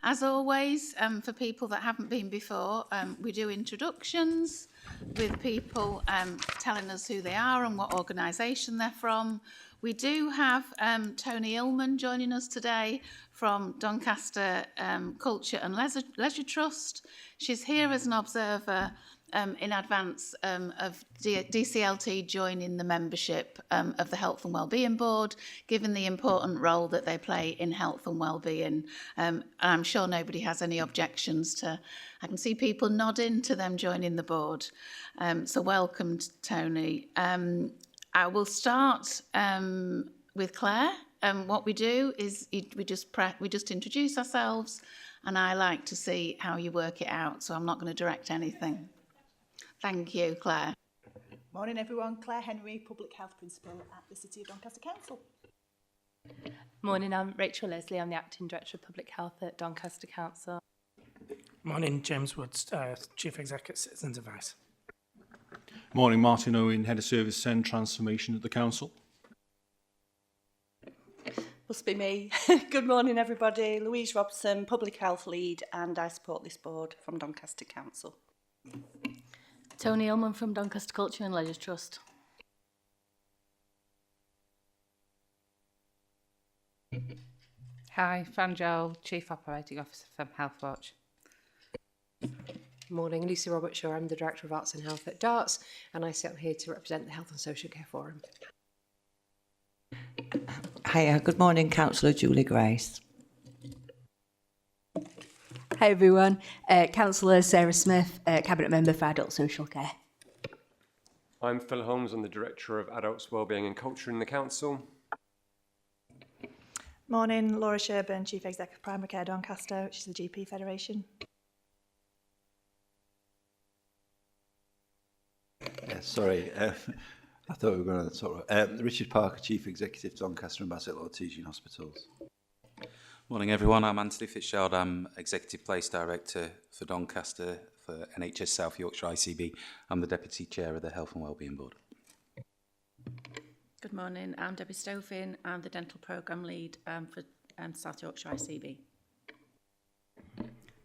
As always, for people that haven't been before, we do introductions with people telling us who they are and what organisation they're from. We do have Tony Illman joining us today from Doncaster Culture and Leisure Trust. She's here as an observer in advance of DCLT joining the membership of the Health and Wellbeing Board, given the important role that they play in health and wellbeing. I'm sure nobody has any objections to, I can see people nodding to them joining the board. So welcome, Tony. I will start with Claire. What we do is we just introduce ourselves, and I like to see how you work it out, so I'm not going to direct anything. Thank you, Claire. Morning everyone, Claire Henry, Public Health Principal at the City of Doncaster Council. Morning, I'm Rachel Leslie, I'm the Acting Director of Public Health at Doncaster Council. Morning, James Woods, Chief Executive Citizens Advice. Morning, Martin Owen, Head of Service and Transformation at the Council. Must be me. Good morning everybody, Louise Robson, Public Health Lead, and I support this board from Doncaster Council. Tony Illman from Doncaster Culture and Leisure Trust. Hi, Fran Joel, Chief Operating Officer from Healthwatch. Morning, Lucy Robertshaw. I'm the Director of Arts and Health at Darts, and I sit here to represent the Health and Social Care Forum. Hiya, good morning, Councillor Julie Grace. Hi everyone, Councillor Sarah Smith, Cabinet Member for Adult Social Care. I'm Phil Holmes, I'm the Director of Adults Wellbeing and Culture in the Council. Morning, Laura Sherburn, Chief Executive Primary Care Doncaster, which is the GP Federation. Sorry, I thought we were going to sort of... Richard Parker, Chief Executive Doncaster and Bassett Law Teaching Hospitals. Morning everyone, I'm Anthony Fitzgerald, I'm Executive Place Director for Doncaster for NHS South Yorkshire ICB. I'm the Deputy Chair of the Health and Wellbeing Board. Good morning, I'm Debbie Stofin, I'm the Dental Programme Lead for South Yorkshire ICB.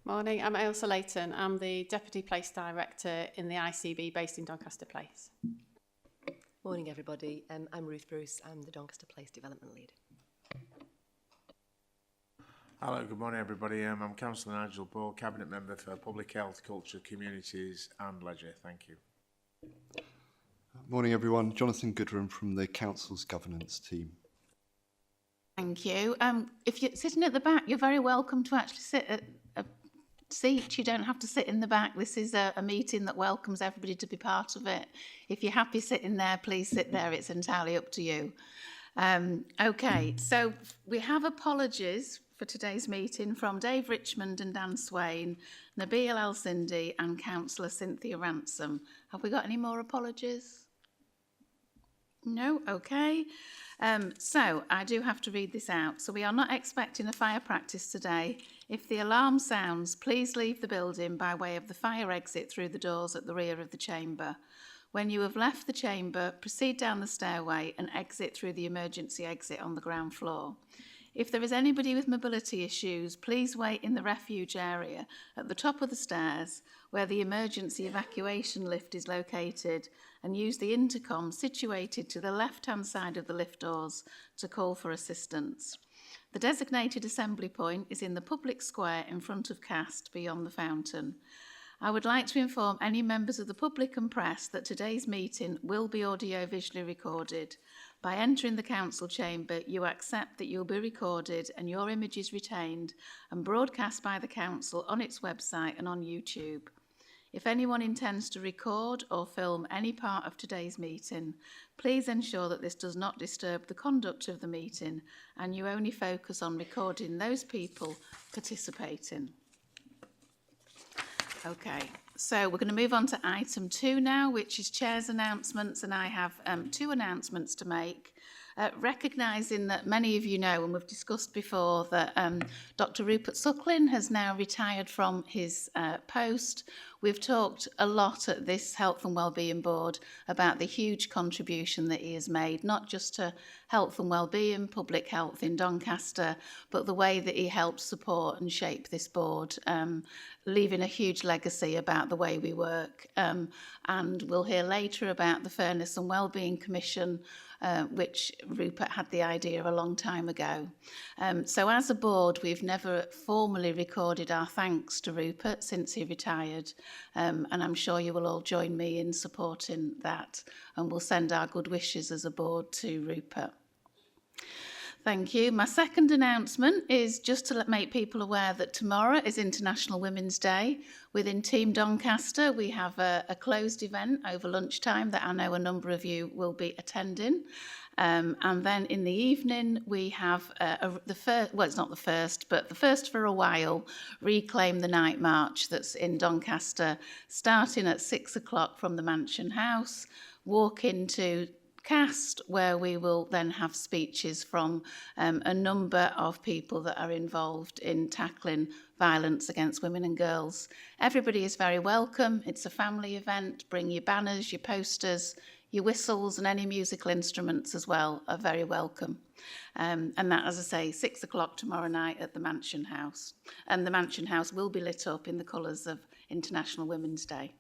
Morning, I'm Ailsa Layton, I'm the Deputy Place Director in the ICB based in Doncaster Place. Morning everybody, I'm Ruth Bruce, I'm the Doncaster Place Development Lead. Hello, good morning everybody. I'm Councillor Nigel Ball, Cabinet Member for Public Health, Culture, Communities and Leisure. Thank you. Morning everyone, Jonathan Goodrum from the Council's Governance team. Thank you. If you're sitting at the back, you're very welcome to actually sit at a seat. You don't have to sit in the back. This is a meeting that welcomes everybody to be part of it. If you're happy sitting there, please sit there. It's entirely up to you. Okay, so we have apologies for today's meeting from Dave Richmond and Dan Swain, Nabil El-Sindi and Councillor Cynthia Ransom. Have we got any more apologies? No? Okay. So I do have to read this out. So we are not expecting a fire practice today. If the alarm sounds, please leave the building by way of the fire exit through the doors at the rear of the chamber. When you have left the chamber, proceed down the stairway and exit through the emergency exit on the ground floor. If there is anybody with mobility issues, please wait in the refuge area at the top of the stairs where the emergency evacuation lift is located and use the intercom situated to the left-hand side of the lift doors to call for assistance. The designated assembly point is in the public square in front of CAST beyond the fountain. I would like to inform any members of the public and press that today's meeting will be audio-visually recorded. By entering the council chamber, you accept that you'll be recorded and your image is retained and broadcast by the council on its website and on YouTube. If anyone intends to record or film any part of today's meeting, please ensure that this does not disturb the conduct of the meeting and you only focus on recording those people participating. Okay, so we're going to move on to item 2 now, which is Chair's announcements, and I have 2 announcements to make. recognising that many of you know, and we've discussed before, that Dr. Rupert Suckling has now retired from his post. We've talked a lot at this Health and Wellbeing Board about the huge contribution that he has made, not just to health and wellbeing, public health in Doncaster, but the way that he helped support and shape this board, leaving a huge legacy about the way we work. And we'll hear later about the Fairness and Wellbeing Commission, which Rupert had the idea a long time ago. So as a board, we've never formally recorded our thanks to Rupert since he retired, and I'm sure you will all join me in supporting that, and we'll send our good wishes as a board to Rupert. Thank you. My second announcement is just to make people aware that tomorrow is International Women's Day. Within Team Doncaster, we have a closed event over lunchtime that I know a number of you will be attending. And then in the evening, we have the first, well, it's not the first, but the first for a while, Reclaim the Night March that's in Doncaster, starting at 6 o'clock from the Mansion House, walk into Cast, where we will then have speeches from a number of people that are involved in tackling violence against women and girls. Everybody is very welcome. It's a family event. Bring your banners, your posters, your whistles, and any musical instruments as well are very welcome. And that, as I say, 6 o'clock tomorrow night at the Mansion House. And the Mansion House will be lit up in the colours of International Women's Day.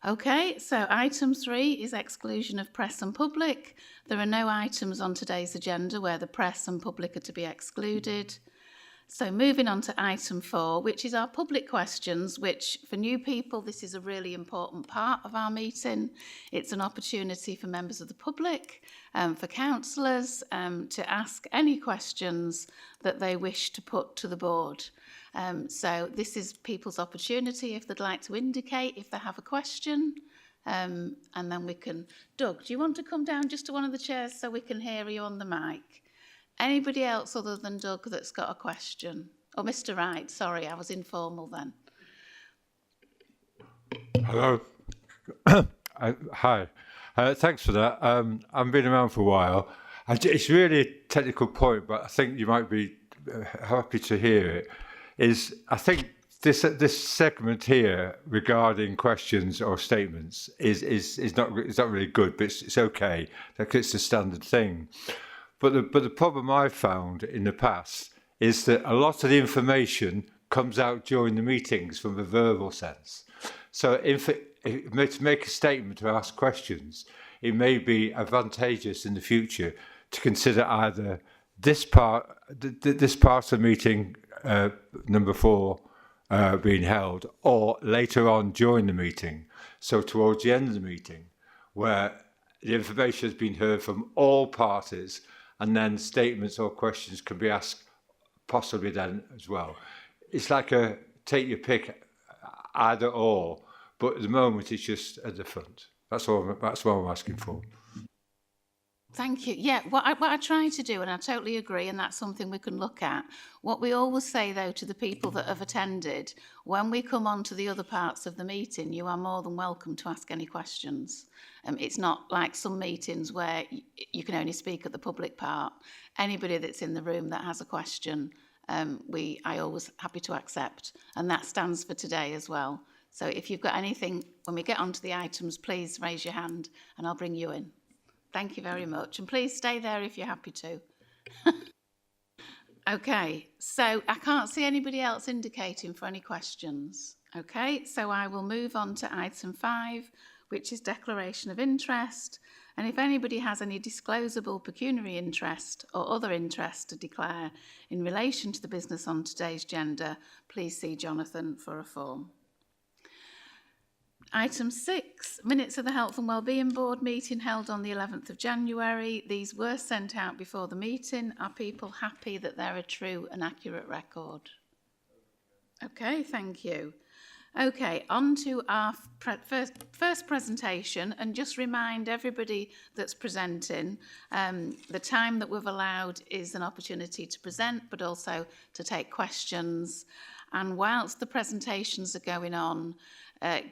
Okay, so item 3 is exclusion of press and public. There are no items on today's agenda where the press and public are to be excluded. So moving on to item 4, which is our public questions, which for new people, this is a really important part of our meeting. It's an opportunity for members of the public, for councillors, to ask any questions that they wish to put to the board. So this is people's opportunity if they'd like to indicate if they have a question, and then we can... Doug, do you want to come down just to one of the chairs so we can hear you on the mic? Anybody else other than Doug that's got a question? Oh, Mr. Wright, sorry, I was informal then. Hello. Hi. Thanks for that. I've been around for a while. It's really a technical point, but I think you might be happy to hear it. I think this segment here regarding questions or statements is not really good, but it's okay. It's a standard thing. But the problem I've found in the past is that a lot of the information comes out during the meetings from a verbal sense. So to make a statement or ask questions, it may be advantageous in the future to consider either this part of the meeting, number 4, being held, or later on during the meeting. So towards the end of the meeting, where the information has been heard from all parties, and then statements or questions can be asked possibly then as well. It's like a take your pick, either or, but at the moment it's just at the front. That's what I'm asking for. Thank you. Yeah, what I try to do, and I totally agree, and that's something we can look at. What we always say, though, to the people that have attended, when we come on to the other parts of the meeting, you are more than welcome to ask any questions. It's not like some meetings where you can only speak at the public part. Anybody that's in the room that has a question, I always happy to accept, and that stands for today as well. So if you've got anything, when we get onto the items, please raise your hand and I'll bring you in. Thank you very much. And please stay there if you're happy to. Okay, so I can't see anybody else indicating for any questions. Okay, so I will move on to item 5, which is declaration of interest. And if anybody has any disclosable pecuniary interest or other interest to declare in relation to the business on today's agenda, please see Jonathan for a form. Item 6, minutes of the Health and Wellbeing Board meeting held on the 11th of January. These were sent out before the meeting. Are people happy that they're a true and accurate record? Okay, thank you. Okay, on to our first presentation, and just remind everybody that's presenting, the time that we've allowed is an opportunity to present, but also to take questions. And whilst the presentations are going on,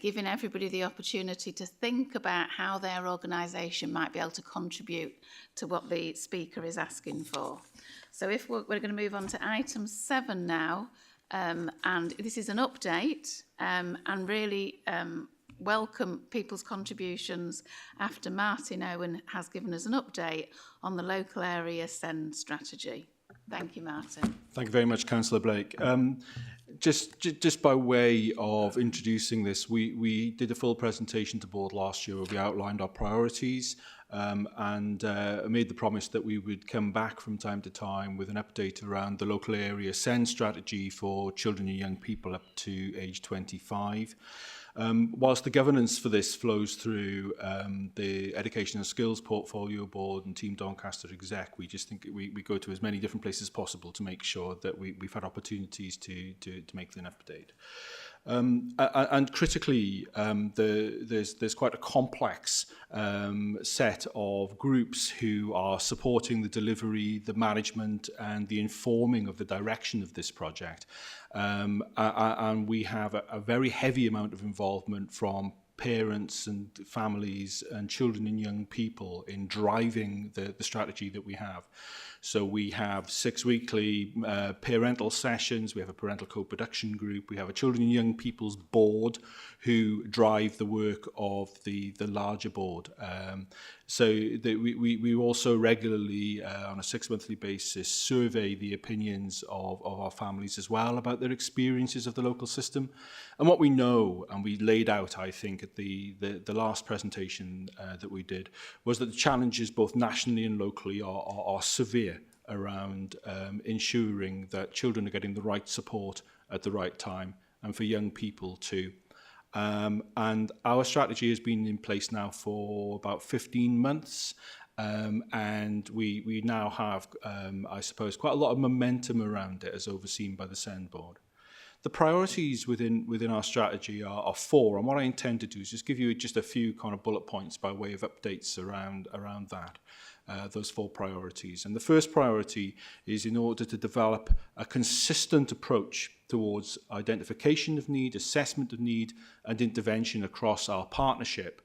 giving everybody the opportunity to think about how their organisation might be able to contribute to what the speaker is asking for. So if we're going to move on to item 7 now, and this is an update, and really welcome people's contributions after Martin Owen has given us an update on the local area SEND strategy. Thank you, Martin. Thank you very much, Councillor Blake. Just by way of introducing this, we did a full presentation to board last year where we outlined our priorities and made the promise that we would come back from time to time with an update around the local area SEND strategy for children and young people up to age 25. Whilst the governance for this flows through the Education and Skills Portfolio Board and Team Doncaster Exec, we just think we go to as many different places as possible to make sure that we've had opportunities to make an update. And critically, there's quite a complex set of groups who are supporting the delivery, the management, and the informing of the direction of this project. And we have a very heavy amount of involvement from parents and families and children and young people in driving the strategy that we have. So we have 6 weekly parental sessions, we have a parental co-production group, we have a children and young people's board who drive the work of the larger board. We also regularly, on a 6-monthly basis, survey the opinions of our families as well about their experiences of the local system. And what we know, and we laid out, I think, at the last presentation that we did, was that the challenges both nationally and locally are severe around ensuring that children are getting the right support at the right time, and for young people too. And our strategy has been in place now for about 15 months. And we now have, I suppose, quite a lot of momentum around it as overseen by the SEND board. The priorities within our strategy are 4, and what I intend to do is just give you just a few kind of bullet points by way of updates around that. Those 4 priorities. And the first priority is in order to develop a consistent approach towards identification of need, assessment of need, and intervention across our partnership.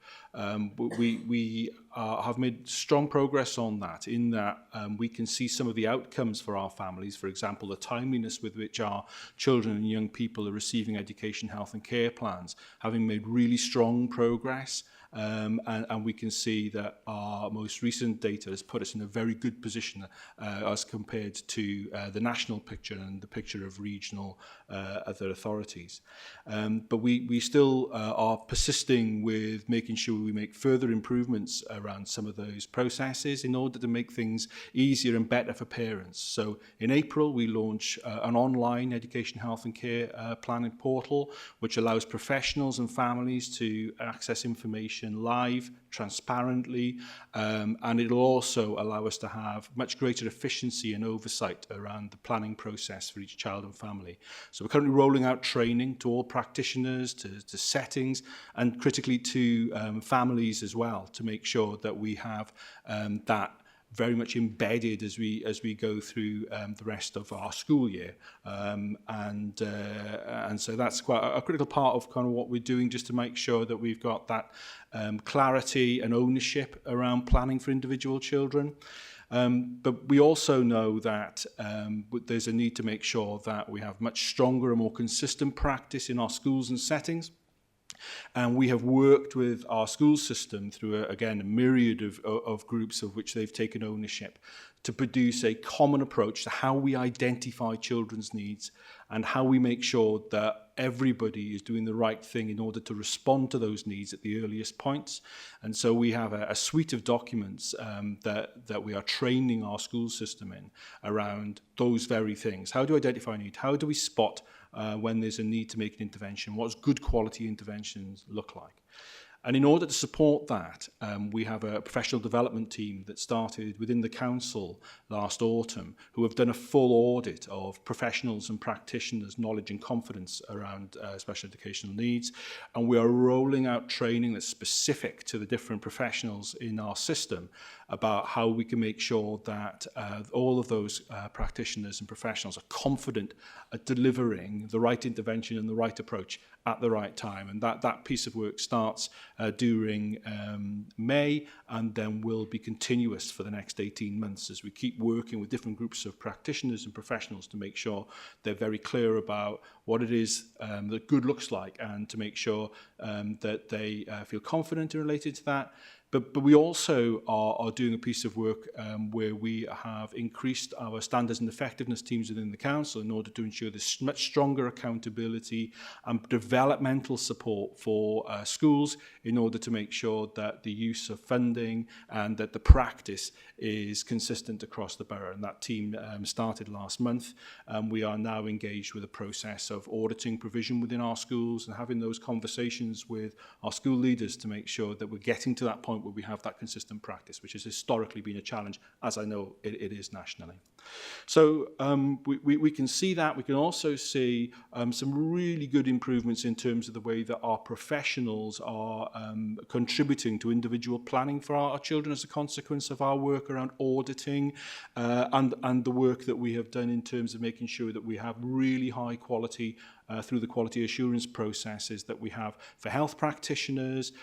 We have made strong progress on that, in that we can see some of the outcomes for our families, for example, the timeliness with which our children and young people are receiving education, health and care plans, having made really strong progress. And we can see that our most recent data has put us in a very good position as compared to the national picture and the picture of regional other authorities. But we still are persisting with making sure we make further improvements around some of those processes in order to make things easier and better for parents. So in April, we launch an online education, health and care planning portal, which allows professionals and families to access information live, transparently, and it'll also allow us to have much greater efficiency and oversight around the planning process for each child and family. So we're currently rolling out training to all practitioners, to settings, and critically to families as well, to make sure that we have that very much embedded as we go through the rest of our school year, and so that's quite a critical part of kind of what we're doing, just to make sure that we've got that clarity and ownership around planning for individual children. But we also know that there's a need to make sure that we have much stronger and more consistent practice in our schools and settings. And we have worked with our school system through, again, a myriad of groups of which they've taken ownership to produce a common approach to how we identify children's needs and how we make sure that everybody is doing the right thing in order to respond to those needs at the earliest points. And so we have a suite of documents that we are training our school system in around those very things. How do we identify a need? How do we spot when there's a need to make an intervention? What does good quality interventions look like? And in order to support that, we have a professional development team that started within the council last autumn, who have done a full audit of professionals and practitioners' knowledge and confidence around special educational needs. And we are rolling out training that's specific to the different professionals in our system about how we can make sure that all of those practitioners and professionals are confident at delivering the right intervention and the right approach at the right time. And that piece of work starts during May and then will be continuous for the next 18 months as we keep working with different groups of practitioners and professionals to make sure they're very clear about what it is that good looks like, and to make sure that they feel confident related to that. But we also are doing a piece of work where we have increased our standards and effectiveness teams within the council in order to ensure there's much stronger accountability and developmental support for schools in order to make sure that the use of funding and that the practice is consistent across the borough. And that team started last month. We are now engaged with a process of auditing provision within our schools and having those conversations with our school leaders to make sure that we're getting to that point where we have that consistent practice, which has historically been a challenge, as I know it is nationally. So we can see that. We can also see some really good improvements in terms of the way that our professionals are contributing to individual planning for our children as a consequence of our work around auditing and the work that we have done in terms of making sure that we have really high quality through the quality assurance processes that we have for health practitioners,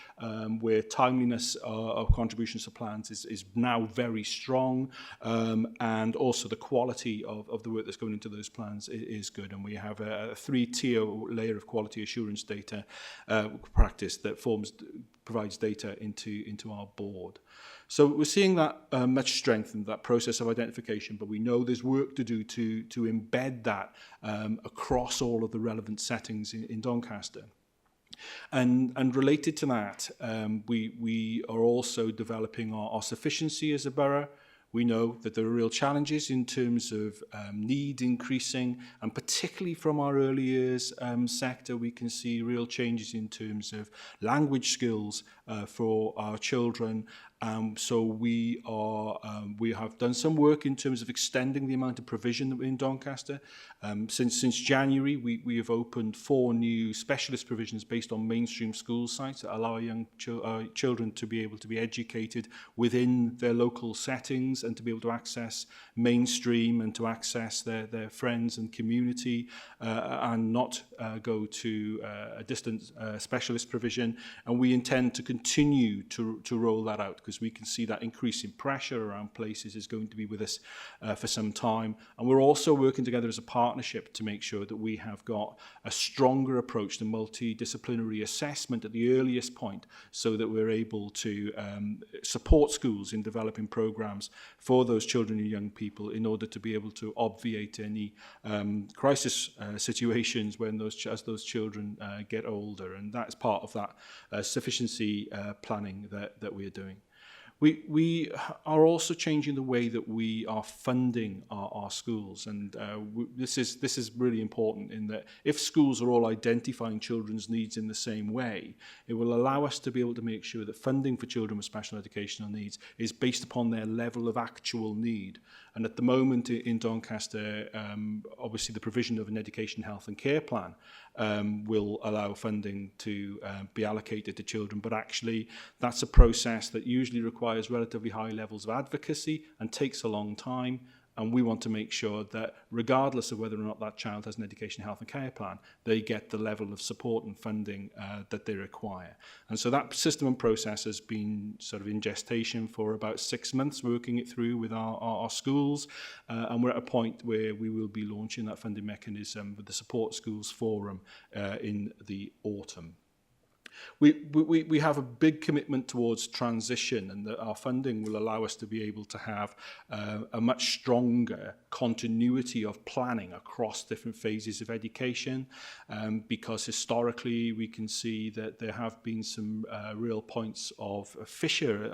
where timeliness of contributions to plans is now very strong, and also the quality of the work that's going into those plans is good. And we have a 3-tier layer of quality assurance data practice that provides data into our board. So we're seeing that much strengthened, that process of identification, but we know there's work to do to embed that across all of the relevant settings in Doncaster. And related to that, we are also developing our sufficiency as a borough. We know that there are real challenges in terms of need increasing, and particularly from our early years sector, we can see real changes in terms of language skills for our children. So we have done some work in terms of extending the amount of provision that we're in Doncaster. Since January, we have opened 4 new specialist provisions based on mainstream school sites that allow young children to be able to be educated within their local settings and to be able to access mainstream and to access their friends and community and not go to a distant specialist provision. And we intend to continue to roll that out, because we can see that increase in pressure around places is going to be with us for some time. And we're also working together as a partnership to make sure that we have got a stronger approach to multidisciplinary assessment at the earliest point, so that we're able to support schools in developing programs for those children and young people in order to be able to obviate any crisis situations when as those children get older. And that's part of that sufficiency planning that we are doing. We are also changing the way that we are funding our schools, and this is really important in that if schools are all identifying children's needs in the same way, it will allow us to be able to make sure that funding for children with special educational needs is based upon their level of actual need. And at the moment in Doncaster, obviously the provision of an education, health and care plan will allow funding to be allocated to children, but actually that's a process that usually requires relatively high levels of advocacy and takes a long time. And we want to make sure that regardless of whether or not that child has an education, health and care plan, they get the level of support and funding that they require. And so that system and process has been sort of in gestation for about 6 months, working it through with our schools. And we're at a point where we will be launching that funding mechanism with the Support Schools Forum in the autumn. We have a big commitment towards transition, and that our funding will allow us to be able to have a much stronger continuity of planning across different phases of education, because historically we can see that there have been some real points of fissure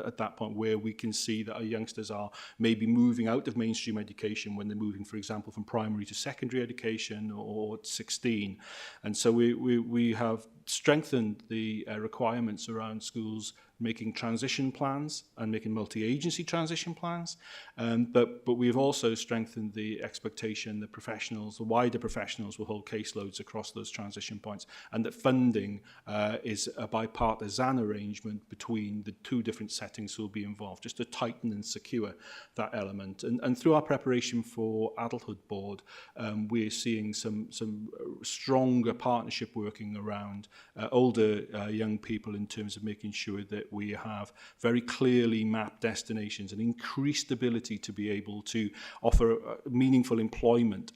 at that point, where we can see that our youngsters are maybe moving out of mainstream education when they're moving, for example, from primary to secondary education or 16. And so we have strengthened the requirements around schools making transition plans and making multi-agency transition plans. But we've also strengthened the expectation that professionals, the wider professionals, will hold caseloads across those transition points, and that funding is a bipartisan arrangement between the two different settings who will be involved, just to tighten and secure that element. And through our preparation for Adulthood Board, we're seeing some stronger partnership working around older young people in terms of making sure that we have very clearly mapped destinations and increased ability to be able to offer meaningful employment.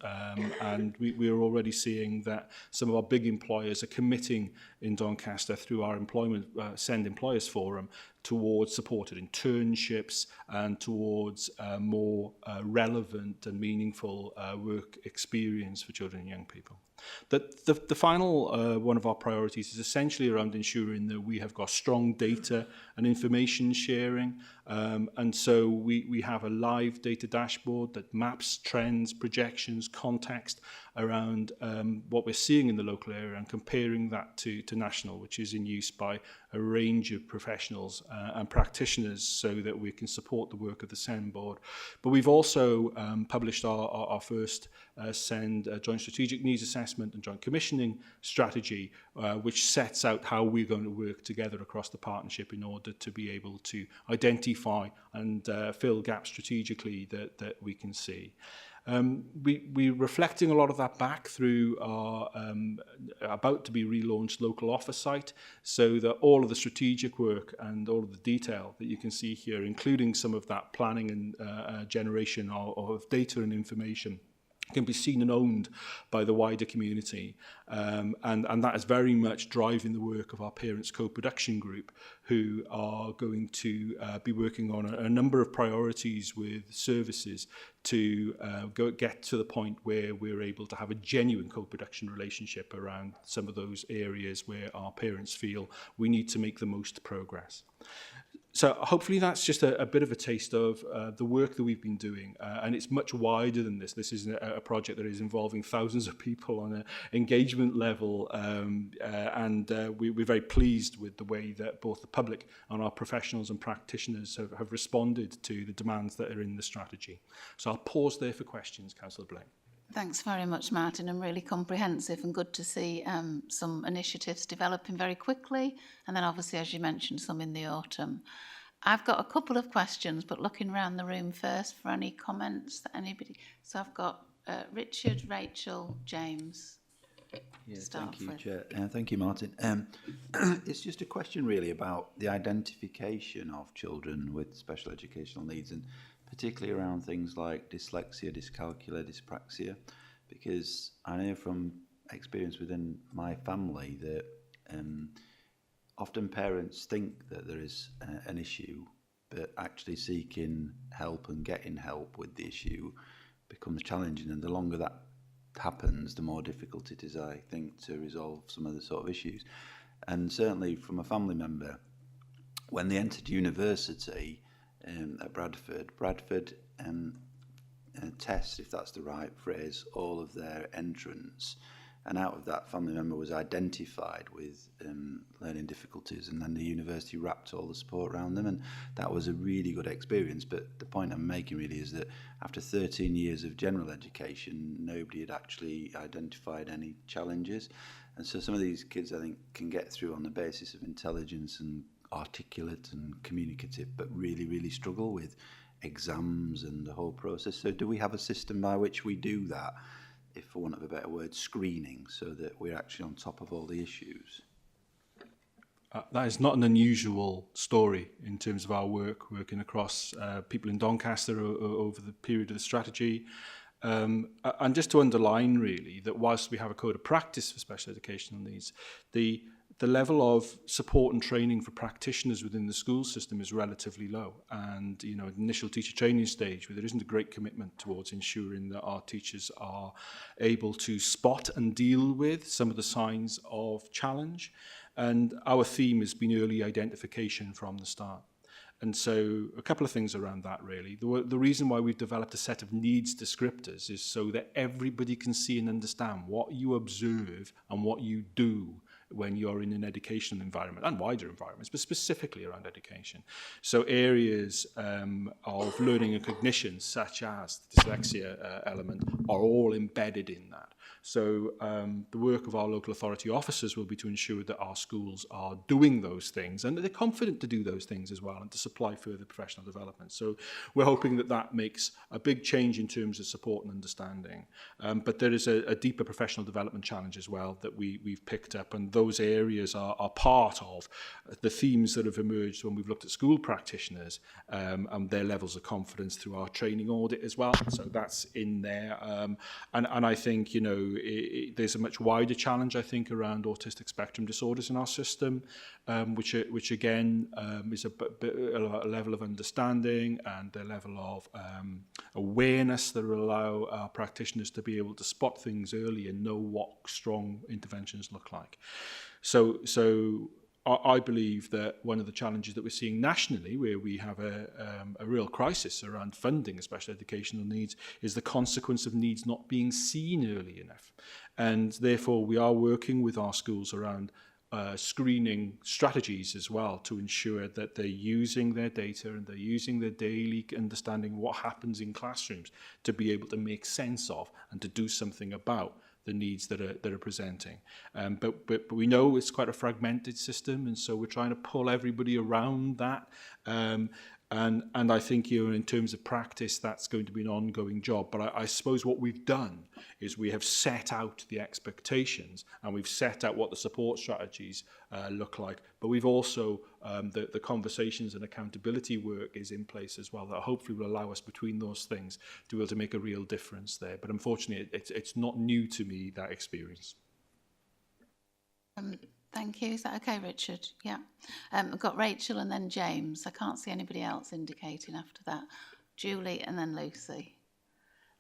And we are already seeing that some of our big employers are committing in Doncaster through our employment Send Employers Forum towards supported internships and towards more relevant and meaningful work experience for children and young people. The final one of our priorities is essentially around ensuring that we have got strong data and information sharing. And so we have a live data dashboard that maps trends, projections, context around what we're seeing in the local area and comparing that to national, which is in use by a range of professionals and practitioners so that we can support the work of the SEND board. But we've also published our first SEND Joint Strategic Needs Assessment and Joint Commissioning Strategy, which sets out how we're going to work together across the partnership in order to be able to identify and fill gaps strategically that we can see. We're reflecting a lot of that back through our about to be relaunched local office site, so that all of the strategic work and all of the detail that you can see here, including some of that planning and generation of data and information, can be seen and owned by the wider community. And that is very much driving the work of our Parents Co-Production Group, who are going to be working on a number of priorities with services to get to the point where we're able to have a genuine co-production relationship around some of those areas where our parents feel we need to make the most progress. So hopefully that's just a bit of a taste of the work that we've been doing. And it's much wider than this. This is a project that is involving thousands of people on an engagement level. We're very pleased with the way that both the public and our professionals and practitioners have responded to the demands that are in the strategy. So I'll pause there for questions, Councillor Blake. Thanks very much, Martin, and really comprehensive and good to see some initiatives developing very quickly, and then obviously, as you mentioned, some in the autumn. I've got a couple of questions, but looking around the room first for any comments that anybody... So I've got Richard, Rachel, James. Yeah, thank you, Chair. Thank you, Martin. It's just a question really about the identification of children with special educational needs, and particularly around things like dyslexia, dyscalculia, dyspraxia, because I know from experience within my family that often parents think that there is an issue, but actually seeking help and getting help with the issue becomes challenging, and the longer that happens, the more difficult it is, I think, to resolve some of the sort of issues. And certainly from a family member, when they entered university, at Bradford tests, if that's the right phrase, all of their entrants, and out of that, family member was identified with learning difficulties, and then the university wrapped all the support around them, and that was a really good experience. But the point I'm making really is that after 13 years of general education, nobody had actually identified any challenges, and so some of these kids, I think, can get through on the basis of intelligence and articulate and communicative, but really struggle with exams and the whole process. So do we have a system by which we do that, if for want of a better word, screening, so that we're actually on top of all the issues? That is not an unusual story in terms of our working across people in Doncaster over the period of the strategy. And just to underline really that whilst we have a code of practice for special educational needs, the level of support and training for practitioners within the school system is relatively low. And, you know, at the initial teacher training stage, where there isn't a great commitment towards ensuring that our teachers are able to spot and deal with some of the signs of challenge. And our theme has been early identification from the start. And so a couple of things around that, really. The reason why we've developed a set of needs descriptors is so that everybody can see and understand what you observe and what you do when you're in an educational environment and wider environments, but specifically around education. So areas of learning and cognition, such as the dyslexia element, are all embedded in that. So the work of our local authority officers will be to ensure that our schools are doing those things and that they're confident to do those things as well and to supply further professional development. So we're hoping that that makes a big change in terms of support and understanding. But there is a deeper professional development challenge as well that we've picked up, and those areas are part of the themes that have emerged when we've looked at school practitioners and their levels of confidence through our training audit as well. So that's in there. And I think, you know, there's a much wider challenge, I think, around autistic spectrum disorders in our system, which again is a level of understanding and a level of awareness that will allow our practitioners to be able to spot things early and know what strong interventions look like. So I believe that one of the challenges that we're seeing nationally, where we have a real crisis around funding special educational needs, is the consequence of needs not being seen early enough. And therefore, we are working with our schools around screening strategies as well to ensure that they're using their data and they're using their daily understanding of what happens in classrooms to be able to make sense of and to do something about the needs that are presenting. But we know it's quite a fragmented system, and so we're trying to pull everybody around that. And I think, you know, in terms of practice, that's going to be an ongoing job. But I suppose what we've done is we have set out the expectations and we've set out what the support strategies look like. But we've also, the conversations and accountability work is in place as well, that hopefully will allow us between those things to be able to make a real difference there. But unfortunately, it's not new to me, that experience. Thank you. Is that okay, Richard? Yeah. I've got Rachel and then James. I can't see anybody else indicating after that. Julie and then Lucy.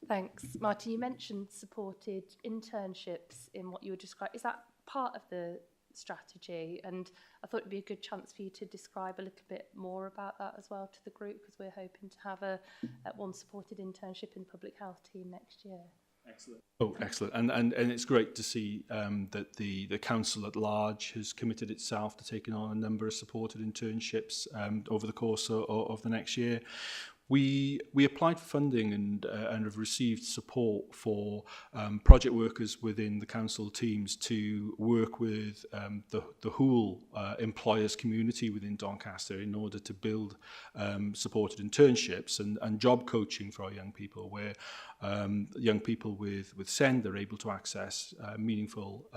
Thanks. Martin, you mentioned supported internships in what you were describing. Is that part of the strategy? And I thought it'd be a good chance for you to describe a little bit more about that as well to the group, because we're hoping to have one supported internship in the public health team next year. Excellent. Oh, excellent. And it's great to see that the council at large has committed itself to taking on a number of supported internships over the course of the next year. We applied for funding and have received support for project workers within the council teams to work with the whole employers community within Doncaster in order to build supported internships and job coaching for our young people, where young people with SEND are able to access meaningful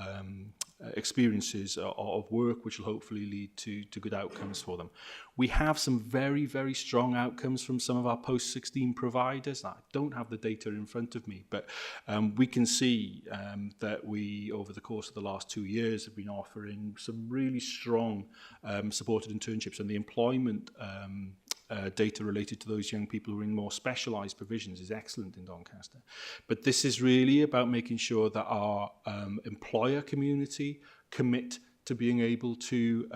experiences of work, which will hopefully lead to good outcomes for them. We have some very, very strong outcomes from some of our post-16 providers. I don't have the data in front of me, but we can see that we, over the course of the last 2 years, have been offering some really strong supported internships, and the employment data related to those young people who are in more specialised provisions is excellent in Doncaster. But this is really about making sure that our employer community commit to being able to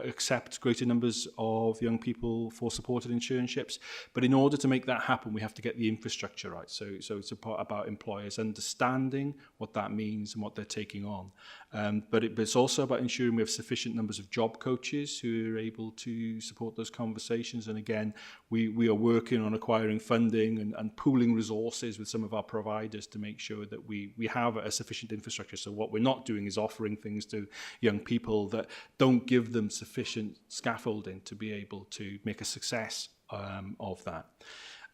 accept greater numbers of young people for supported internships. But in order to make that happen, we have to get the infrastructure right. So it's about employers understanding what that means and what they're taking on. But it's also about ensuring we have sufficient numbers of job coaches who are able to support those conversations. And again, we are working on acquiring funding and pooling resources with some of our providers to make sure that we have a sufficient infrastructure. So what we're not doing is offering things to young people that don't give them sufficient scaffolding to be able to make a success of that.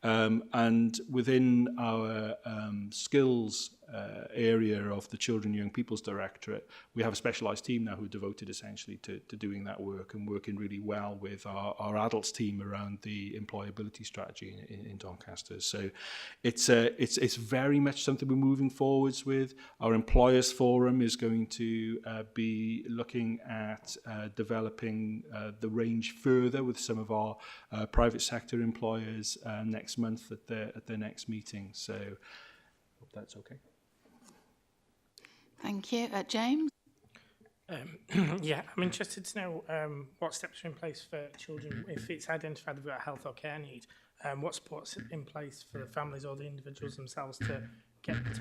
And within our skills area of the Children and Young People's Directorate, we have a specialised team now who are devoted essentially to doing that work and working really well with our adults team around the employability strategy in Doncaster. So it's very much something we're moving forwards with. Our Employers Forum is going to be looking at developing the range further with some of our private sector employers next month at their next meeting. So hope that's okay. Thank you. James? Yeah, I'm interested to know what steps are in place for children if it's identified they've got a health or care need. What support's in place for the families or the individuals themselves to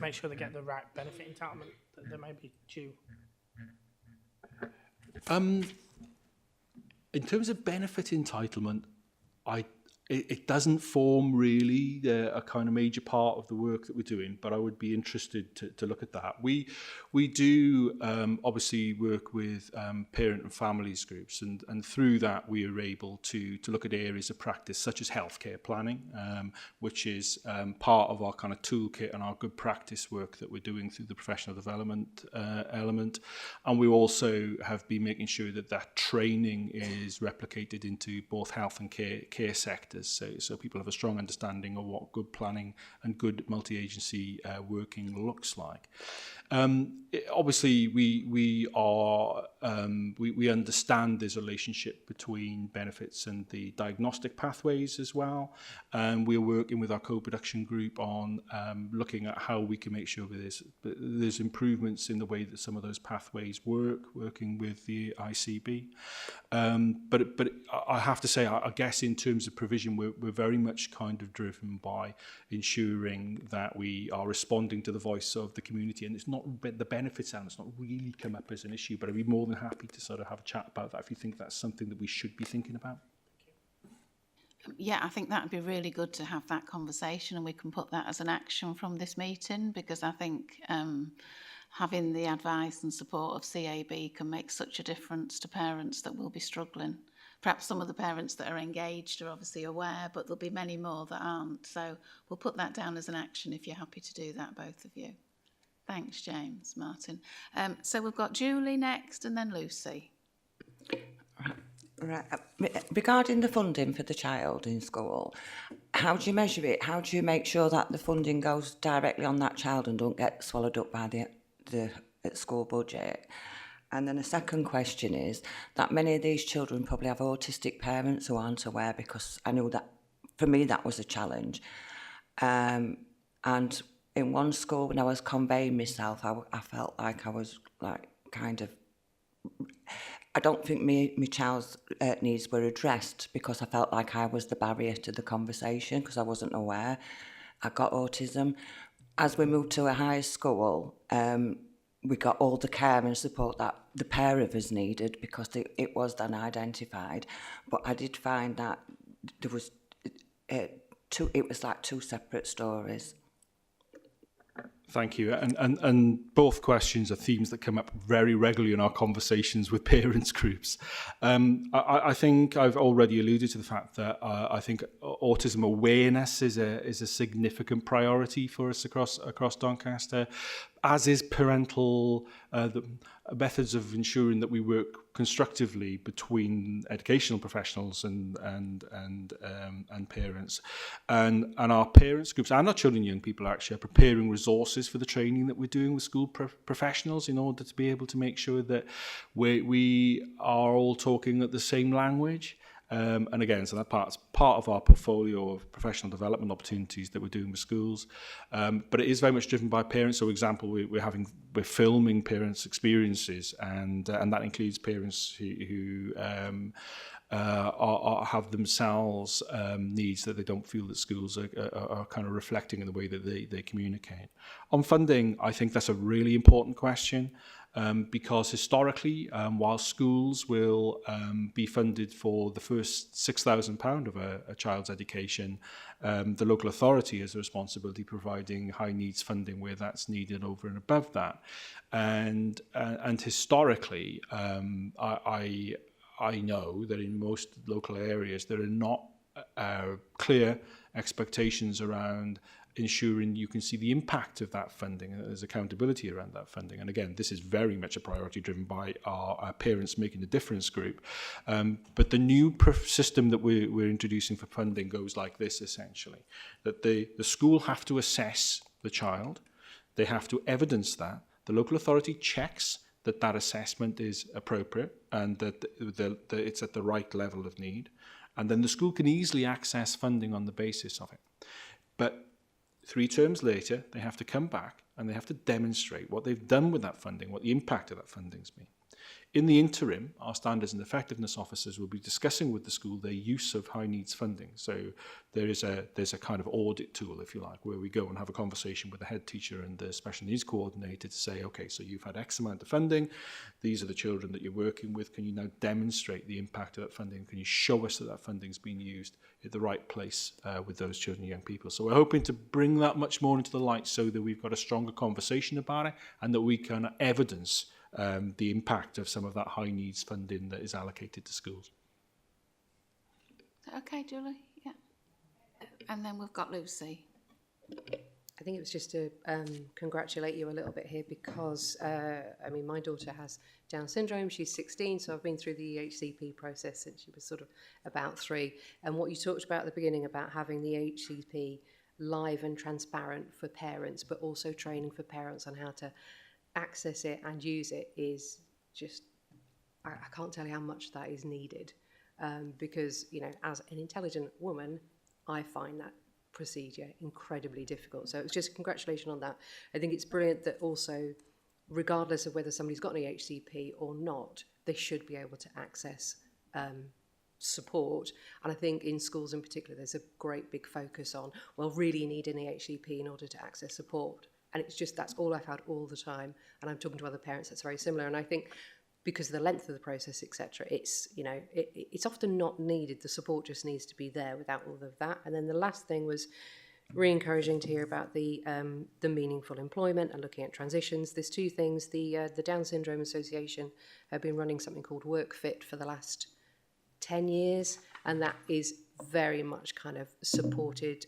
make sure they get the right benefit entitlement that they may be due? In terms of benefit entitlement, it doesn't form really a kind of major part of the work that we're doing, but I would be interested to look at that. We do obviously work with parent and families groups, and through that we are able to look at areas of practice such as healthcare planning, which is part of our kind of toolkit and our good practice work that we're doing through the professional development element. And we also have been making sure that training is replicated into both health and care sectors. So people have a strong understanding of what good planning and good multi-agency working looks like. Obviously, we understand there's a relationship between benefits and the diagnostic pathways as well. And we're working with our co-production group on looking at how we can make sure there's improvements in the way that some of those pathways working with the ICB. But I have to say, I guess in terms of provision, we're very much kind of driven by ensuring that we are responding to the voice of the community, and it's not the benefits elements not really come up as an issue, but I'd be more than happy to sort of have a chat about that if you think that's something that we should be thinking about. Yeah, I think that would be really good to have that conversation, and we can put that as an action from this meeting, because I think having the advice and support of CAB can make such a difference to parents that will be struggling. Perhaps some of the parents that are engaged are obviously aware, but there'll be many more that aren't. So we'll put that down as an action if you're happy to do that, both of you. Thanks, James, Martin. So we've got Julie next and then Lucy. Right. Regarding the funding for the child in school, how do you measure it? How do you make sure that the funding goes directly on that child and don't get swallowed up by the school budget? And then the second question is that many of these children probably have autistic parents who aren't aware, because I know that for me that was a challenge. And in one school, when I was conveying myself, I felt like I was like kind of, I don't think my child's needs were addressed, because I felt like I was the barrier to the conversation because I wasn't aware I got autism. As we moved to a higher school, we got all the care and support that the pair of us needed, because it was then identified. But I did find that there was it was like two separate stories. Thank you. And both questions are themes that come up very regularly in our conversations with parents groups. I think I've already alluded to the fact that I think autism awareness is a significant priority for us across Doncaster, as is parental the methods of ensuring that we work constructively between educational professionals and parents, and our parents groups and our children and young people actually are preparing resources for the training that we're doing with school professionals in order to be able to make sure that we are all talking at the same language. And again, so that's part of our portfolio of professional development opportunities that we're doing with schools. But it is very much driven by parents. So, for example, we're filming parents' experiences, and that includes parents who have themselves needs that they don't feel that schools are kind of reflecting in the way that they communicate. On funding, I think that's a really important question. Because historically, while schools will be funded for the first £6,000 of a child's education, the local authority has a responsibility providing high needs funding where that's needed over and above that. And historically, I know that in most local areas there are not clear expectations around ensuring you can see the impact of that funding. There's accountability around that funding. And again, this is very much a priority driven by our Parents Making a Difference group. But the new system that we're introducing for funding goes like this, essentially. That the school have to assess the child. They have to evidence that. The local authority checks that assessment is appropriate and that it's at the right level of need. And then the school can easily access funding on the basis of it. But 3 terms later, they have to come back and they have to demonstrate what they've done with that funding, what the impact of that funding's been. In the interim, our standards and effectiveness officers will be discussing with the school their use of high needs funding. So there's a kind of audit tool, if you like, where we go and have a conversation with the head teacher and the special needs coordinator to say, okay, so you've had X amount of funding, these are the children that you're working with, can you now demonstrate the impact of that funding? Can you show us that that funding's been used at the right place with those children and young people? So we're hoping to bring that much more into the light so that we've got a stronger conversation about it and that we can evidence the impact of some of that high needs funding that is allocated to schools. Okay, Julie? Yeah. And then we've got Lucy. I think it was just to congratulate you a little bit here because, I mean, my daughter has Down syndrome. She's 16, so I've been through the HCP process since she was sort of about 3. And what you talked about at the beginning about having the HCP live and transparent for parents, but also training for parents on how to access it and use it is just, I can't tell you how much that is needed because, you know, as an intelligent woman, I find that procedure incredibly difficult. So it's just congratulations on that. I think it's brilliant that also, regardless of whether somebody's got an HCP or not, they should be able to access support. And I think in schools in particular, there's a great big focus on, well, really you need an HCP in order to access support. And it's just, that's all I've had all the time. And I'm talking to other parents, that's very similar. And I think because of the length of the process, etc., it's, you know, it's often not needed. The support just needs to be there without all of that. And then the last thing was really encouraging to hear about the meaningful employment and looking at transitions. There's 2 things. The Down Syndrome Association have been running something called Work Fit for the last 10 years. And that is very much kind of supported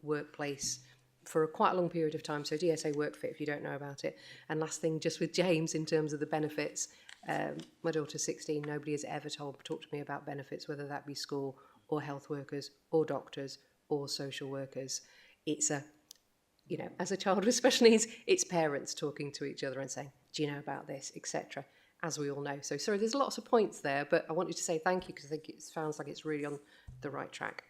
workplace for quite a long period of time. So DSA Work Fit, if you don't know about it. And last thing, just with James, in terms of the benefits, my daughter's 16, nobody has ever talked to me about benefits, whether that be school or health workers or doctors or social workers. It's a, you know, as a child with special needs, it's parents talking to each other and saying, do you know about this, etc., as we all know. So sorry, there's lots of points there, but I wanted to say thank you because I think it sounds like it's really on the right track.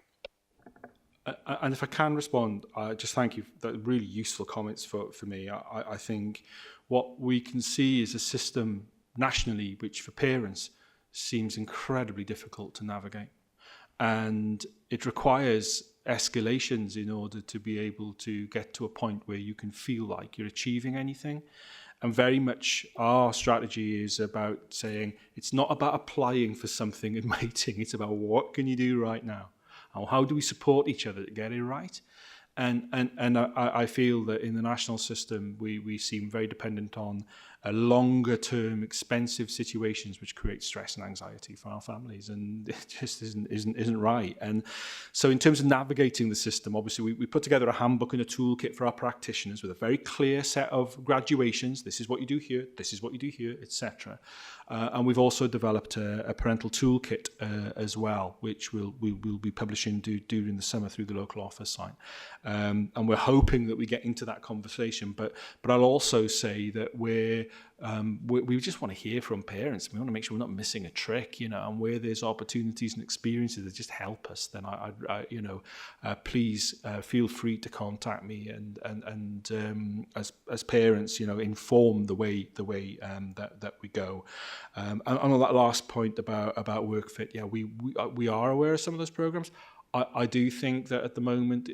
And if I can respond, just thank you for the really useful comments for me. I think what we can see is a system nationally which for parents seems incredibly difficult to navigate. And it requires escalations in order to be able to get to a point where you can feel like you're achieving anything. And very much our strategy is about saying it's not about applying for something and waiting, it's about what can you do right now? And how do we support each other to get it right? And I feel that in the national system, we seem very dependent on longer term expensive situations which create stress and anxiety for our families, and it just isn't right. And so in terms of navigating the system, obviously we put together a handbook and a toolkit for our practitioners with a very clear set of graduations. This is what you do here, this is what you do here, etc. And we've also developed a parental toolkit as well, which we'll be publishing during the summer through the local office site. And we're hoping that we get into that conversation. But I'll also say that we just want to hear from parents. We want to make sure we're not missing a trick, you know, and where there's opportunities and experiences that just help us, then please feel free to contact me and as parents, you know, inform the way that we go. And on that last point about WorkFit, yeah, we are aware of some of those programs. I do think that at the moment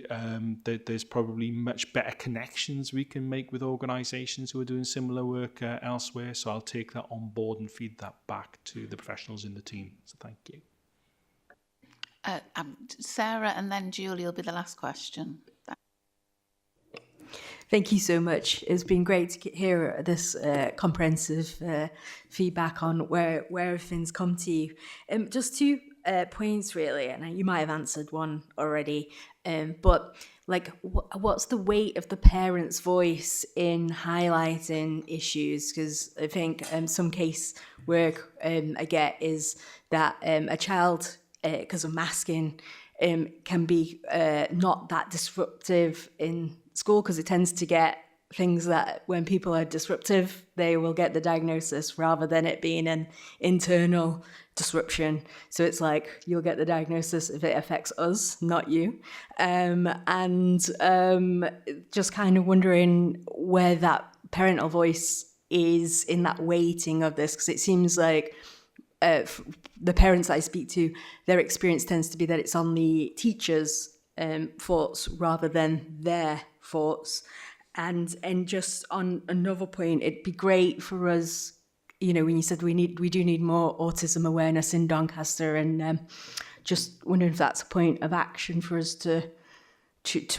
there's probably much better connections we can make with organisations who are doing similar work elsewhere. So I'll take that on board and feed that back to the professionals in the team. So thank you. Sarah and then Julie will be the last question. Thank you so much. It's been great to hear this comprehensive feedback on where everything's come to you. Just 2 points really, and you might have answered one already, but like what's the weight of the parent's voice in highlighting issues? Because I think some case work I get is that a child, because of masking, can be not that disruptive in school, because it tends to get things that when people are disruptive, they will get the diagnosis rather than it being an internal disruption. So it's like you'll get the diagnosis if it affects us, not you. And just kind of wondering where that parental voice is in that weighting of this? Because it seems like the parents that I speak to, their experience tends to be that it's on the teachers' thoughts rather than their thoughts. And just on another point, it'd be great for us, you know, when you said we do need more autism awareness in Doncaster, and just wondering if that's a point of action for us to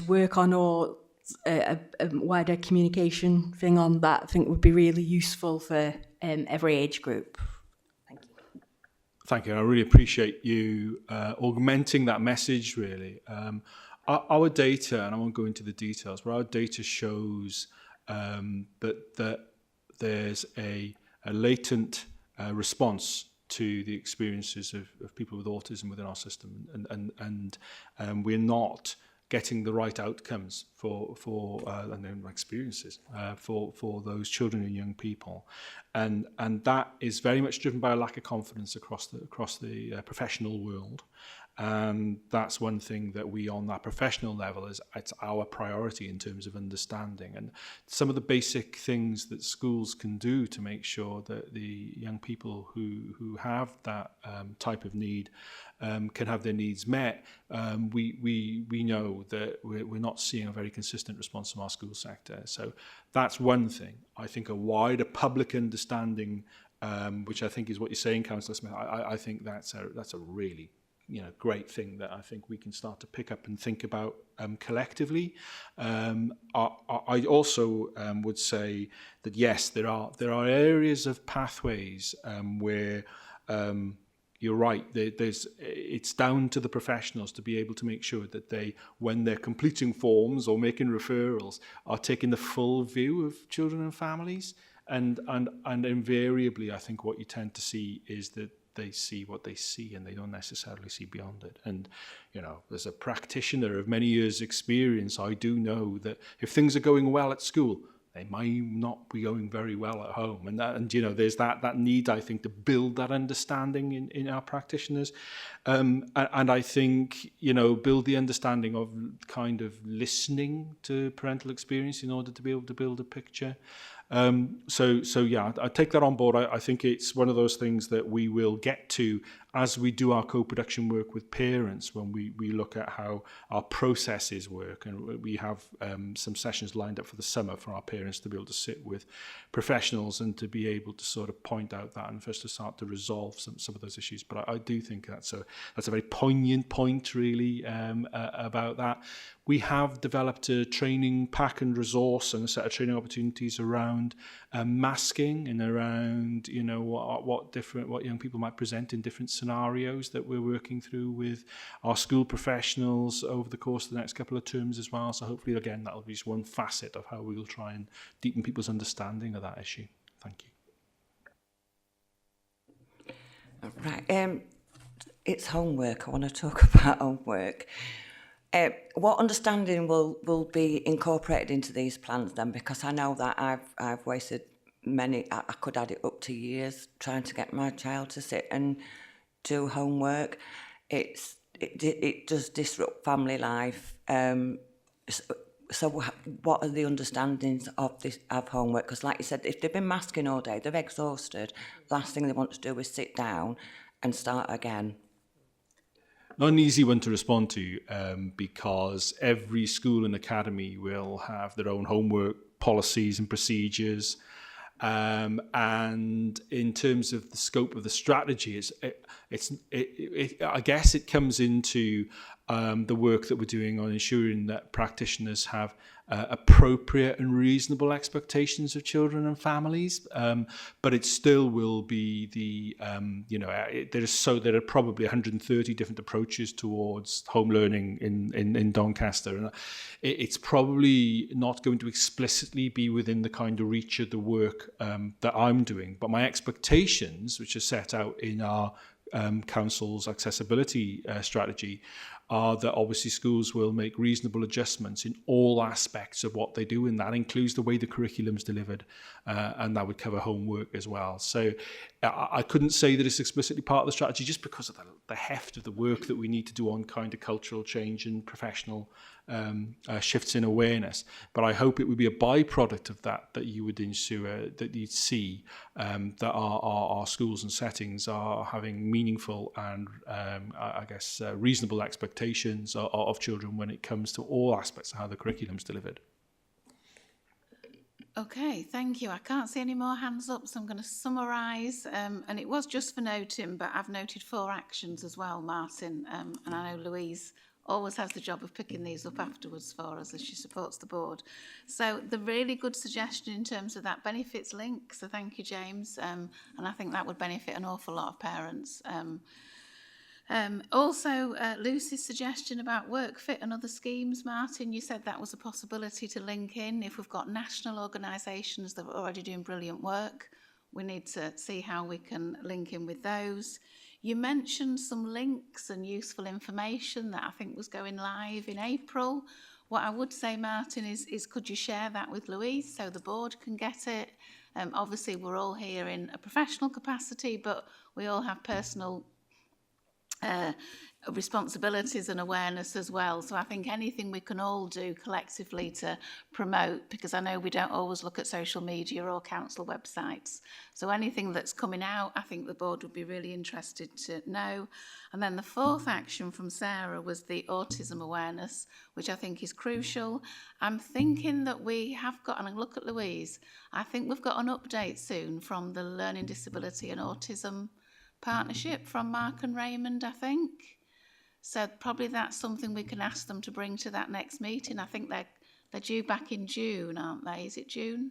work on, or a wider communication thing on that. I think would be really useful for every age group. Thank you. I really appreciate you augmenting that message, really. Our data, and I won't go into the details, but our data shows that there's a latent response to the experiences of people with autism within our system, and we're not getting the right outcomes for and then experiences for those children and young people, and that is very much driven by a lack of confidence across the professional world. And that's one thing that we, on that professional level, it's our priority in terms of understanding. And some of the basic things that schools can do to make sure that the young people who have that type of need can have their needs met, we know that we're not seeing a very consistent response from our school sector. So that's one thing. I think a wider public understanding, which I think is what you're saying, Councillor Smith, I think that's a really great thing that I think we can start to pick up and think about collectively. I also would say that yes, there are areas of pathways where you're right. It's down to the professionals to be able to make sure that they, when they're completing forms or making referrals, are taking the full view of children and families. And invariably, I think what you tend to see is that they see what they see and they don't necessarily see beyond it. And, as a practitioner of many years' experience, I do know that if things are going well at school, they might not be going very well at home. And there's that need, I think, to build that understanding in our practitioners. And I think, build the understanding of kind of listening to parental experience in order to be able to build a picture. So yeah, I take that on board. I think it's one of those things that we will get to as we do our co-production work with parents, when we look at how our processes work. And we have some sessions lined up for the summer for our parents to be able to sit with professionals and to be able to sort of point out that and for us to start to resolve some of those issues. But I do think that's a very poignant point, really, about that. We have developed a training pack and resource and a set of training opportunities around masking and around, what young people might present in different scenarios that we're working through with our school professionals over the course of the next couple of terms as well. So hopefully, again, that'll be just one facet of how we will try and deepen people's understanding of that issue. Thank you. Right. It's homework. I want to talk about homework. What understanding will be incorporated into these plans then? Because I know that I've wasted many, I could add it up to years, trying to get my child to sit and do homework. It does disrupt family life. So what are the understandings of homework? Because like you said, if they've been masking all day, they're exhausted. Last thing they want to do is sit down and start again. Not an easy one to respond to, because every school and academy will have their own homework policies and procedures. And in terms of the scope of the strategy, I guess it comes into the work that we're doing on ensuring that practitioners have appropriate and reasonable expectations of children and families. But it still will be there are probably 130 different approaches towards home learning in Doncaster. And it's probably not going to explicitly be within the kind of reach of the work that I'm doing. But my expectations, which are set out in our council's accessibility strategy, are that obviously schools will make reasonable adjustments in all aspects of what they do, and that includes the way the curriculum's delivered, and that would cover homework as well. So I couldn't say that it's explicitly part of the strategy just because of the heft of the work that we need to do on kind of cultural change and professional shifts in awareness. But I hope it would be a byproduct of that you would ensure that you'd see that our schools and settings are having meaningful and reasonable expectations of children when it comes to all aspects of how the curriculum's delivered. Okay, thank you. I can't see any more hands up, so I'm going to summarise. And it was just for noting, but I've noted 4 actions as well, Martin. And I know Louise always has the job of picking these up afterwards for us as she supports the board. So the really good suggestion in terms of that benefits link. So thank you, James. And I think that would benefit an awful lot of parents. Also, Lucy's suggestion about WorkFit and other schemes, Martin, you said that was a possibility to link in. If we've got national organisations that are already doing brilliant work, we need to see how we can link in with those. You mentioned some links and useful information that I think was going live in April. What I would say, Martin, is could you share that with Louise so the board can get it? Obviously, we're all here in a professional capacity, but we all have personal responsibilities and awareness as well. So I think anything we can all do collectively to promote, because I know we don't always look at social media or council websites. So anything that's coming out, I think the board would be really interested to know. And then the 4th action from Sarah was the autism awareness, which I think is crucial. I'm thinking that we have got, and I look at Louise, I think we've got an update soon from the Learning Disability and Autism Partnership from Mark and Raymond, I think. So probably that's something we can ask them to bring to that next meeting. I think they're due back in June, aren't they? Is it June?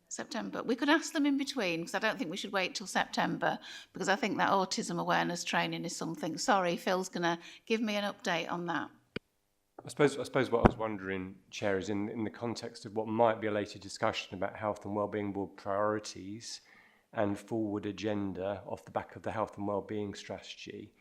September. We could ask them in between, because I don't think we should wait till September, because I think that autism awareness training is something. Sorry, Phil's going to give me an update on that. I suppose what I was wondering, Chair, is in the context of what might be a later discussion about health and wellbeing board priorities and forward agenda off the back of the health and wellbeing strategy,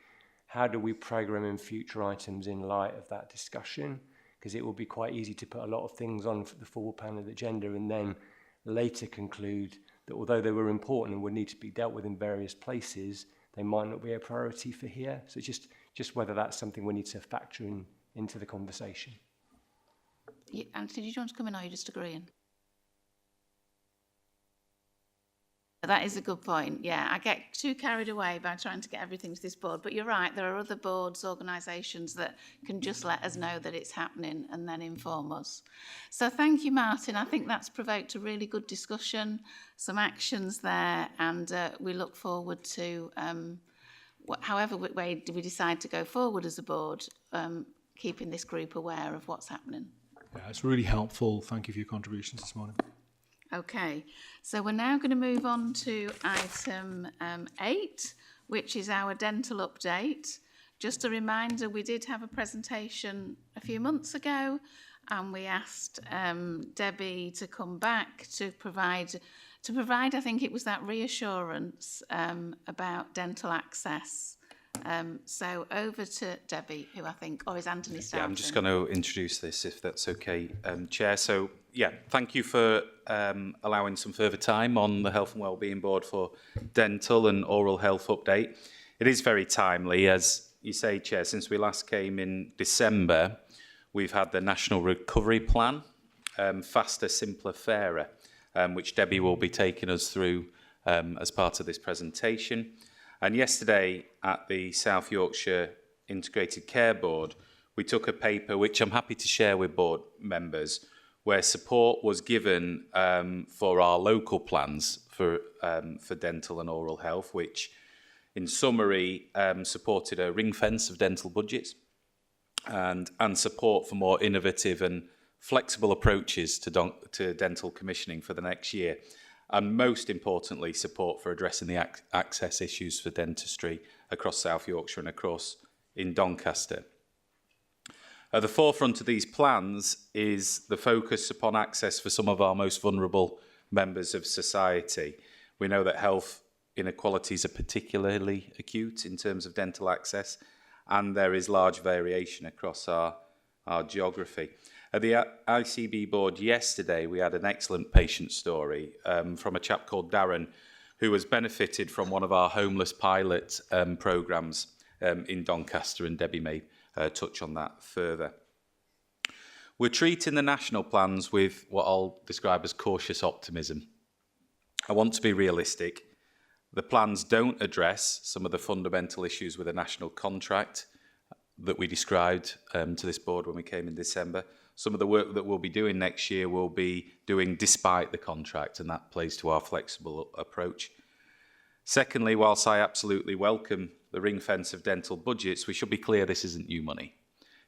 how do we programme in future items in light of that discussion? Because it will be quite easy to put a lot of things on for the forward plan of the agenda and then later conclude that although they were important and would need to be dealt with in various places, they might not be a priority for here. So just whether that's something we need to factor into the conversation. Yeah, Anthony, did you want to come in or are you just agreeing? That is a good point. Yeah, I get too carried away by trying to get everything to this board. But you're right, there are other boards, organisations that can just let us know that it's happening and then inform us. So thank you, Martin. I think that's provoked a really good discussion, some actions there, and we look forward to, however way we decide to go forward as a board, keeping this group aware of what's happening. Yeah, it's really helpful. Thank you for your contributions this morning. Okay, so we're now going to move on to item 8, which is our dental update. Just a reminder, we did have a presentation a few months ago and we asked Debbie to come back to provide, I think it was that reassurance about dental access. So over to Debbie, who I think, or is Anthony starting? Yeah, I'm just going to introduce this, if that's okay, Chair. So, yeah, thank you for allowing some further time on the Health and Wellbeing Board for dental and oral health update. It is very timely, as you say, Chair, since we last came in December, we've had the National Recovery Plan, Faster, Simpler, Fairer, which Debbie will be taking us through as part of this presentation. And yesterday at the South Yorkshire Integrated Care Board, we took a paper which I'm happy to share with board members, where support was given for our local plans for dental and oral health, which in summary supported a ring fence of dental budgets and support for more innovative and flexible approaches to dental commissioning for the next year. And most importantly, support for addressing the access issues for dentistry across South Yorkshire and across in Doncaster. At the forefront of these plans is the focus upon access for some of our most vulnerable members of society. We know that health inequalities are particularly acute in terms of dental access, and there is large variation across our geography. At the ICB board yesterday, we had an excellent patient story from a chap called Darren, who has benefited from one of our homeless pilot programmes in Doncaster, and Debbie may touch on that further. We're treating the national plans with what I'll describe as cautious optimism. I want to be realistic. The plans don't address some of the fundamental issues with a national contract that we described to this board when we came in December. Some of the work that we'll be doing next year will be doing despite the contract, and that plays to our flexible approach. Secondly, whilst I absolutely welcome the ring fence of dental budgets, we should be clear this isn't new money.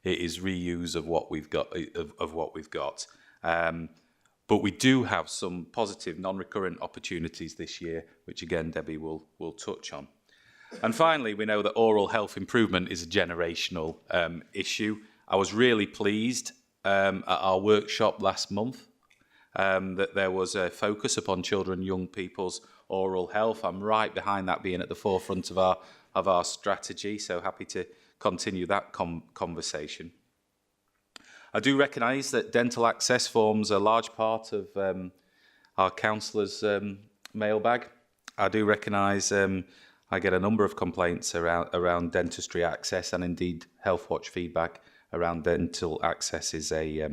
It is reuse of what we've got. But we do have some positive non-recurrent opportunities this year, which again Debbie will touch on. And finally, we know that oral health improvement is a generational issue. I was really pleased at our workshop last month that there was a focus upon children and young people's oral health. I'm right behind that being at the forefront of our strategy, so happy to continue that conversation. I do recognise that dental access forms a large part of our councillors' mailbag. I do recognise I get a number of complaints around dentistry access, and indeed Healthwatch feedback around dental access is a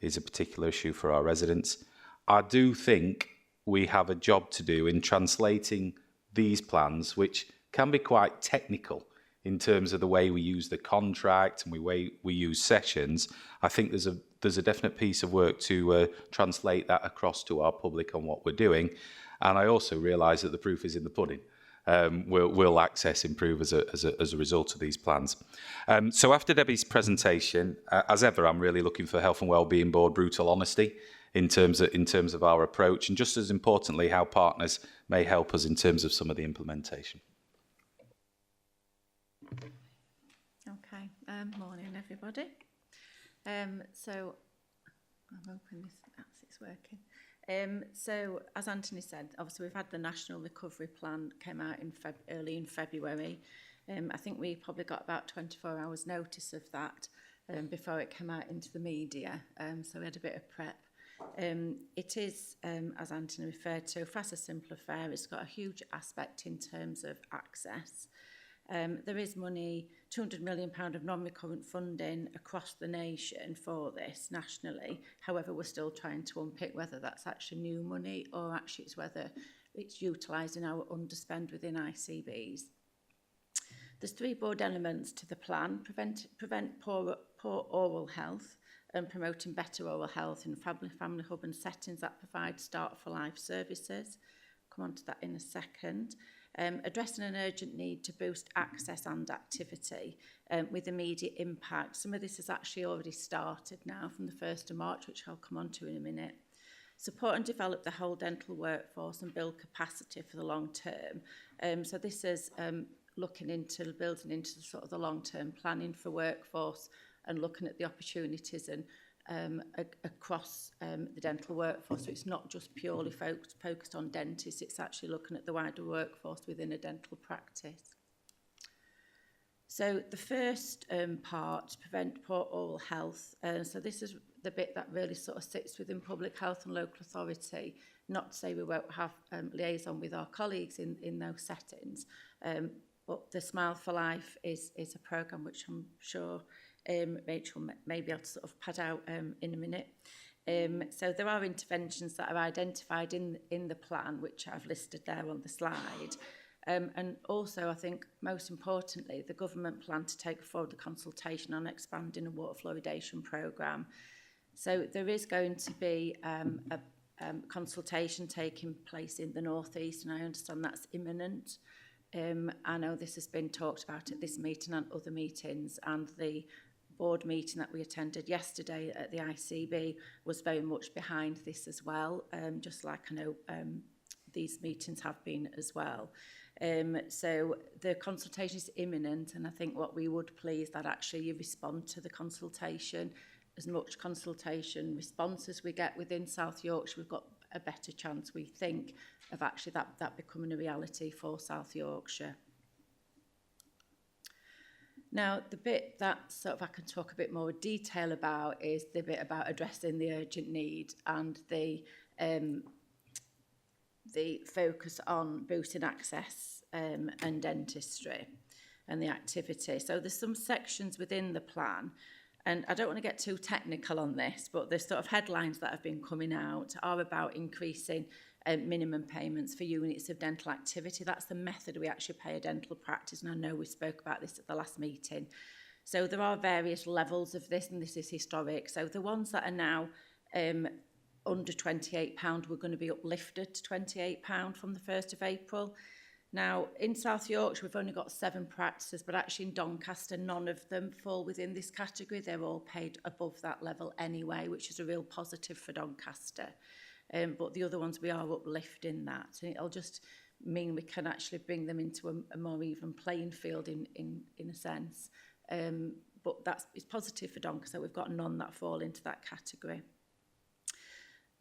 particular issue for our residents. I do think we have a job to do in translating these plans, which can be quite technical in terms of the way we use the contract and the way we use sessions. I think there's a definite piece of work to translate that across to our public on what we're doing. And I also realise that the proof is in the pudding. Will access improve as a result of these plans? So after Debbie's presentation, as ever, I'm really looking for Health and Wellbeing Board brutal honesty in terms of our approach, and just as importantly, how partners may help us in terms of some of the implementation. Okay, morning everybody. So I'm hoping it's working. So as Anthony said, obviously we've had the National Recovery Plan came out early in February. I think we probably got about 24 hours notice of that before it came out into the media. So we had a bit of prep. It is, as Anthony referred to, fast a simple affair. It's got a huge aspect in terms of access. There is money, £200 million of non-recurrent funding across the nation for this nationally. However, we're still trying to unpick whether that's actually new money or actually it's whether it's utilising our underspend within ICBs. There's 3 broad elements to the plan: prevent poor oral health and promoting better oral health in family hub and settings that provide Start for Life services. Come on to that in a second. Addressing an urgent need to boost access and activity with immediate impact. Some of this has actually already started now from the 1st of March, which I'll come on to in a minute. Support and develop the whole dental workforce and build capacity for the long term. So this is looking into building into sort of the long-term planning for workforce and looking at the opportunities and across the dental workforce. So it's not just purely focused on dentists, it's actually looking at the wider workforce within a dental practice. So the first part, prevent poor oral health. So this is the bit that really sort of sits within public health and local authority. Not to say we won't have liaison with our colleagues in those settings, but the Smile for Life is a programme which I'm sure Rachel may be able to sort of pad out in a minute. So there are interventions that are identified in the plan, which I've listed there on the slide. And also, I think, most importantly, the government plan to take forward the consultation on expanding a water fluoridation programme. So there is going to be a consultation taking place in the North East, and I understand that's imminent. I know this has been talked about at this meeting and other meetings, and the board meeting that we attended yesterday at the ICB was very much behind this as well, just like I know these meetings have been as well. So the consultation is imminent, and I think what we would please that actually you respond to the consultation. As much consultation response as we get within South Yorkshire, we've got a better chance, we think, of actually that becoming a reality for South Yorkshire. Now, the bit that sort of I can talk a bit more detail about is the bit about addressing the urgent need and the focus on boosting access and dentistry and the activity. So there's some sections within the plan, and I don't want to get too technical on this, but the sort of headlines that have been coming out are about increasing minimum payments for units of dental activity. That's the method we actually pay a dental practice, and I know we spoke about this at the last meeting. So there are various levels of this, and this is historic. So the ones that are now under £28 were going to be uplifted to £28 from the 1st of April. Now, in South Yorkshire, we've only got 7 practices, but actually in Doncaster, none of them fall within this category. They're all paid above that level anyway, which is a real positive for Doncaster. But the other ones, we are uplifting that. And it'll just mean we can actually bring them into a more even playing field in a sense. But it's positive for Doncaster. We've got none that fall into that category.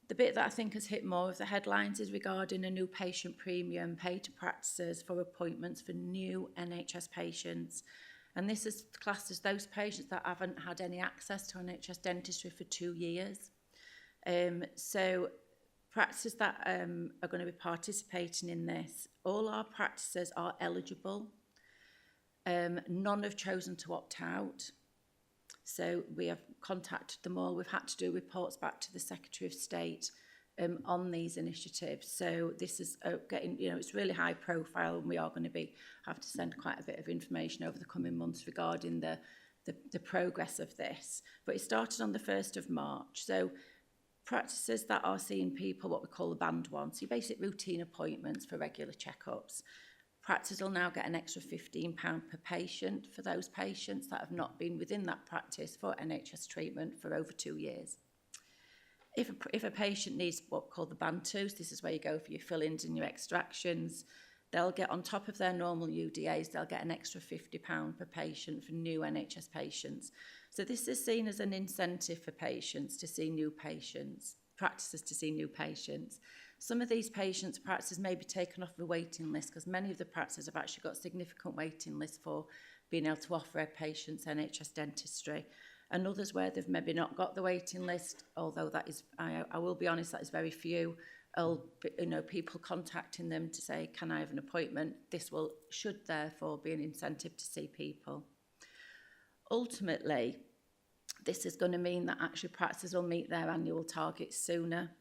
The bit that I think has hit more of the headlines is regarding a new patient premium paid to practices for appointments for new NHS patients. And this is classed as those patients that haven't had any access to NHS dentistry for 2 years. So practices that are going to be participating in this, all our practices are eligible. None have chosen to opt out. So we have contacted them all. We've had to do reports back to the Secretary of State on these initiatives. So this is getting, it's really high profile, and we are going to have to send quite a bit of information over the coming months regarding the progress of this. But it started on the 1st of March. So practices that are seeing people, what we call the band one, so basic routine appointments for regular checkups. Practices will now get an extra £15 per patient for those patients that have not been within that practice for NHS treatment for over 2 years. If a patient needs what we call the band 2, so this is where you go for your fill-ins and your extractions, they'll get on top of their normal UDAs, they'll get an extra £50 per patient for new NHS patients. So this is seen as an incentive for patients to see new patients, practices to see new patients. Some of these patients' practices may be taken off the waiting list because many of the practices have actually got significant waiting lists for being able to offer their patients NHS dentistry. And others where they've maybe not got the waiting list, although that is, I will be honest, that is very few. People contacting them to say, can I have an appointment? This should therefore be an incentive to see people. Ultimately, this is going to mean that actually practices will meet their annual targets sooner.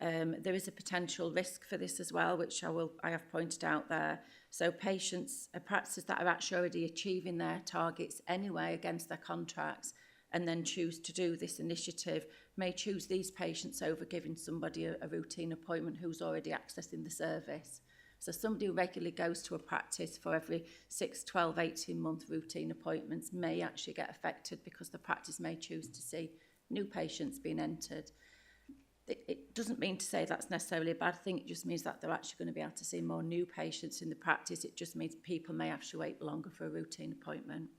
There is a potential risk for this as well, which I have pointed out there. So practices that are actually already achieving their targets anyway against their contracts and then choose to do this initiative may choose these patients over giving somebody a routine appointment who's already accessing the service. So somebody who regularly goes to a practice for every 6, 12, 18-month routine appointments may actually get affected because the practice may choose to see new patients being entered. It doesn't mean to say that's necessarily a bad thing. It just means that they're actually going to be able to see more new patients in the practice. It just means people may actually wait longer for a routine appointment.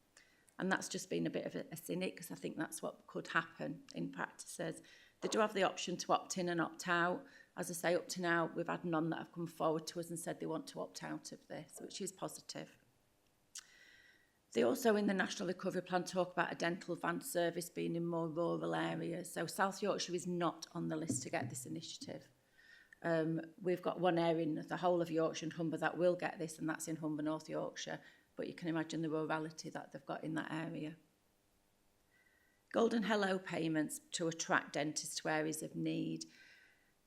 And that's just been a bit of a cynic because I think that's what could happen in practices. They do have the option to opt in and opt out. As I say, up to now, we've had none that have come forward to us and said they want to opt out of this, which is positive. They also, in the National Recovery Plan, talk about a dental van service being in more rural areas. So South Yorkshire is not on the list to get this initiative. We've got one area in the whole of Yorkshire and Humber that will get this, and that's in Humber, North Yorkshire. But you can imagine the rurality that they've got in that area. Golden Hello payments to attract dentists to areas of need.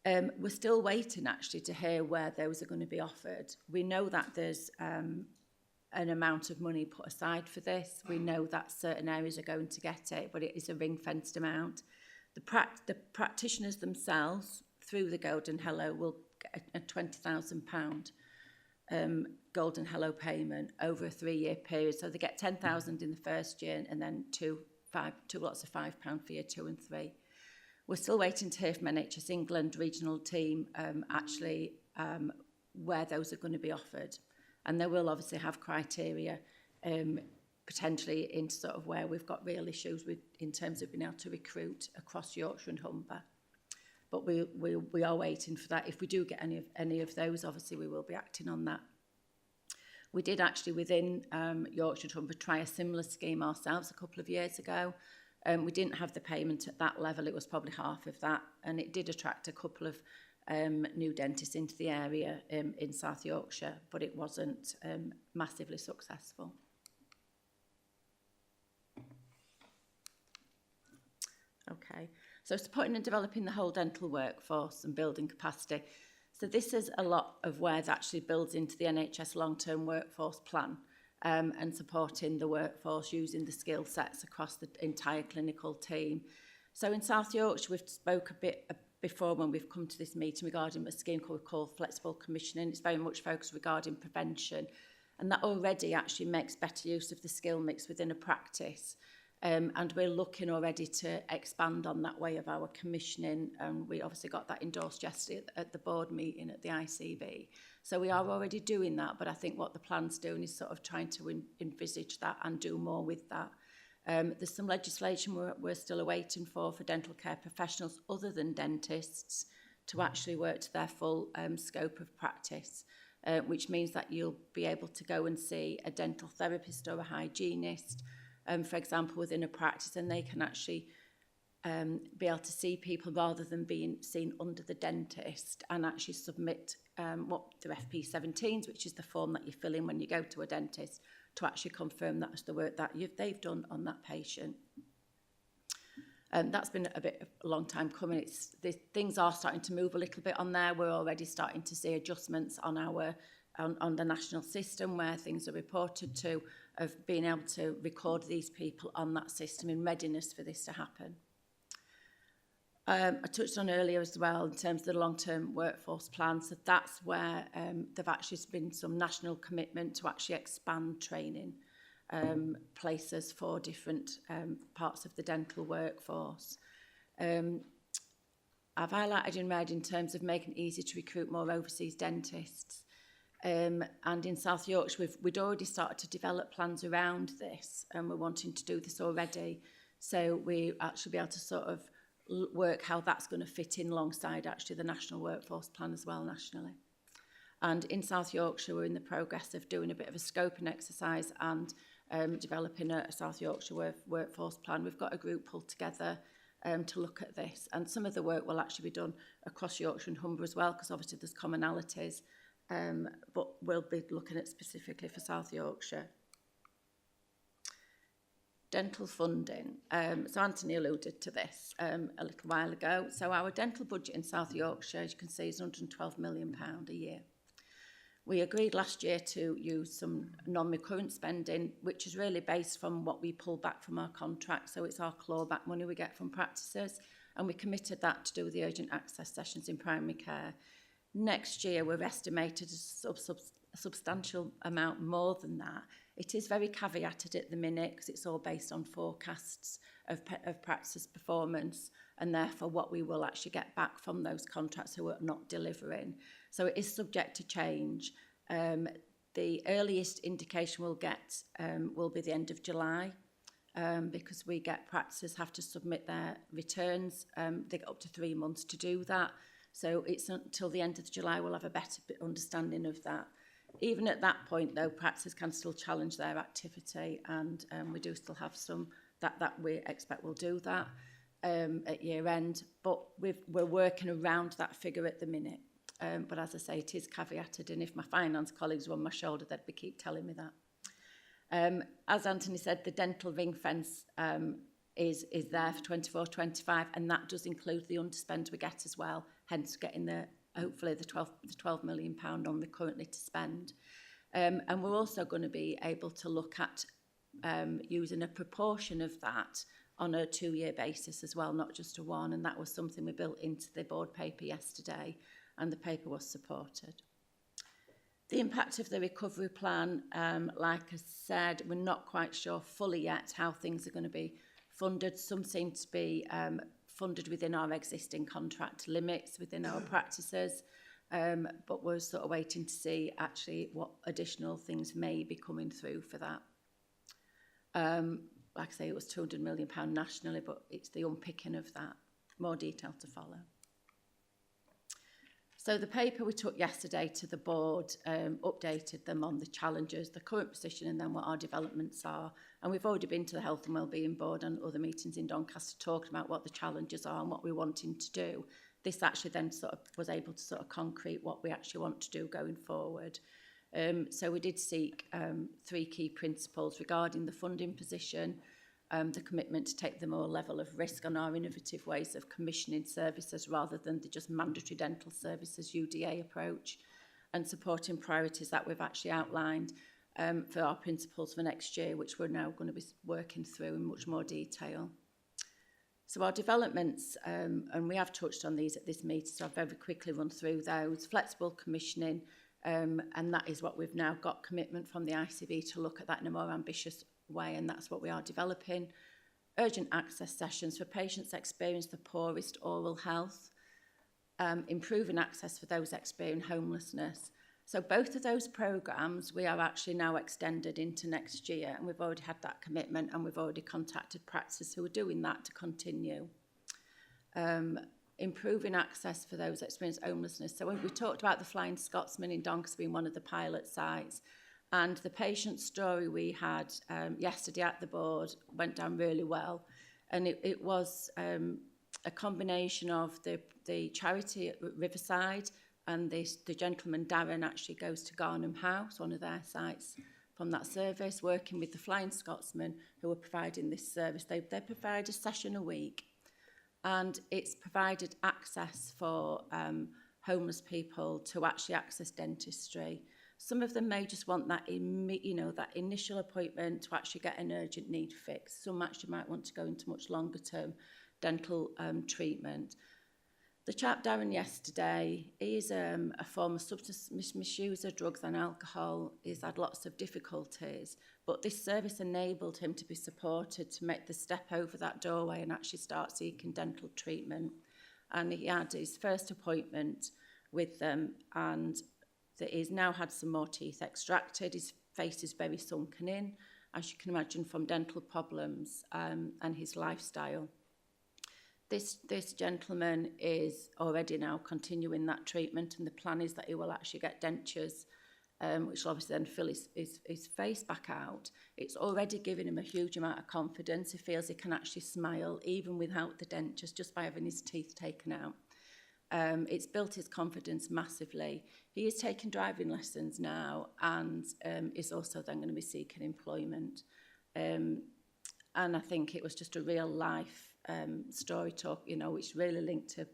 We're still waiting, actually, to hear where those are going to be offered. We know that there's an amount of money put aside for this. We know that certain areas are going to get it, but it is a ring-fenced amount. The practitioners themselves, through the Golden Hello, will get a £20,000 Golden Hello payment over a 3-year period. So they get £10,000 in the first year and then two lots of £5 for year 2 and 3. We're still waiting to hear from NHS England regional team where those are going to be offered. And they will obviously have criteria potentially in sort of where we've got real issues in terms of being able to recruit across Yorkshire and Humber. But we are waiting for that. If we do get any of those, obviously we will be acting on that. We did actually within Yorkshire and Humber try a similar scheme ourselves a couple of years ago. We didn't have the payment at that level, it was probably half of that, and it did attract a couple of new dentists into the area in South Yorkshire, but it wasn't massively successful. Okay, so supporting and developing the whole dental workforce and building capacity. So this is a lot of where it actually builds into the NHS long-term workforce plan, and supporting the workforce using the skill sets across the entire clinical team. So in South Yorkshire, we've spoke a bit before when we've come to this meeting regarding a scheme called Flexible Commissioning. It's very much focused regarding prevention, and that already actually makes better use of the skill mix within a practice. And we're looking already to expand on that way of our commissioning, and we obviously got that endorsed yesterday at the board meeting at the ICB. So we are already doing that, but I think what the plan's doing is sort of trying to envisage that and do more with that. There's some legislation we're still awaiting for dental care professionals other than dentists to actually work to their full scope of practice, which means that you'll be able to go and see a dental therapist or a hygienist, for example, within a practice, and they can actually be able to see people rather than being seen under the dentist, and actually submit what the FP17s, which is the form that you fill in when you go to a dentist, to actually confirm that's the work that they've done on that patient. That's been a long time coming. Things are starting to move a little bit on there. We're already starting to see adjustments on on the national system where things are reported to, of being able to record these people on that system in readiness for this to happen. I touched on earlier as well in terms of the long-term workforce plan, so that's where there've actually been some national commitment to actually expand training places for different parts of the dental workforce. I've highlighted in red in terms of making it easy to recruit more overseas dentists. And in South Yorkshire, we'd already started to develop plans around this, and we're wanting to do this already. So we actually be able to sort of work how that's going to fit in alongside actually the national workforce plan as well nationally. And in South Yorkshire, we're in the progress of doing a bit of a scoping exercise and developing a South Yorkshire workforce plan. We've got a group pulled together to look at this, and some of the work will actually be done across Yorkshire and Humber as well, because obviously there's commonalities. But we'll be looking at specifically for South Yorkshire. Dental funding. So Anthony alluded to this a little while ago. So our dental budget in South Yorkshire, as you can see, is £112 million a year. We agreed last year to use some non-recurrent spending, which is really based from what we pull back from our contract. So it's our clawback money we get from practices, and we committed that to do the urgent access sessions in primary care. Next year, we've estimated a substantial amount more than that. It is very caveated at the minute because it's all based on forecasts of practice performance, and therefore what we will actually get back from those contracts who are not delivering. So it is subject to change. The earliest indication we'll get will be the end of July, because we get practices have to submit their returns. They get up to 3 months to do that. So it's until the end of July we'll have a better understanding of that. Even at that point, though, practices can still challenge their activity, and we do still have some that we expect will do that at year end. But we're working around that figure at the minute. But as I say, it is caveated, and if my finance colleagues were on my shoulder, they'd keep telling me that. As Anthony said, the dental ring fence is there for 24-25, and that does include the underspend we get as well, hence getting hopefully the £12 million on the currently to spend. And we're also going to be able to look at using a proportion of that on a 2-year basis as well, not just a one, and that was something we built into the board paper yesterday, and the paper was supported. The impact of the recovery plan, like I said, we're not quite sure fully yet how things are going to be funded. Some seem to be funded within our existing contract limits within our practices, but we're sort of waiting to see actually what additional things may be coming through for that. Like I say, it was £200 million nationally, but it's the unpicking of that. More detail to follow. So the paper we took yesterday to the board updated them on the challenges, the current position, and then what our developments are. And we've already been to the Health and Wellbeing Board and other meetings in Doncaster talking about what the challenges are and what we're wanting to do. This actually then sort of was able to sort of concrete what we actually want to do going forward. So we did seek 3 key principles regarding the funding position, the commitment to take the more level of risk on our innovative ways of commissioning services rather than the just mandatory dental services UDA approach, and supporting priorities that we've actually outlined for our principles for next year, which we're now going to be working through in much more detail. So our developments, and we have touched on these at this meeting, so I'll very quickly run through those. Flexible commissioning, and that is what we've now got commitment from the ICB to look at that in a more ambitious way, and that's what we are developing. Urgent access sessions for patients experience the poorest oral health, improving access for those experiencing homelessness. So both of those programmes we are actually now extended into next year, and we've already had that commitment, and we've already contacted practices who are doing that to continue. Improving access for those experiencing homelessness. So when we talked about the Flying Scotsman in Doncaster being one of the pilot sites, and the patient story we had yesterday at the board went down really well. And it was a combination of the charity at Riverside, and the gentleman, Darren, actually goes to Garnham House, one of their sites from that service, working with the Flying Scotsman who are providing this service. They provide a session a week, and it's provided access for homeless people to actually access dentistry. Some of them may just want that, that initial appointment to actually get an urgent need fixed. Some actually might want to go into much longer term dental treatment. The chap Darren yesterday, he is a former substance misuser, drugs and alcohol. He's had lots of difficulties, but this service enabled him to be supported to make the step over that doorway and actually start seeking dental treatment. And he had his first appointment with them, and he's now had some more teeth extracted. His face is very sunken in, as you can imagine, from dental problems and his lifestyle. This gentleman is already now continuing that treatment, and the plan is that he will actually get dentures, which will obviously then fill his face back out. It's already given him a huge amount of confidence. He feels he can actually smile even without the dentures, just by having his teeth taken out. It's built his confidence massively. He is taking driving lessons now, and is also then going to be seeking employment. And I think it was just a real life story talk, which really linked to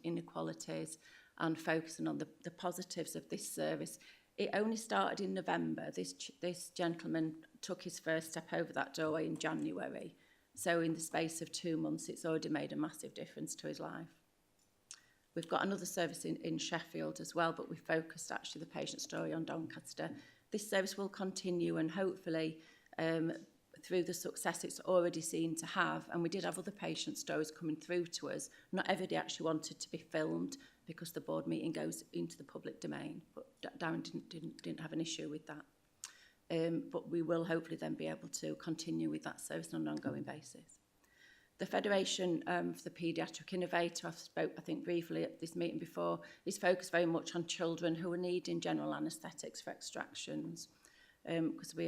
inequalities and focusing on the positives of this service. It only started in November. This gentleman took his first step over that doorway in January. So in the space of 2 months, it's already made a massive difference to his life. We've got another service in Sheffield as well, but we focused actually the patient story on Doncaster. This service will continue, and hopefully through the success it's already seen to have, and we did have other patient stories coming through to us. Not everybody actually wanted to be filmed because the board meeting goes into the public domain, but Darren didn't have an issue with that. But we will hopefully then be able to continue with that service on an ongoing basis. The Federation for the Paediatric Innovator, I've spoke, I think, briefly at this meeting before, is focused very much on children who are needing general anaesthetics for extractions, because we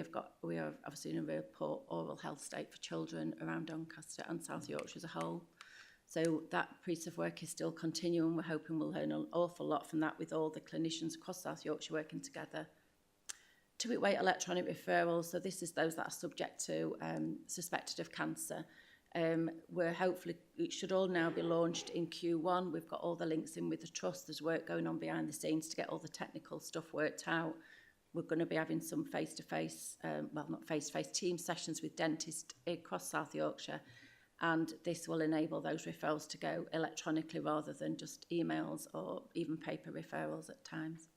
are obviously in a real poor oral health state for children around Doncaster and South Yorkshire as a whole. So that piece of work is still continuing. We're hoping we'll learn an awful lot from that with all the clinicians across South Yorkshire working together. 2-week wait electronic referrals, so this is those that are subject to suspected of cancer. We're hopefully, it should all now be launched in Q1. We've got all the links in with the trust. There's work going on behind the scenes to get all the technical stuff worked out. We're going to be having some face-to-face, well, not face-to-face, team sessions with dentists across South Yorkshire, and this will enable those referrals to go electronically rather than just emails or even paper referrals at times.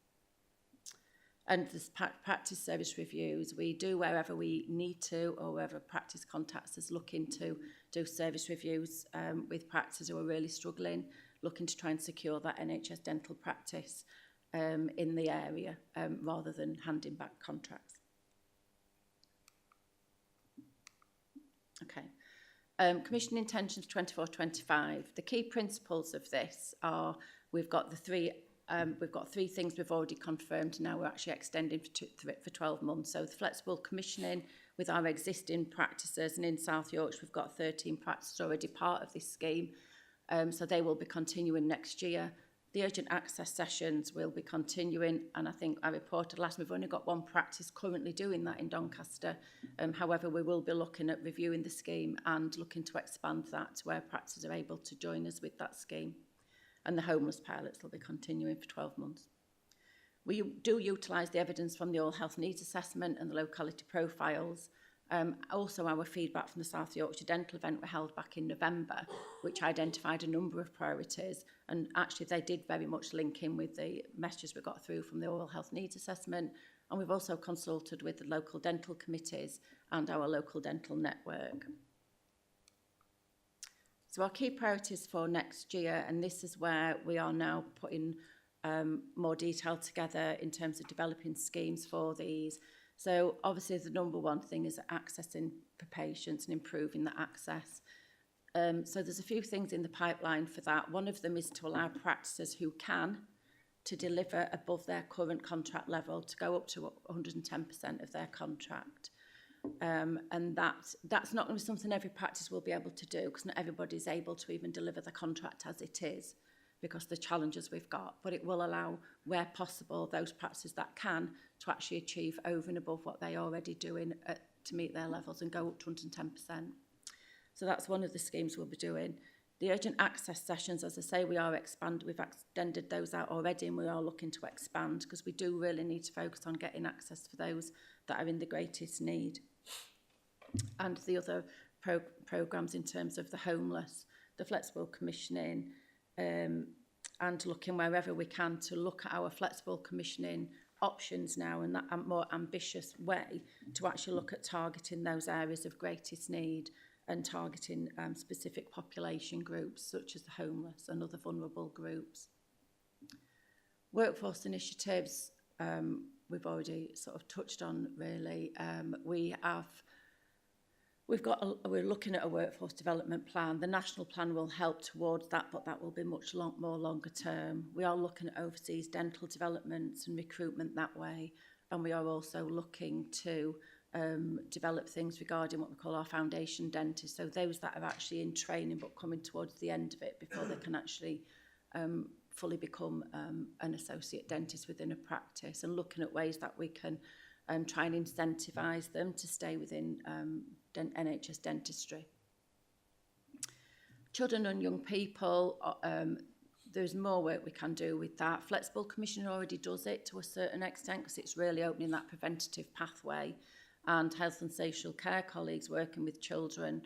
And this practice service reviews, we do wherever we need to, or wherever practice contacts us, looking to do service reviews with practices who are really struggling, looking to try and secure that NHS dental practice in the area rather than handing back contracts. Okay. Commission intentions 24-25. The key principles of this are, we've got the 3 we've got 3 things we've already confirmed. Now we're actually extending for 12 months. So the flexible commissioning with our existing practices, and in South Yorkshire we've got 13 practices already part of this scheme. So they will be continuing next year. The urgent access sessions will be continuing, and I think I reported last we've only got 1 practice currently doing that in Doncaster. However, we will be looking at reviewing the scheme and looking to expand that to where practices are able to join us with that scheme. And the homeless pilots will be continuing for 12 months. We do utilise the evidence from the All Health Needs Assessment and the locality profiles. Also, our feedback from the South Yorkshire Dental event were held back in November, which identified a number of priorities, and actually they did very much link in with the messages we got through from the Oral Health Needs Assessment, and we've also consulted with the local dental committees and our local dental network. So our key priorities for next year, and this is where we are now putting more detail together in terms of developing schemes for these. So obviously the number 1 thing is accessing for patients and improving the access. So there's a few things in the pipeline for that. One of them is to allow practices who can to deliver above their current contract level to go up to 110% of their contract. And that's not going to be something every practice will be able to do, because not everybody is able to even deliver the contract as it is, because of the challenges we've got. But it will allow, where possible, those practices that can to actually achieve over and above what they are already doing to meet their levels and go up to 110%. So that's one of the schemes we'll be doing. The urgent access sessions, as I say, we've extended those out already, and we are looking to expand, because we do really need to focus on getting access for those that are in the greatest need. And the other programmes in terms of the homeless, the flexible commissioning, and looking wherever we can to look at our flexible commissioning options now in that more ambitious way to actually look at targeting those areas of greatest need and targeting specific population groups such as the homeless and other vulnerable groups. Workforce initiatives, we've already sort of touched on really. We're looking at a workforce development plan. The national plan will help towards that, but that will be much more longer term. We are looking at overseas dental developments and recruitment that way, and we are also looking to develop things regarding what we call our foundation dentists, so those that are actually in training but coming towards the end of it before they can actually fully become an associate dentist within a practice, and looking at ways that we can try and incentivise them to stay within NHS dentistry. Children and young people, there's more work we can do with that. Flexible commissioning already does it to a certain extent, because it's really opening that preventative pathway, and health and social care colleagues working with children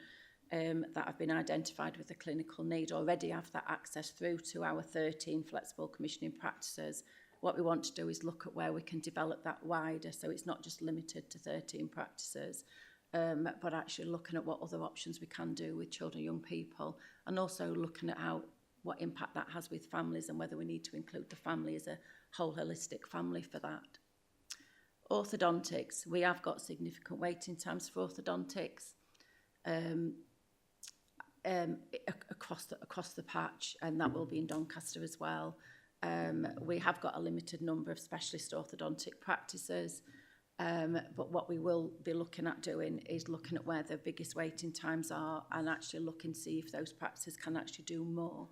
that have been identified with a clinical need already have that access through to our 13 flexible commissioning practices. What we want to do is look at where we can develop that wider, so it's not just limited to 13 practices, but actually looking at what other options we can do with children and young people, and also looking at what impact that has with families and whether we need to include the family as a whole holistic family for that. Orthodontics, we have got significant waiting times for orthodontics across the patch, and that will be in Doncaster as well. We have got a limited number of specialist orthodontic practices, but what we will be looking at doing is looking at where the biggest waiting times are and actually looking to see if those practices can actually do more.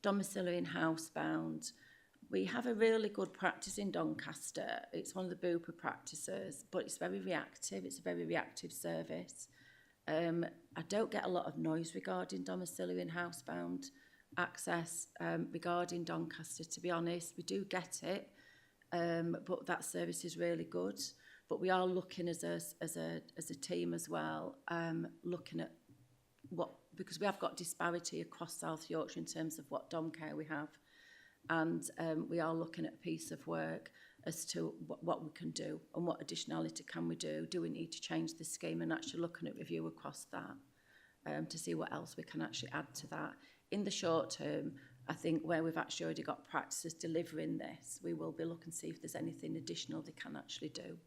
Domiciliary and housebound. We have a really good practice in Doncaster. It's one of the Bupa practices, but it's very reactive. It's a very reactive service. I don't get a lot of noise regarding domiciliary and housebound access regarding Doncaster, to be honest. We do get it, but that service is really good. But we are looking as a team as well, looking at because we have got disparity across South Yorkshire in terms of what dom care we have. And we are looking at a piece of work as to what we can do and what additionality can we do. Do we need to change the scheme, and actually looking at review across that to see what else we can actually add to that. In the short term, I think where we've actually already got practices delivering this, we will be looking to see if there's anything additional they can actually do.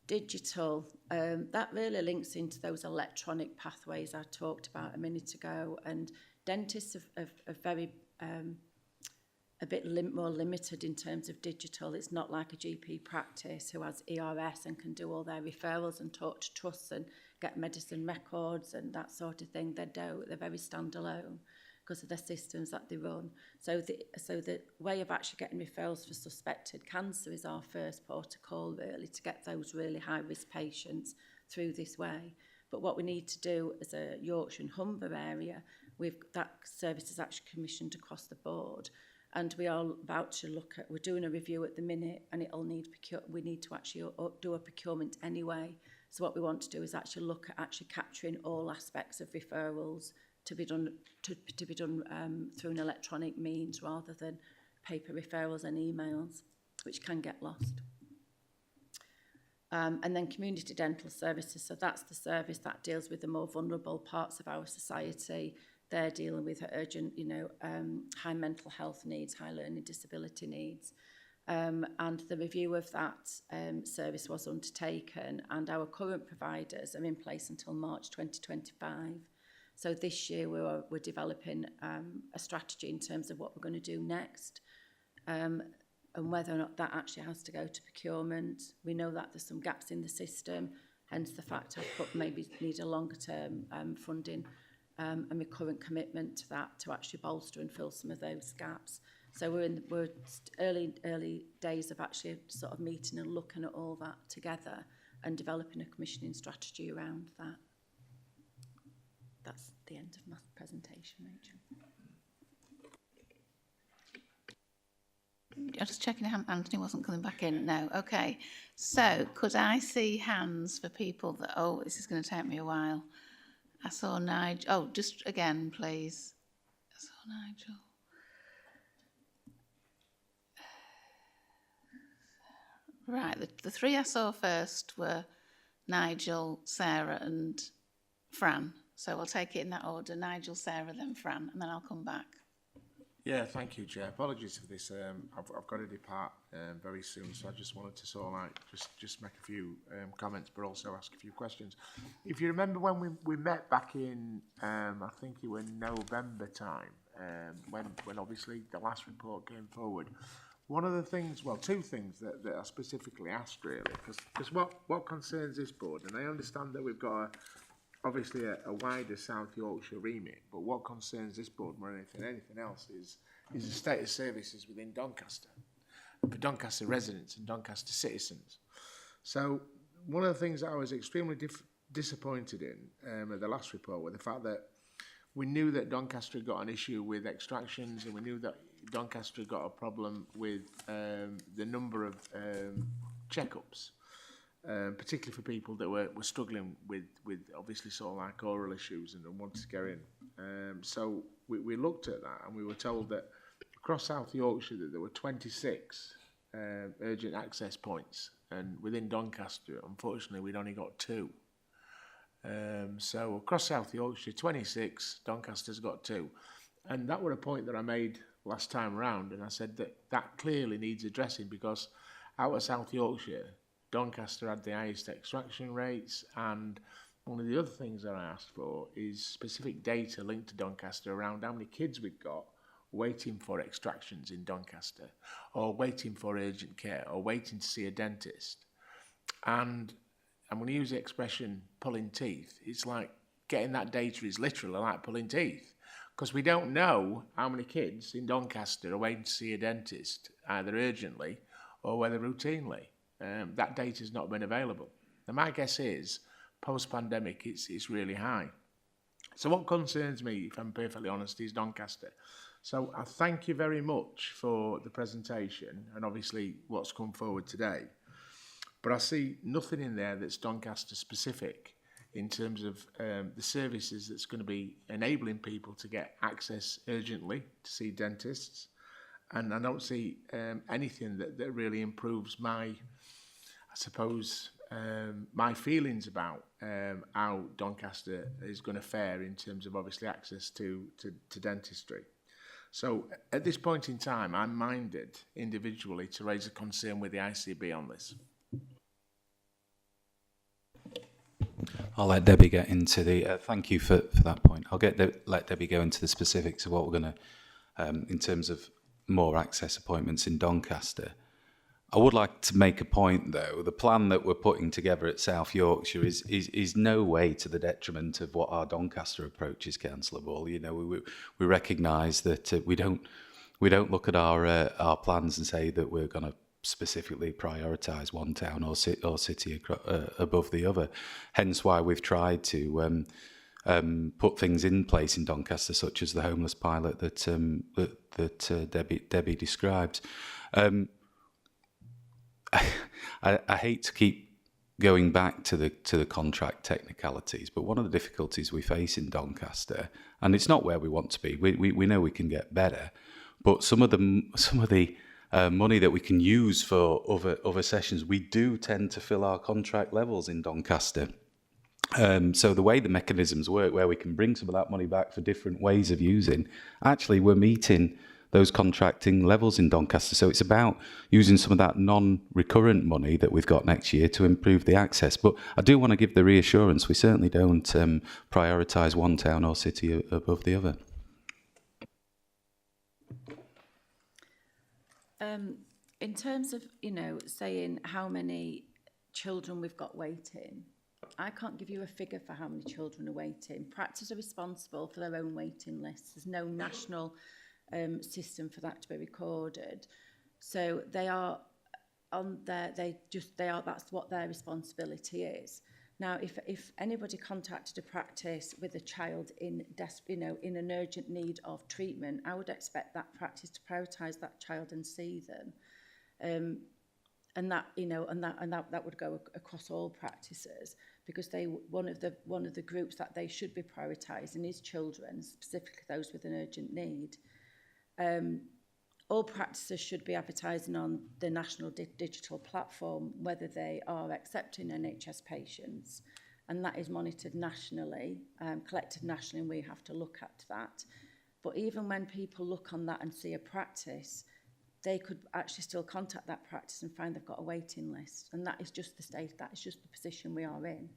Digital, that really links into those electronic pathways I talked about a minute ago, and dentists are very a bit more limited in terms of digital. It's not like a GP practice who has ERS and can do all their referrals and talk to trusts and get medicine records and that sort of thing. They don't. They're very standalone because of the systems that they run. So the way of actually getting referrals for suspected cancer is our first protocol, really, to get those really high-risk patients through this way. But what we need to do as a Yorkshire and Humber area, that service is actually commissioned across the board. And we are about to we're doing a review at the minute, and we need to actually do a procurement anyway. So what we want to do is actually look at actually capturing all aspects of referrals to be done through an electronic means rather than paper referrals and emails, which can get lost. And then community dental services. So that's the service that deals with the more vulnerable parts of our society. They're dealing with urgent, high mental health needs, high learning disability needs. And the review of that service was undertaken, and our current providers are in place until March 2025. So this year we're developing a strategy in terms of what we're going to do next, and whether or not that actually has to go to procurement. We know that there's some gaps in the system, hence the fact I've put maybe need a longer term funding and recurrent commitment to that to actually bolster and fill some of those gaps. So we're early days of actually sort of meeting and looking at all that together and developing a commissioning strategy around that. That's the end of my presentation, Rachel. I'm just checking Anthony wasn't coming back in. No, okay. So could I see hands for people that, this is going to take me a while. I saw Nigel. Just again, please. I saw Nigel. Right, the three I saw first were Nigel, Sarah and Fran. So I'll take it in that order. Nigel, Sarah, then Fran, and then I'll come back. Yeah, thank you, Chair. Apologies for this. I've got to depart very soon, so I just wanted to sort of like just make a few comments, but also ask a few questions. If you remember when we met back in, I think it was November time, when obviously the last report came forward. One of the things, well, two things that I specifically asked really, because what concerns this board, and I understand that we've got obviously a wider South Yorkshire remit, but what concerns this board more than anything else is the state of services within Doncaster, for Doncaster residents and Doncaster citizens. So one of the things that I was extremely disappointed in at the last report was the fact that we knew that Doncaster had got an issue with extractions, and we knew that Doncaster had got a problem with the number of checkups. Particularly for people that were struggling with obviously sort of like oral issues and wanted to go in. So we looked at that, and we were told that across South Yorkshire that there were 26 urgent access points, and within Doncaster, unfortunately, we'd only got 2. So across South Yorkshire, 26, Doncaster's got 2. And that was a point that I made last time around, and I said that clearly needs addressing, because out of South Yorkshire, Doncaster had the highest extraction rates, and one of the other things that I asked for is specific data linked to Doncaster around how many kids we've got waiting for extractions in Doncaster, or waiting for urgent care, or waiting to see a dentist. And I'm going to use the expression pulling teeth. It's like getting that data is literally like pulling teeth, because we don't know how many kids in Doncaster are waiting to see a dentist, either urgently or whether routinely. That data has not been available. Now, my guess is, post-pandemic, it's really high. So what concerns me, if I'm perfectly honest, is Doncaster. So I thank you very much for the presentation and obviously what's come forward today. But I see nothing in there that's Doncaster specific in terms of the services that's going to be enabling people to get access urgently to see dentists. And I don't see anything that really improves my feelings about how Doncaster is going to fare in terms of obviously access to dentistry. So at this point in time, I'm minded individually to raise a concern with the ICB on this. I'll let Debbie get into the, thank you for that point. I'll let Debbie go into the specifics of what we're going to, in terms of more access appointments in Doncaster. I would like to make a point, though. The plan that we're putting together at South Yorkshire is no way to the detriment of what our Doncaster approach is, Councillor Ball. You know, we recognise that we don't look at our plans and say that we're going to specifically prioritise one town or city above the other. Hence why we've tried to put things in place in Doncaster, such as the homeless pilot that Debbie described. I hate to keep going back to the contract technicalities, but one of the difficulties we face in Doncaster, and it's not where we want to be. We know we can get better, but some of the money that we can use for other sessions, we do tend to fill our contract levels in Doncaster. So the way the mechanisms work, where we can bring some of that money back for different ways of using, actually we're meeting those contracting levels in Doncaster. So it's about using some of that non-recurrent money that we've got next year to improve the access. But I do want to give the reassurance we certainly don't prioritise one town or city above the other. In terms of, you know, saying how many children we've got waiting, I can't give you a figure for how many children are waiting. Practice are responsible for their own waiting lists. There's no national system for that to be recorded. So they are on there, that's what their responsibility is. Now, if anybody contacted a practice with a child in an urgent need of treatment, I would expect that practice to prioritise that child and see them. And that would go across all practices, because one of the groups that they should be prioritising is children, specifically those with an urgent need. All practices should be advertising on the national digital platform whether they are accepting NHS patients, and that is monitored nationally, collected nationally, and we have to look at that. But even when people look on that and see a practice, they could actually still contact that practice and find they've got a waiting list, and that is just the state, that is just the position we are in.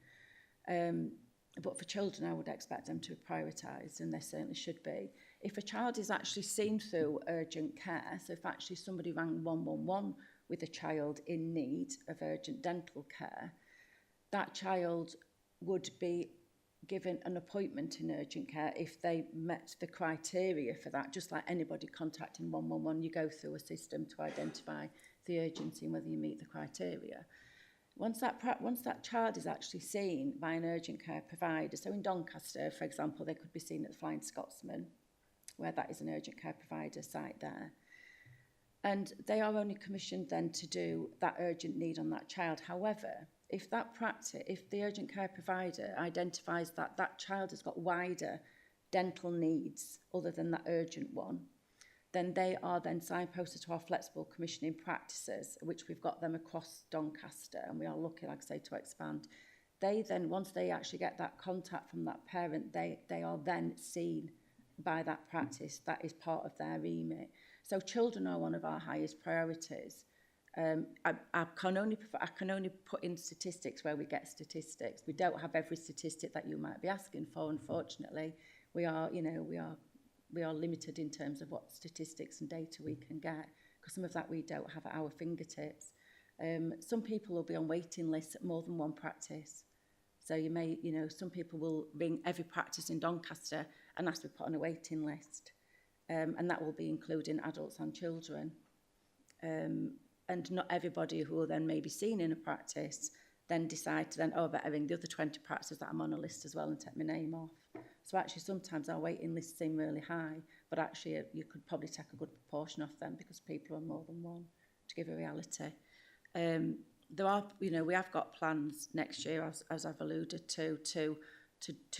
But for children, I would expect them to be prioritised, and they certainly should be. If a child is actually seen through urgent care, so if actually somebody rang 111 with a child in need of urgent dental care, that child would be given an appointment in urgent care if they met the criteria for that. Just like anybody contacting 111, you go through a system to identify the urgency and whether you meet the criteria. Once that child is actually seen by an urgent care provider, so in Doncaster, for example, they could be seen at the Flying Scotsman, where that is an urgent care provider site there. And they are only commissioned then to do that urgent need on that child. However, if the urgent care provider identifies that that child has got wider dental needs other than that urgent one, then they are then signposted to our flexible commissioning practices, which we've got them across Doncaster, and we are looking, like I say, to expand. They then, once they actually get that contact from that parent, they are then seen by that practice. That is part of their remit. So children are one of our highest priorities. I can only put in statistics where we get statistics. We don't have every statistic that you might be asking for, unfortunately. We are limited in terms of what statistics and data we can get, because some of that we don't have at our fingertips. Some people will be on waiting lists at more than one practice. So some people will ring every practice in Doncaster and ask to be put on a waiting list. And that will be including adults and children. And not everybody who will then maybe seen in a practice then decide to then, I better ring the other 20 practices that I'm on a list as well and take my name off. So actually sometimes our waiting lists seem really high, but actually you could probably take a good proportion off them because people are on more than one, to give a reality. There are, we have got plans next year, as I've alluded to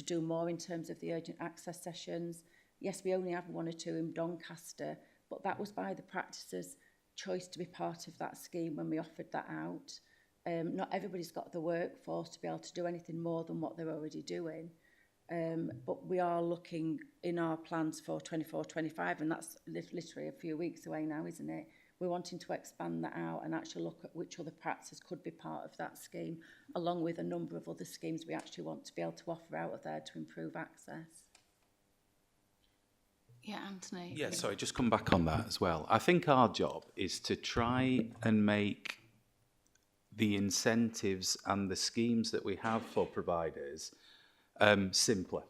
do more in terms of the urgent access sessions. Yes, we only have 1 or 2 in Doncaster, but that was by the practices' choice to be part of that scheme when we offered that out. Not everybody's got the workforce to be able to do anything more than what they're already doing. But we are looking in our plans for 24-25, and that's literally a few weeks away now, isn't it? We're wanting to expand that out and actually look at which other practices could be part of that scheme, along with a number of other schemes we actually want to be able to offer out of there to improve access. Yeah, Anthony. Yeah, sorry, just come back on that as well. I think our job is to try and make the incentives and the schemes that we have for providers simpler.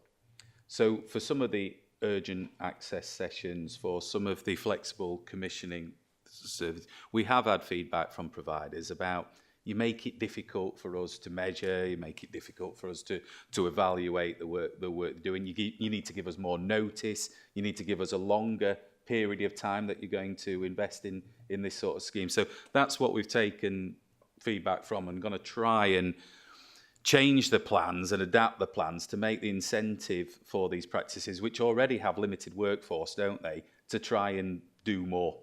So for some of the urgent access sessions, for some of the flexible commissioning service, we have had feedback from providers about you make it difficult for us to measure, you make it difficult for us to evaluate the work they're doing. You need to give us more notice, you need to give us a longer period of time that you're going to invest in this sort of scheme. So that's what we've taken feedback from and going to try and change the plans and adapt the plans to make the incentive for these practices, which already have limited workforce, don't they, to try and do more.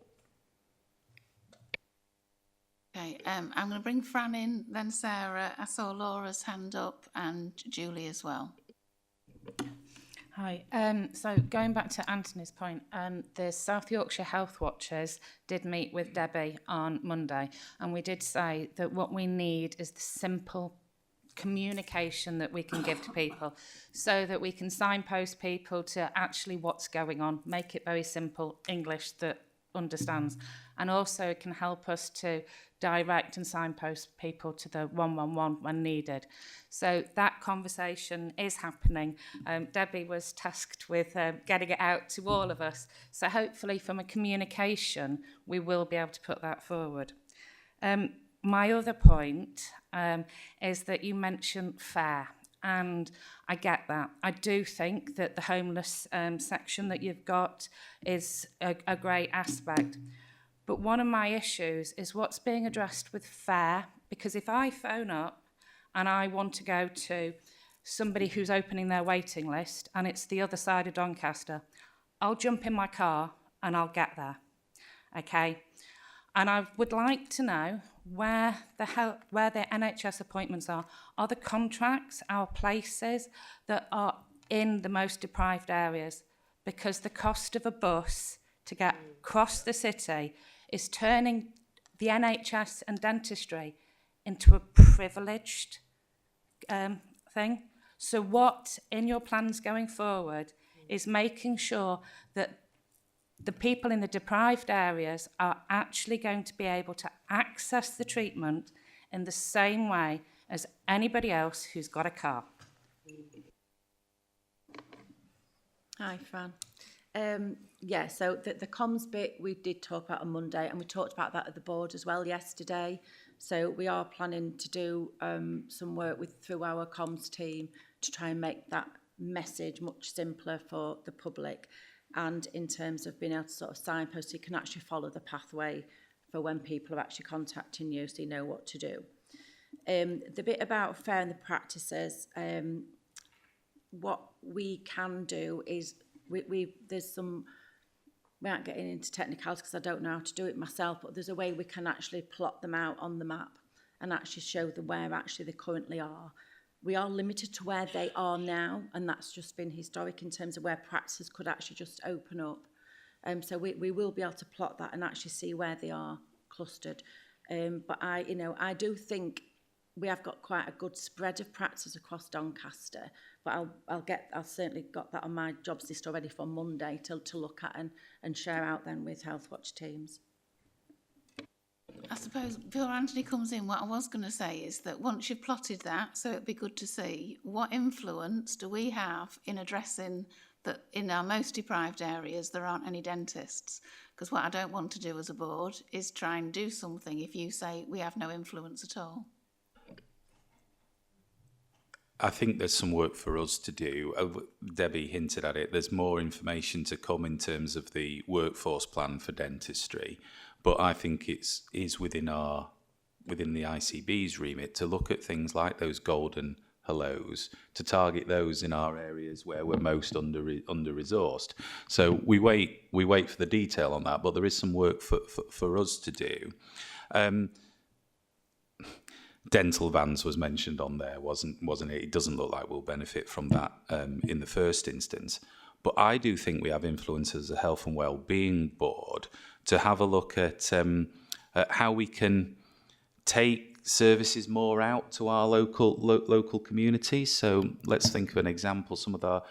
Okay, I'm going to bring Fran in, then Sarah. I saw Laura's hand up and Julie as well. Hi. So going back to Anthony's point, the South Yorkshire Health Watchers did meet with Debbie on Monday, and we did say that what we need is the simple communication that we can give to people so that we can signpost people to actually what's going on, make it very simple English that understands, and also it can help us to direct and signpost people to the 111 when needed. So that conversation is happening. Debbie was tasked with getting it out to all of us. So hopefully from a communication, we will be able to put that forward. My other point is that you mentioned fair, and I get that. I do think that the homeless section that you've got is a great aspect. But one of my issues is what's being addressed with fair, because if I phone up and I want to go to somebody who's opening their waiting list and it's the other side of Doncaster, I'll jump in my car and I'll get there, okay? And I would like to know where the NHS appointments are. Are the contracts our places that are in the most deprived areas? Because the cost of a bus to get across the city is turning the NHS and dentistry into a privileged thing. So what, in your plans going forward, is making sure that the people in the deprived areas are actually going to be able to access the treatment in the same way as anybody else who's got a car? Hi, Fran. Yeah, so the comms bit we did talk about on Monday, and we talked about that at the board as well yesterday. So we are planning to do some work through our comms team to try and make that message much simpler for the public, and in terms of being able to sort of signpost, you can actually follow the pathway for when people are actually contacting you, so you know what to do. The bit about fair and the practices, what we can do is there's some, we aren't getting into technicalities because I don't know how to do it myself, but there's a way we can actually plot them out on the map and actually show them where actually they currently are. We are limited to where they are now, and that's just been historic in terms of where practices could actually just open up. So we will be able to plot that and actually see where they are clustered. But I do think we have got quite a good spread of practices across Doncaster, but I'll certainly got that on my jobs list already for Monday to look at and share out then with Health Watch teams. I suppose before Anthony comes in, what I was going to say is that once you've plotted that, so it'd be good to see what influence do we have in addressing that in our most deprived areas there aren't any dentists. Because what I don't want to do as a board is try and do something if you say we have no influence at all. I think there's some work for us to do. Debbie hinted at it. There's more information to come in terms of the workforce plan for dentistry, but I think it is within the ICB's remit to look at things like those golden hellos, to target those in our areas where we're most under-resourced. So we wait for the detail on that, but there is some work for us to do. Dental vans was mentioned on there, wasn't it? It doesn't look like we'll benefit from that in the first instance. But I do think we have influence as a health and wellbeing board to have a look at how we can take services more out to our local communities. So let's think of an example. Some of our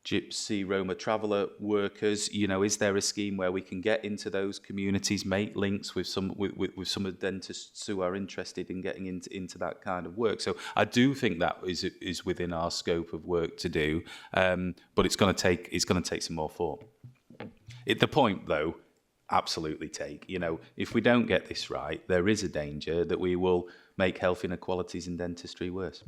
Gypsy, Roma traveller workers. You know, is there a scheme where we can get into those communities, make links with some with some of the dentists who are interested in getting into that kind of work? So I do think that is within our scope of work to do, but it's going to take some more form. The point, though, absolutely take. You know, if we don't get this right, there is a danger that we will make health inequalities in dentistry worse.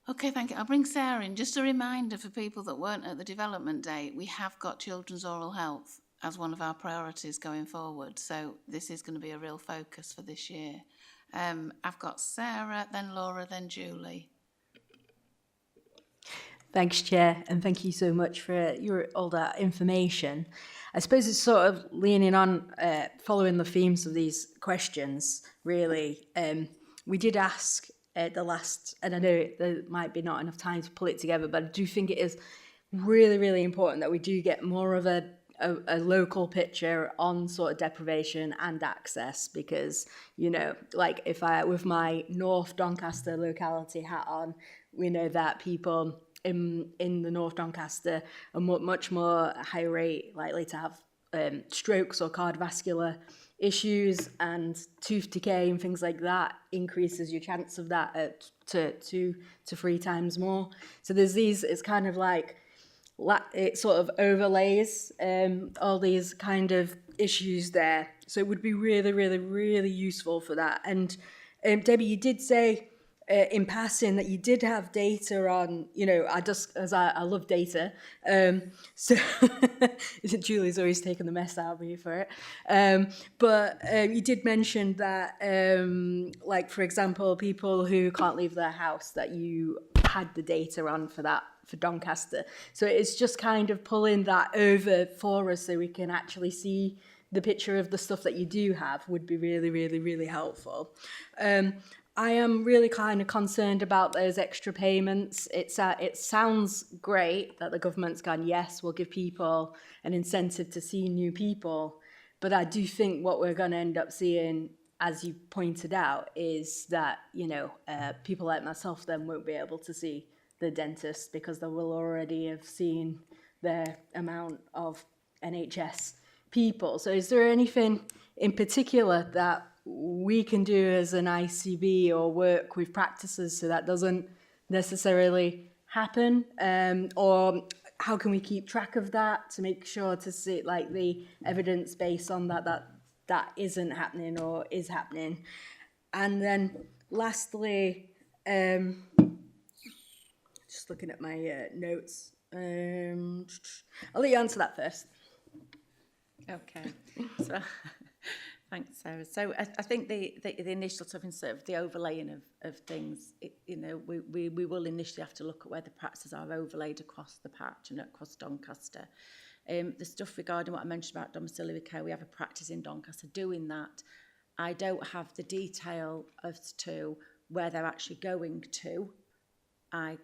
Okay, thank you. I'll bring Sarah in. Just a reminder for people that weren't at the development day, we have got children's oral health as one of our priorities going forward. So this is going to be a real focus for this year. I've got Sarah, then Laura, then Julie. Thanks, Chair, and thank you so much for all that information. I suppose it's sort of leaning on, following the themes of these questions, really. We did ask the last, and I know there might be not enough time to pull it together, but I do think it is really, really important that we do get more of a local picture on sort of deprivation and access, because, you know, like if I, with my North Doncaster locality hat on, we know that people in the North Doncaster are much more high rate likely to have strokes or cardiovascular issues, and tooth decay and things like that increases your chance of that at to 2 to 3 times more. So there's these, it's kind of like it sort of overlays all these kind of issues there. So it would be really, really, really useful for that. And Debbie, you did say in passing that you did have data on, you know, I love data. So Julie's always taking the mess out of me for it. But you did mention that, like, for example, people who can't leave their house, that you had the data on for that, for Doncaster. So it's just kind of pulling that over for us so we can actually see the picture of the stuff that you do have would be really, really, really helpful. I am really kind of concerned about those extra payments. It sounds great that the government's gone, yes, we'll give people an incentive to see new people. But I do think what we're going to end up seeing, as you pointed out, is that, you know, people like myself then won't be able to see the dentist because they will already have seen the amount of NHS people. So is there anything in particular that we can do as an ICB or work with practices so that doesn't necessarily happen? Or how can we keep track of that to make sure to see like the evidence based on that isn't happening or is happening? And then lastly, just looking at my notes, I'll let you answer that first. Okay. So, thanks, Sarah. So I think the initial stuff in sort of the overlaying of things, you know, we will initially have to look at where the practices are overlaid across the patch and across Doncaster. The stuff regarding what I mentioned about domiciliary care, we have a practice in Doncaster doing that. I don't have the detail as to where they're actually going to. I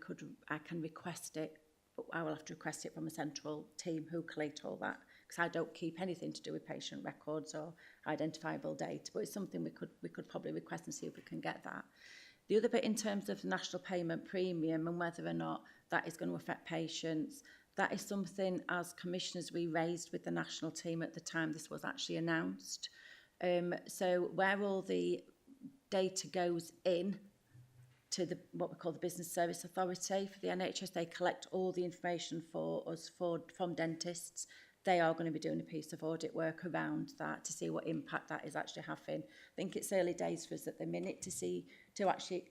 can request it, but I will have to request it from a central team who collate all that, because I don't keep anything to do with patient records or identifiable data, but it's something we could probably request and see if we can get that. The other bit in terms of the national payment premium and whether or not that is going to affect patients, that is something as commissioners we raised with the national team at the time this was actually announced. So where all the data goes in to what we call the Business Service Authority for the NHS, they collect all the information for us from dentists. They are going to be doing a piece of audit work around that to see what impact that is actually having. I think it's early days for us at the minute to actually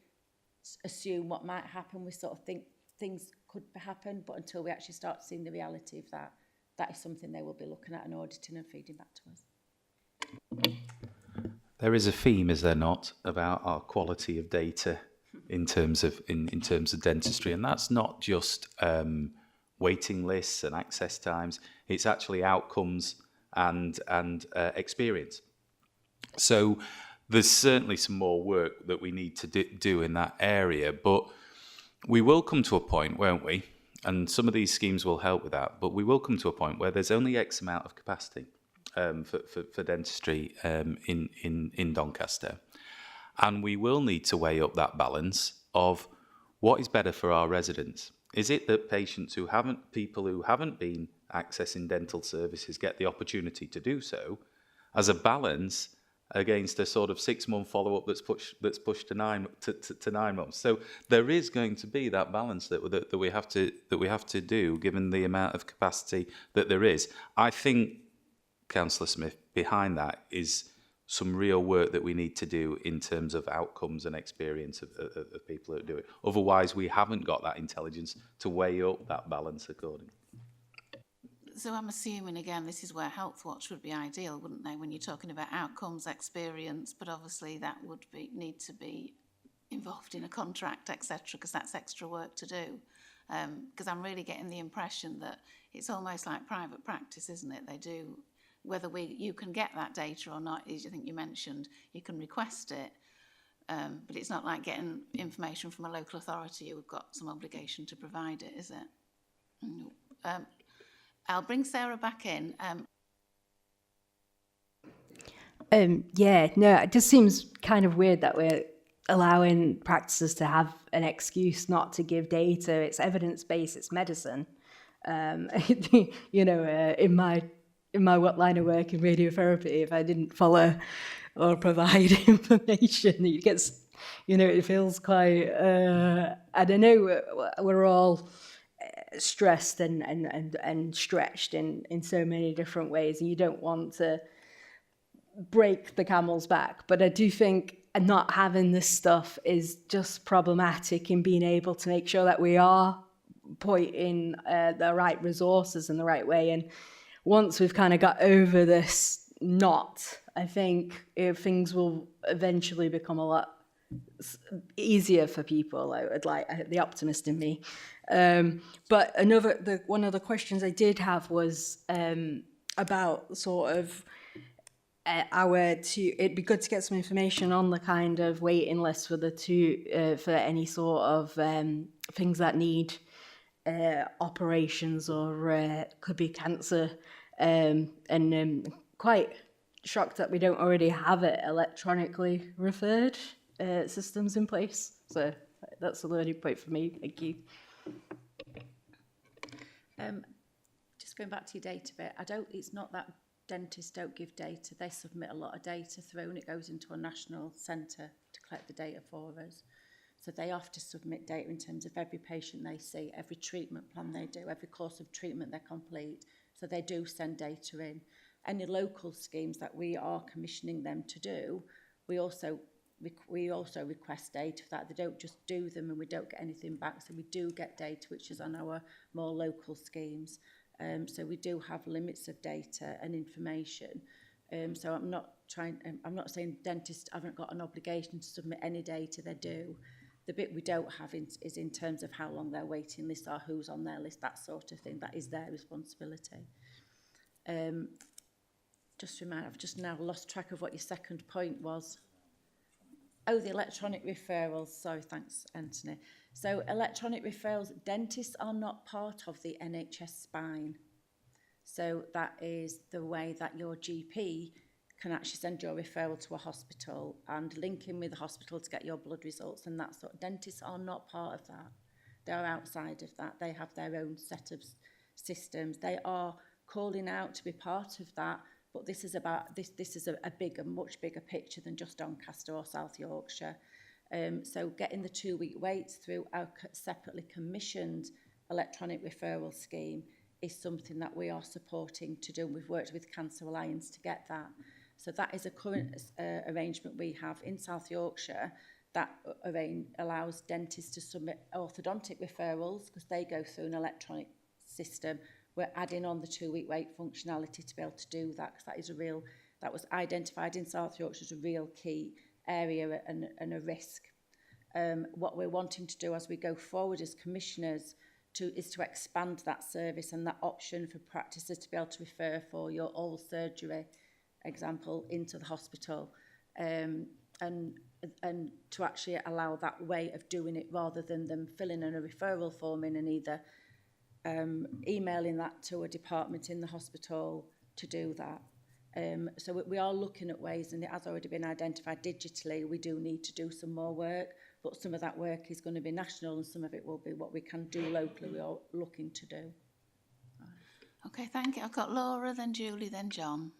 assume what might happen. We sort of think things could happen, but until we actually start seeing the reality of that, that is something they will be looking at and auditing and feeding back to us. There is a theme, is there not, about our quality of data in terms of dentistry, and that's not just waiting lists and access times. It's actually outcomes and experience. So there's certainly some more work that we need to do in that area, but we will come to a point, won't we? And some of these schemes will help with that, but we will come to a point where there's only X amount of capacity for dentistry in Doncaster. And we will need to weigh up that balance of what is better for our residents. Is it that people who haven't been accessing dental services get the opportunity to do so as a balance against a sort of 6-month follow-up that's pushed to 9 months? So there is going to be that balance that we have to do, given the amount of capacity that there is. I think, Councillor Smith, behind that is some real work that we need to do in terms of outcomes and experience of people that do it. Otherwise, we haven't got that intelligence to weigh up that balance accordingly. So I'm assuming, again, this is where Health Watch would be ideal, wouldn't they, when you're talking about outcomes, experience, but obviously that would need to be involved in a contract, etc., because that's extra work to do. Because I'm really getting the impression that it's almost like private practice, isn't it? They do, whether you can get that data or not, as I think you mentioned, you can request it, but it's not like getting information from a local authority who've got some obligation to provide it, is it? I'll bring Sarah back in. Yeah, no, it just seems kind of weird that we're allowing practices to have an excuse not to give data. It's evidence-based, it's medicine. You know, in my line of work in radiotherapy, if I didn't follow or provide information, it gets, you know, it feels quite, I don't know, we're all stressed and stretched in so many different ways, and you don't want to break the camel's back. But I do think not having this stuff is just problematic in being able to make sure that we are putting the right resources in the right way. And once we've kind of got over this knot, I think things will eventually become a lot easier for people. I would like the optimist in me. But one of the questions I did have was about sort of it'd be good to get some information on the kind of waiting list for for any sort of things that need operations or could be cancer, and quite shocked that we don't already have it electronically referred systems in place. So that's a learning point for me. Thank you. Just going back to your data bit, it's not that dentists don't give data. They submit a lot of data through, and it goes into a national centre to collect the data for us. So they have to submit data in terms of every patient they see, every treatment plan they do, every course of treatment they complete. So they do send data in. Any local schemes that we are commissioning them to do, we also request data for that. They don't just do them and we don't get anything back. So we do get data, which is on our more local schemes. So we do have limits of data and information. So I'm not saying dentists haven't got an obligation to submit any data. They do. The bit we don't have is in terms of how long their waiting list are, who's on their list, that sort of thing. That is their responsibility. I've just now lost track of what your second point was. Oh, the electronic referrals. Sorry, thanks, Anthony. So electronic referrals, dentists are not part of the NHS spine. So that is the way that your GP can actually send your referral to a hospital and link in with the hospital to get your blood results and that sort of. Dentists are not part of that. They are outside of that. They have their own set of systems. They are calling out to be part of that, but this is about this is a much bigger picture than just Doncaster or South Yorkshire. So getting the 2-week waits through our separately commissioned electronic referral scheme is something that we are supporting to do. We've worked with Cancer Alliance to get that. So that is a current arrangement we have in South Yorkshire that allows dentists to submit orthodontic referrals because they go through an electronic system. We're adding on the 2-week wait functionality to be able to do that because that was identified in South Yorkshire as a real key area and a risk. What we're wanting to do as we go forward as commissioners is to expand that service and that option for practices to be able to refer for your oral surgery example into the hospital, and to actually allow that way of doing it rather than them filling in a referral form in and either emailing that to a department in the hospital to do that. So we are looking at ways, and it has already been identified digitally. We do need to do some more work, but some of that work is going to be national and some of it will be what we can do locally, we are looking to do. Okay, thank you. I've got Laura, then Julie, then John.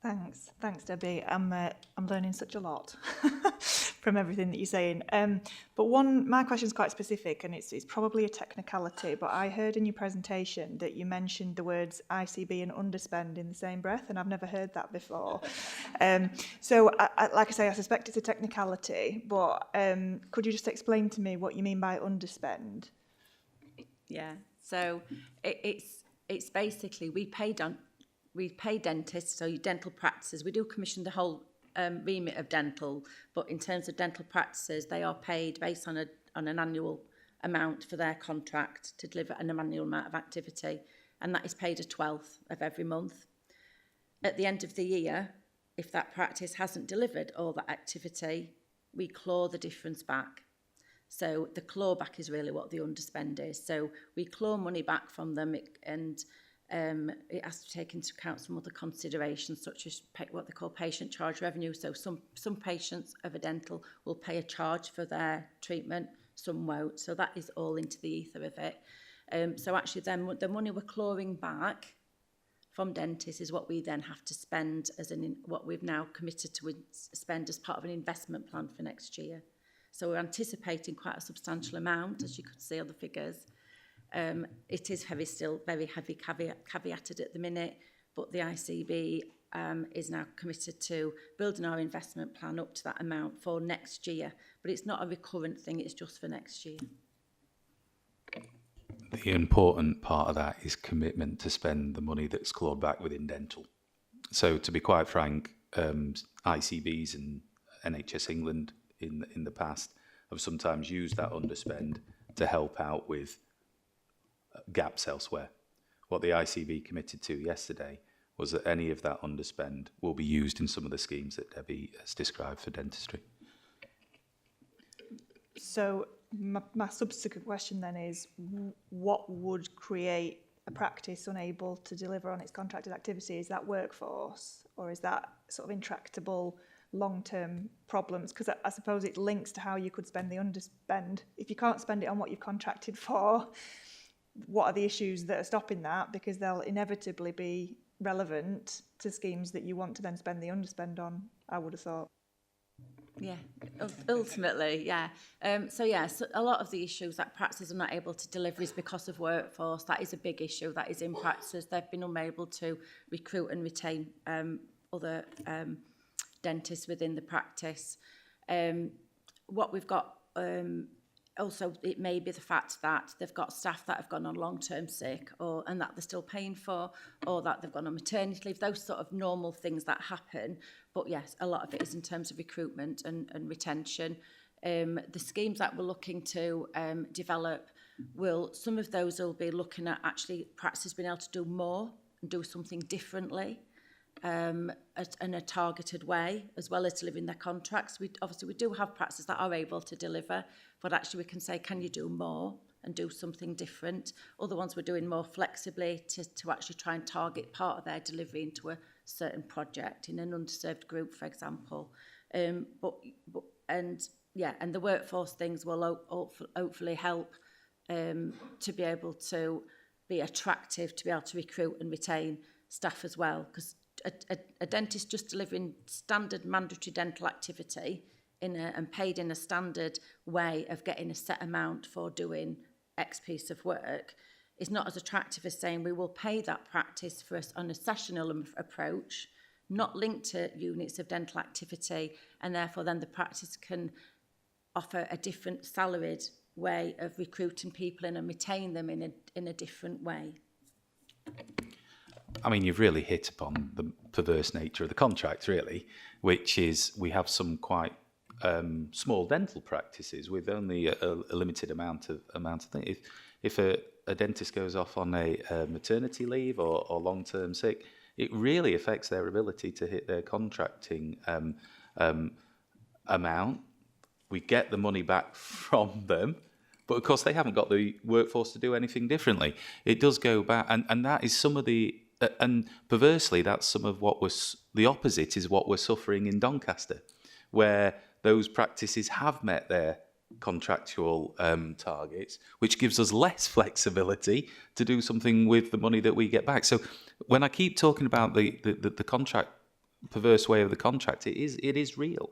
Thanks, Debbie. I'm learning such a lot from everything that you're saying. But my question is quite specific, and it's probably a technicality. But I heard in your presentation that you mentioned the words ICB and underspend in the same breath, and I've never heard that before. So, like I say, I suspect it's a technicality. But could you just explain to me what you mean by underspend? Yeah. So it's basically we pay dentists, so your dental practices. We do commission the whole remit of dental, but in terms of dental practices, they are paid based on an annual amount for their contract to deliver an annual amount of activity, and that is paid a 12th of every month. At the end of the year, if that practice hasn't delivered all that activity, we claw the difference back. So the clawback is really what the underspend is. So we claw money back from them, and it has to take into account some other considerations, such as what they call patient charge revenue. So some patients of a dental will pay a charge for their treatment, some won't. So that is all into the ether of it. So actually then the money we're clawing back from dentists is what we then have to spend what we've now committed to spend as part of an investment plan for next year. So we're anticipating quite a substantial amount, as you could see on the figures. It is still very heavy caveated at the minute, but the ICB is now committed to building our investment plan up to that amount for next year. But it's not a recurrent thing, it's just for next year. The important part of that is commitment to spend the money that's clawed back within dental. So to be quite frank, ICBs and NHS England in the past have sometimes used that underspend to help out with gaps elsewhere. What the ICB committed to yesterday was that any of that underspend will be used in some of the schemes that Debbie has described for dentistry. So my subsequent question then is, what would create a practice unable to deliver on its contracted activity? Is that workforce, or is that sort of intractable long-term problems? Because I suppose it links to how you could spend the underspend. If you can't spend it on what you've contracted for, what are the issues that are stopping that? Because they'll inevitably be relevant to schemes that you want to then spend the underspend on, I would have thought. Yeah, ultimately, yeah. So a lot of the issues that practices are not able to deliver is because of workforce. That is a big issue. That is in practices. They've been unable to recruit and retain other dentists within the practice. What we've got, also it may be the fact that they've got staff that have gone on long-term sick and that they're still paying for, or that they've gone on maternity leave, those sort of normal things that happen. But yes, a lot of it is in terms of recruitment and retention. The schemes that we're looking to develop, some of those will be looking at actually practices being able to do more and do something differently. In a targeted way, as well as delivering their contracts. We do have practices that are able to deliver, but actually we can say, can you do more and do something different? Other ones we're doing more flexibly to actually try and target part of their delivery into a certain project in an underserved group, for example. And the workforce things will hopefully help to be able to be attractive, to be able to recruit and retain staff as well, because a dentist just delivering standard mandatory dental activity and paid in a standard way of getting a set amount for doing X piece of work is not as attractive as saying we will pay that practice for us on a sessional approach, not linked to units of dental activity, and therefore then the practice can offer a different salaried way of recruiting people and retain them in a different way. I mean, you've really hit upon the perverse nature of the contract, really, which is we have some quite small dental practices with only a limited amount of things. If a dentist goes off on a maternity leave or long-term sick, it really affects their ability to hit their contracting amount. We get the money back from them, but of course they haven't got the workforce to do anything differently. It does go back, and that is some of the. And perversely, that's some of what was the opposite is what we're suffering in Doncaster, where those practices have met their contractual targets, which gives us less flexibility to do something with the money that we get back. So when I keep talking about the contract, perverse way of the contract, it is real.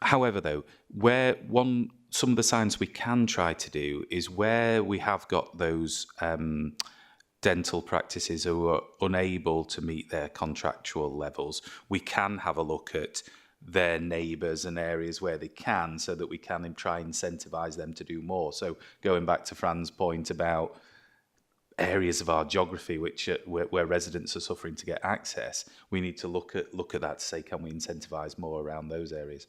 However, though, some of the signs we can try to do is where we have got those dental practices who are unable to meet their contractual levels, we can have a look at their neighbours and areas where they can, so that we can try and incentivise them to do more. So going back to Fran's point about areas of our geography where residents are suffering to get access, we need to look at that to say, can we incentivise more around those areas?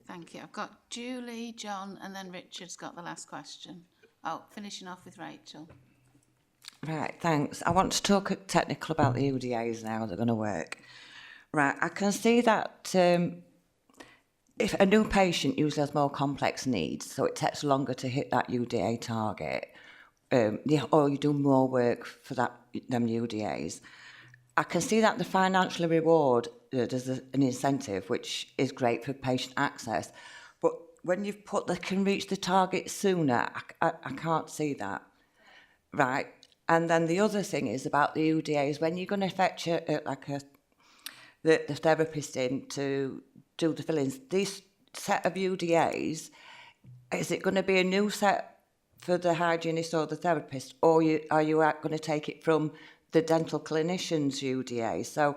Thank you. I've got Julie, John, and then Richard's got the last question. Oh, finishing off with Rachel. Right, thanks. I want to talk technical about the UDAs now, how they're going to work. Right, I can see that if a new patient usually has more complex needs, so it takes longer to hit that UDA target, or you do more work for them UDAs. I can see that the financial reward, there's an incentive, which is great for patient access. But when you've put they can reach the target sooner, I can't see that. Right. And then the other thing is about the UDAs, when you're going to fetch the therapist in to do the fillings, this set of UDAs, is it going to be a new set for the hygienist or the therapist, or are you going to take it from the dental clinician's UDA? So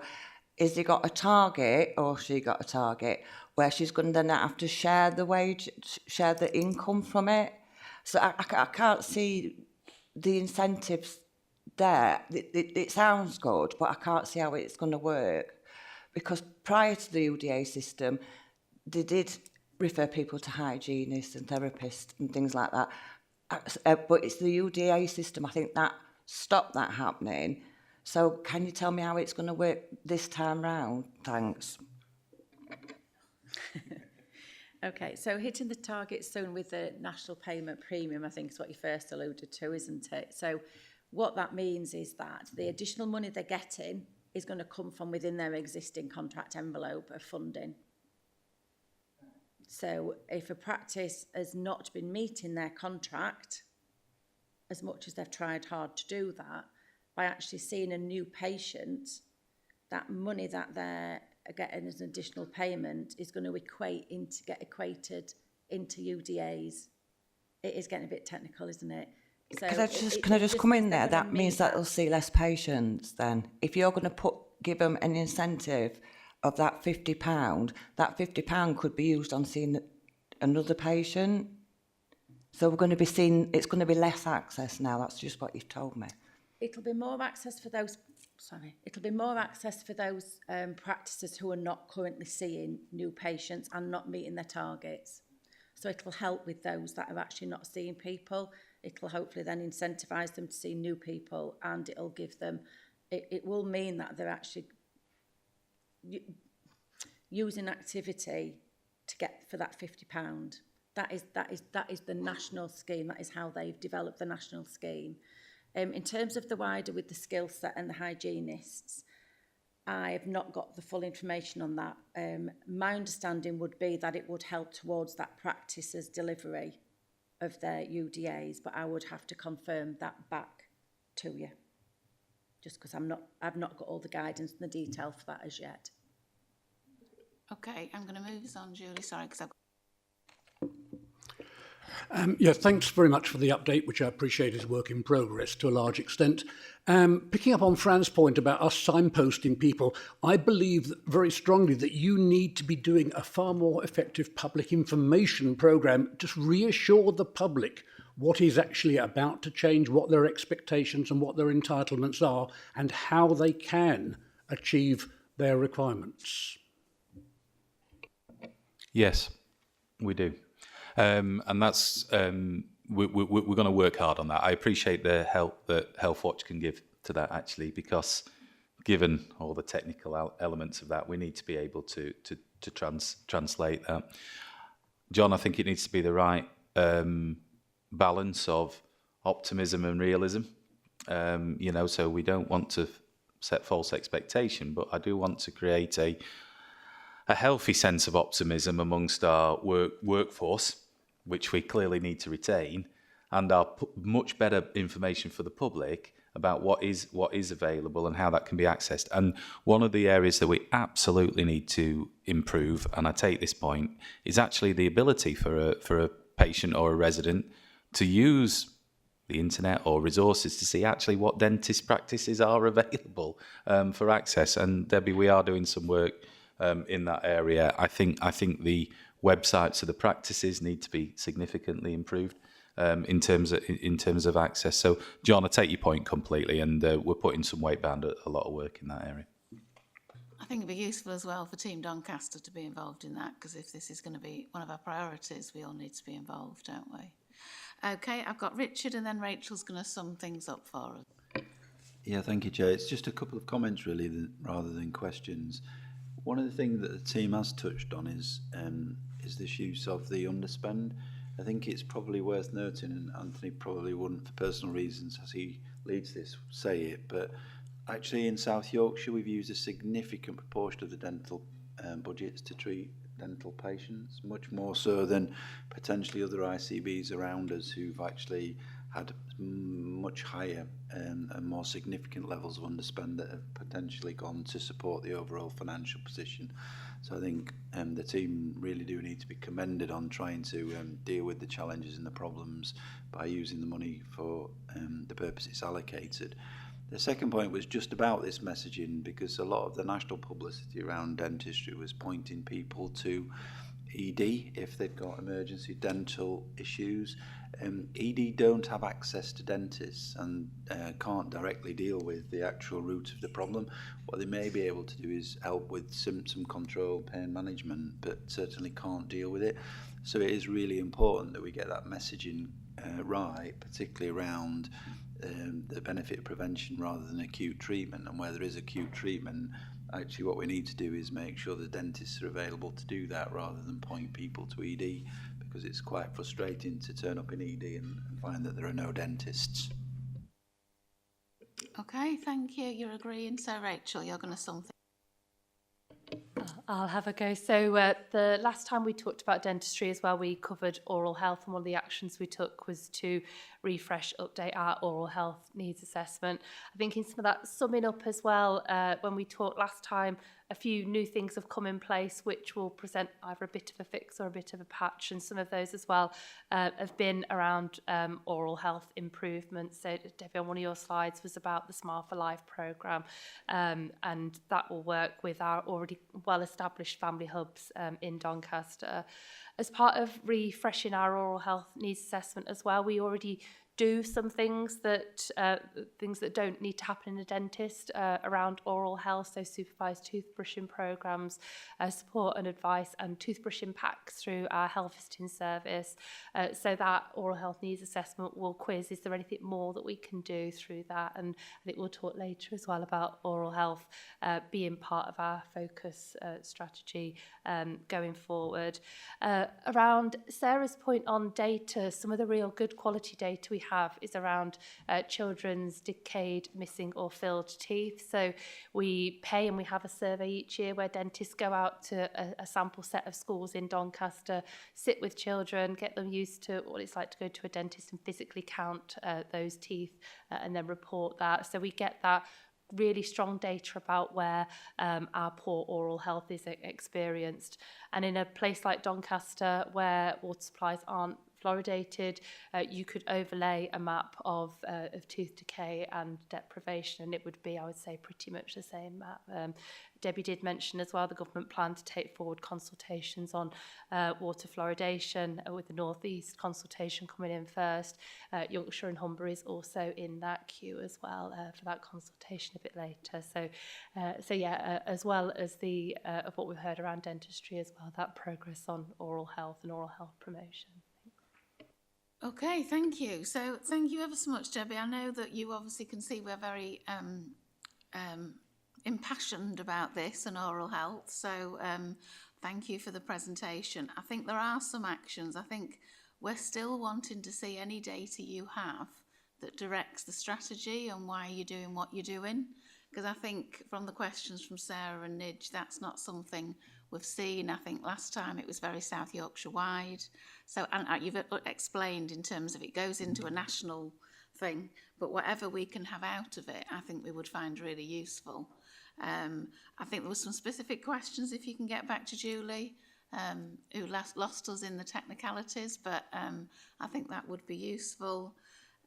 is he got a target, or she got a target, where she's going to then have to share the wage, share the income from it? So I can't see the incentives there. It sounds good, but I can't see how it's going to work. Because prior to the UDA system, they did refer people to hygienists and therapists and things like that. But it's the UDA system, I think, that stopped that happening. So can you tell me how it's going to work this time round? Thanks. Okay, so hitting the target soon with the national payment premium, I think is what you first alluded to, isn't it? So what that means is that the additional money they're getting is going to come from within their existing contract envelope of funding. So if a practice has not been meeting their contract, as much as they've tried hard to do that, by actually seeing a new patient, that money that they're getting as an additional payment is going to get equated into UDAs. It is getting a bit technical, isn't it? So can I just come in there? That means that they'll see less patients then. If you're going to give them an incentive of that £50, that £50 could be used on seeing another patient. So we're going to be seeing, it's going to be less access now. That's just what you've told me. It'll be more access for those. It'll be more access for those practices who are not currently seeing new patients and not meeting their targets. So it'll help with those that are actually not seeing people. It'll hopefully then incentivise them to see new people, and it'll give them. It will mean that they're actually using activity to get for that £50. That is the national scheme. That is how they've developed the national scheme. In terms of the wider with the skill set and the hygienists, I have not got the full information on that. My understanding would be that it would help towards that practice's delivery of their UDAs, but I would have to confirm that back to you, just because I've not got all the guidance and the detail for that as yet. Okay, I'm going to move this on, Julie. Sorry, because I've Yeah, thanks very much for the update, which I appreciate is work in progress to a large extent. Picking up on Fran's point about us signposting people, I believe very strongly that you need to be doing a far more effective public information programme. Just reassure the public what is actually about to change, what their expectations and what their entitlements are, and how they can achieve their requirements. Yes, we do. And that's we're going to work hard on that. I appreciate the help that Health Watch can give to that, actually, because given all the technical elements of that, we need to be able to translate that. John, I think it needs to be the right balance of optimism and realism. So we don't want to set false expectation, but I do want to create a healthy sense of optimism amongst our workforce, which we clearly need to retain, and our much better information for the public about what is available and how that can be accessed. And one of the areas that we absolutely need to improve, and I take this point, is actually the ability for a patient or a resident to use the internet or resources to see actually what dentist practices are available for access. And Debbie, we are doing some work in that area. I think the websites of the practices need to be significantly improved in terms of access. So, John, I take your point completely, and we're putting some weight behind a lot of work in that area. I think it'd be useful as well for Team Doncaster to be involved in that, because if this is going to be one of our priorities, we all need to be involved, don't we? Okay, I've got Richard, and then Rachel's going to sum things up for us. Yeah, thank you, Chair. It's just a couple of comments, really, rather than questions. One of the things that the team has touched on is this use of the underspend. I think it's probably worth noting, and Anthony probably wouldn't, for personal reasons, as he leads this, say it, but actually in South Yorkshire, we've used a significant proportion of the dental budgets to treat dental patients, much more so than potentially other ICBs around us who've actually had much higher and more significant levels of underspend that have potentially gone to support the overall financial position. So I think the team really do need to be commended on trying to deal with the challenges and the problems by using the money for the purpose it's allocated. The second point was just about this messaging, because a lot of the national publicity around dentistry was pointing people to ED if they've got emergency dental issues. ED don't have access to dentists and can't directly deal with the actual root of the problem. What they may be able to do is help with symptom control, pain management, but certainly can't deal with it. So it is really important that we get that messaging right, particularly around the benefit of prevention rather than acute treatment. And where there is acute treatment, actually what we need to do is make sure the dentists are available to do that rather than point people to ED, because it's quite frustrating to turn up in ED and find that there are no dentists. Okay, thank you. You're agreeing. So, Rachel, you're going to sum things. I'll have a go. So the last time we talked about dentistry as well, we covered oral health, and one of the actions we took was to refresh, update our oral health needs assessment. I think in some of that summing up as well, when we talked last time, a few new things have come in place which will present either a bit of a fix or a bit of a patch, and some of those as well have been around oral health improvements. So Debbie, on one of your slides was about the Smile for Life programme, and that will work with our already well-established family hubs in Doncaster. As part of refreshing our oral health needs assessment as well, we already do some things that don't need to happen in a dentist around oral health, so supervised toothbrushing programs, support and advice, and toothbrushing packs through our health visiting service. So that oral health needs assessment will quiz, is there anything more that we can do through that? And I think we'll talk later as well about oral health being part of our focus strategy going forward. Around Sarah's point on data, some of the real good quality data we have is around children's decayed, missing or filled teeth. So we pay and we have a survey each year where dentists go out to a sample set of schools in Doncaster, sit with children, get them used to what it's like to go to a dentist and physically count those teeth and then report that. So we get that really strong data about where our poor oral health is experienced. And in a place like Doncaster where water supplies aren't fluoridated, you could overlay a map of tooth decay and deprivation, and it would be, I would say, pretty much the same map. Debbie did mention as well the government plan to take forward consultations on water fluoridation, with the North East consultation coming in first. Yorkshire and Humber is also in that queue as well for that consultation a bit later. So yeah, as well as the of what we've heard around dentistry as well, that progress on oral health and oral health promotion. Okay, thank you. So thank you ever so much, Debbie. I know that you obviously can see we're very impassioned about this and oral health. So thank you for the presentation. I think there are some actions. I think we're still wanting to see any data you have that directs the strategy and why you're doing what you're doing. because I think from the questions from Sarah and Nidge, that's not something we've seen. I think last time it was very South Yorkshire wide. So, and you've explained in terms of it goes into a national thing, but whatever we can have out of it, I think we would find really useful. I think there were some specific questions, if you can get back to Julie, who lost us in the technicalities, but I think that would be useful.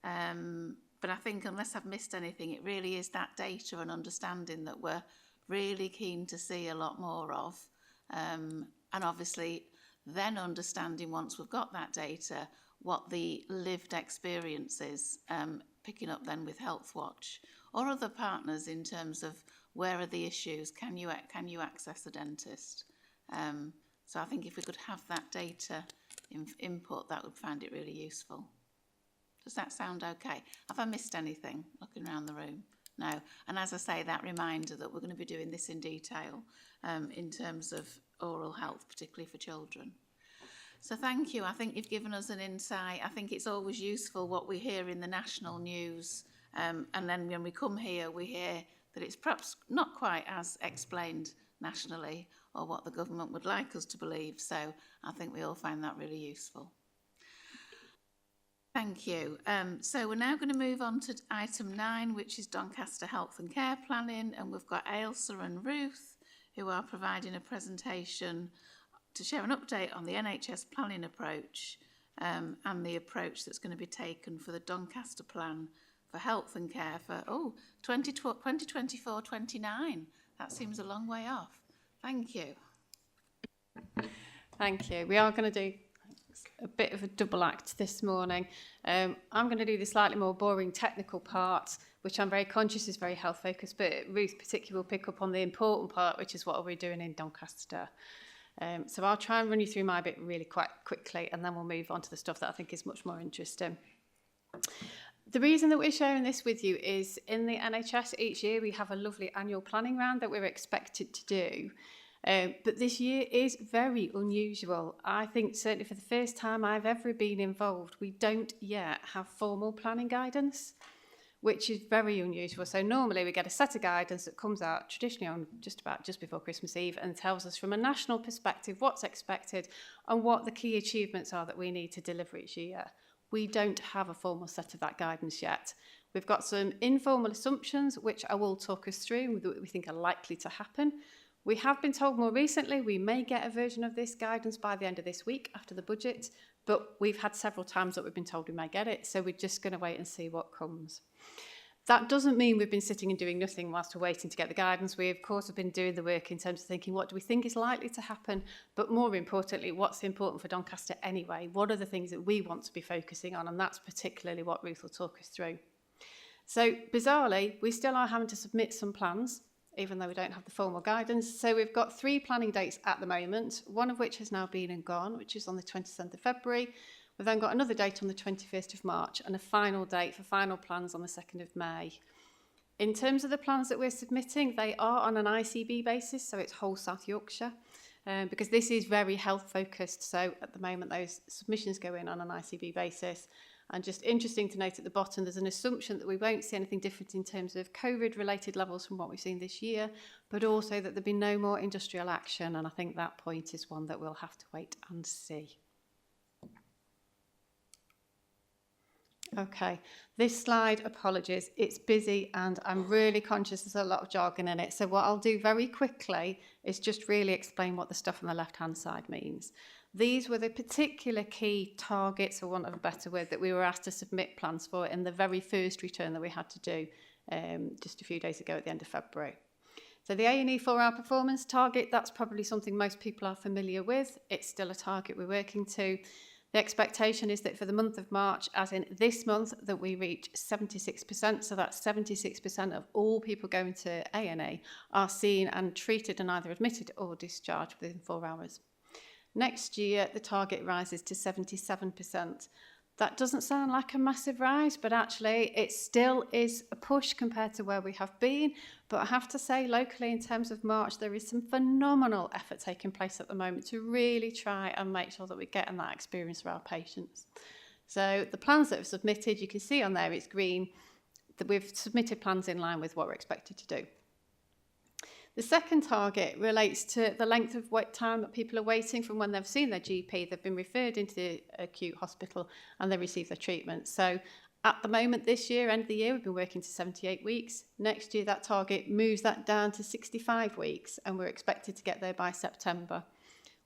But I think unless I've missed anything, it really is that data and understanding that we're really keen to see a lot more of. And obviously then understanding, once we've got that data, what the lived experience is, picking up then with Healthwatch or other partners in terms of where are the issues, can you access a dentist? So I think if we could have that data input, that would find it really useful. Does that sound okay? Have I missed anything looking around the room? No. And as I say, that reminder that we're going to be doing this in detail in terms of oral health, particularly for children. So thank you. I think you've given us an insight. I think it's always useful what we hear in the national news. And then when we come here, we hear that it's perhaps not quite as explained nationally or what the government would like us to believe. So I think we all find that really useful. Thank you. So we're now going to move on to item 9, which is Doncaster Health and Care Planning. And we've got Ailsa and Ruth, who are providing a presentation to share an update on the NHS planning approach and the approach that's going to be taken for the Doncaster plan for health and care for 2024-29. That seems a long way off. Thank you. Thank you. We are going to do a bit of a double act this morning. I'm going to do the slightly more boring technical part, which I'm very conscious is very health focused, but Ruth particularly will pick up on the important part, which is what are we doing in Doncaster. So I'll try and run you through my bit really quite quickly, and then we'll move on to the stuff that I think is much more interesting. The reason that we're sharing this with you is in the NHS each year we have a lovely annual planning round that we're expected to do. But this year is very unusual. I think certainly for the first time I've ever been involved, we don't yet have formal planning guidance, which is very unusual. So normally we get a set of guidance that comes out traditionally on just before Christmas Eve and tells us from a national perspective what's expected and what the key achievements are that we need to deliver each year. We don't have a formal set of that guidance yet. We've got some informal assumptions, which I will talk us through, that we think are likely to happen. We have been told more recently we may get a version of this guidance by the end of this week after the budget, but we've had several times that we've been told we may get it, so we're just going to wait and see what comes. That doesn't mean we've been sitting and doing nothing whilst we're waiting to get the guidance. We, of course, have been doing the work in terms of thinking, what do we think is likely to happen? But more importantly, what's important for Doncaster anyway? What are the things that we want to be focusing on? And that's particularly what Ruth will talk us through. So, bizarrely, we still are having to submit some plans, even though we don't have the formal guidance. So we've got 3 planning dates at the moment, one of which has now been and gone, which is on the 27th of February. We've then got another date on the 21st of March and a final date for final plans on the 2nd of May. In terms of the plans that we're submitting, they are on an ICB basis, so it's whole South Yorkshire, because this is very health focused. So at the moment, those submissions go in on an ICB basis. And just interesting to note at the bottom, there's an assumption that we won't see anything different in terms of COVID-related levels from what we've seen this year, but also that there'll be no more industrial action. And I think that point is one that we'll have to wait and see. Okay, this slide, apologies, it's busy and I'm really conscious there's a lot of jargon in it. So what I'll do very quickly is just really explain what the stuff on the left-hand side means. These were the particular key targets, for want of a better word, that we were asked to submit plans for in the very first return that we had to do just a few days ago at the end of February. So the A&E 4-hour performance target, that's probably something most people are familiar with. It's still a target we're working to. The expectation is that for the month of March, as in this month, that we reach 76%. So that's 76% of all people going to A&E are seen and treated and either admitted or discharged within 4 hours. Next year, the target rises to 77%. That doesn't sound like a massive rise, but actually it still is a push compared to where we have been. But I have to say, locally, in terms of March, there is some phenomenal effort taking place at the moment to really try and make sure that we're getting that experience for our patients. So the plans that are submitted, you can see on there, it's green. we've submitted plans in line with what we're expected to do. The second target relates to the length of wait time that people are waiting from when they've seen their GP, they've been referred into the acute hospital and they receive their treatment. So at the moment this year, end of the year, we've been working to 78 weeks. Next year, that target moves that down to 65 weeks and we're expected to get there by September.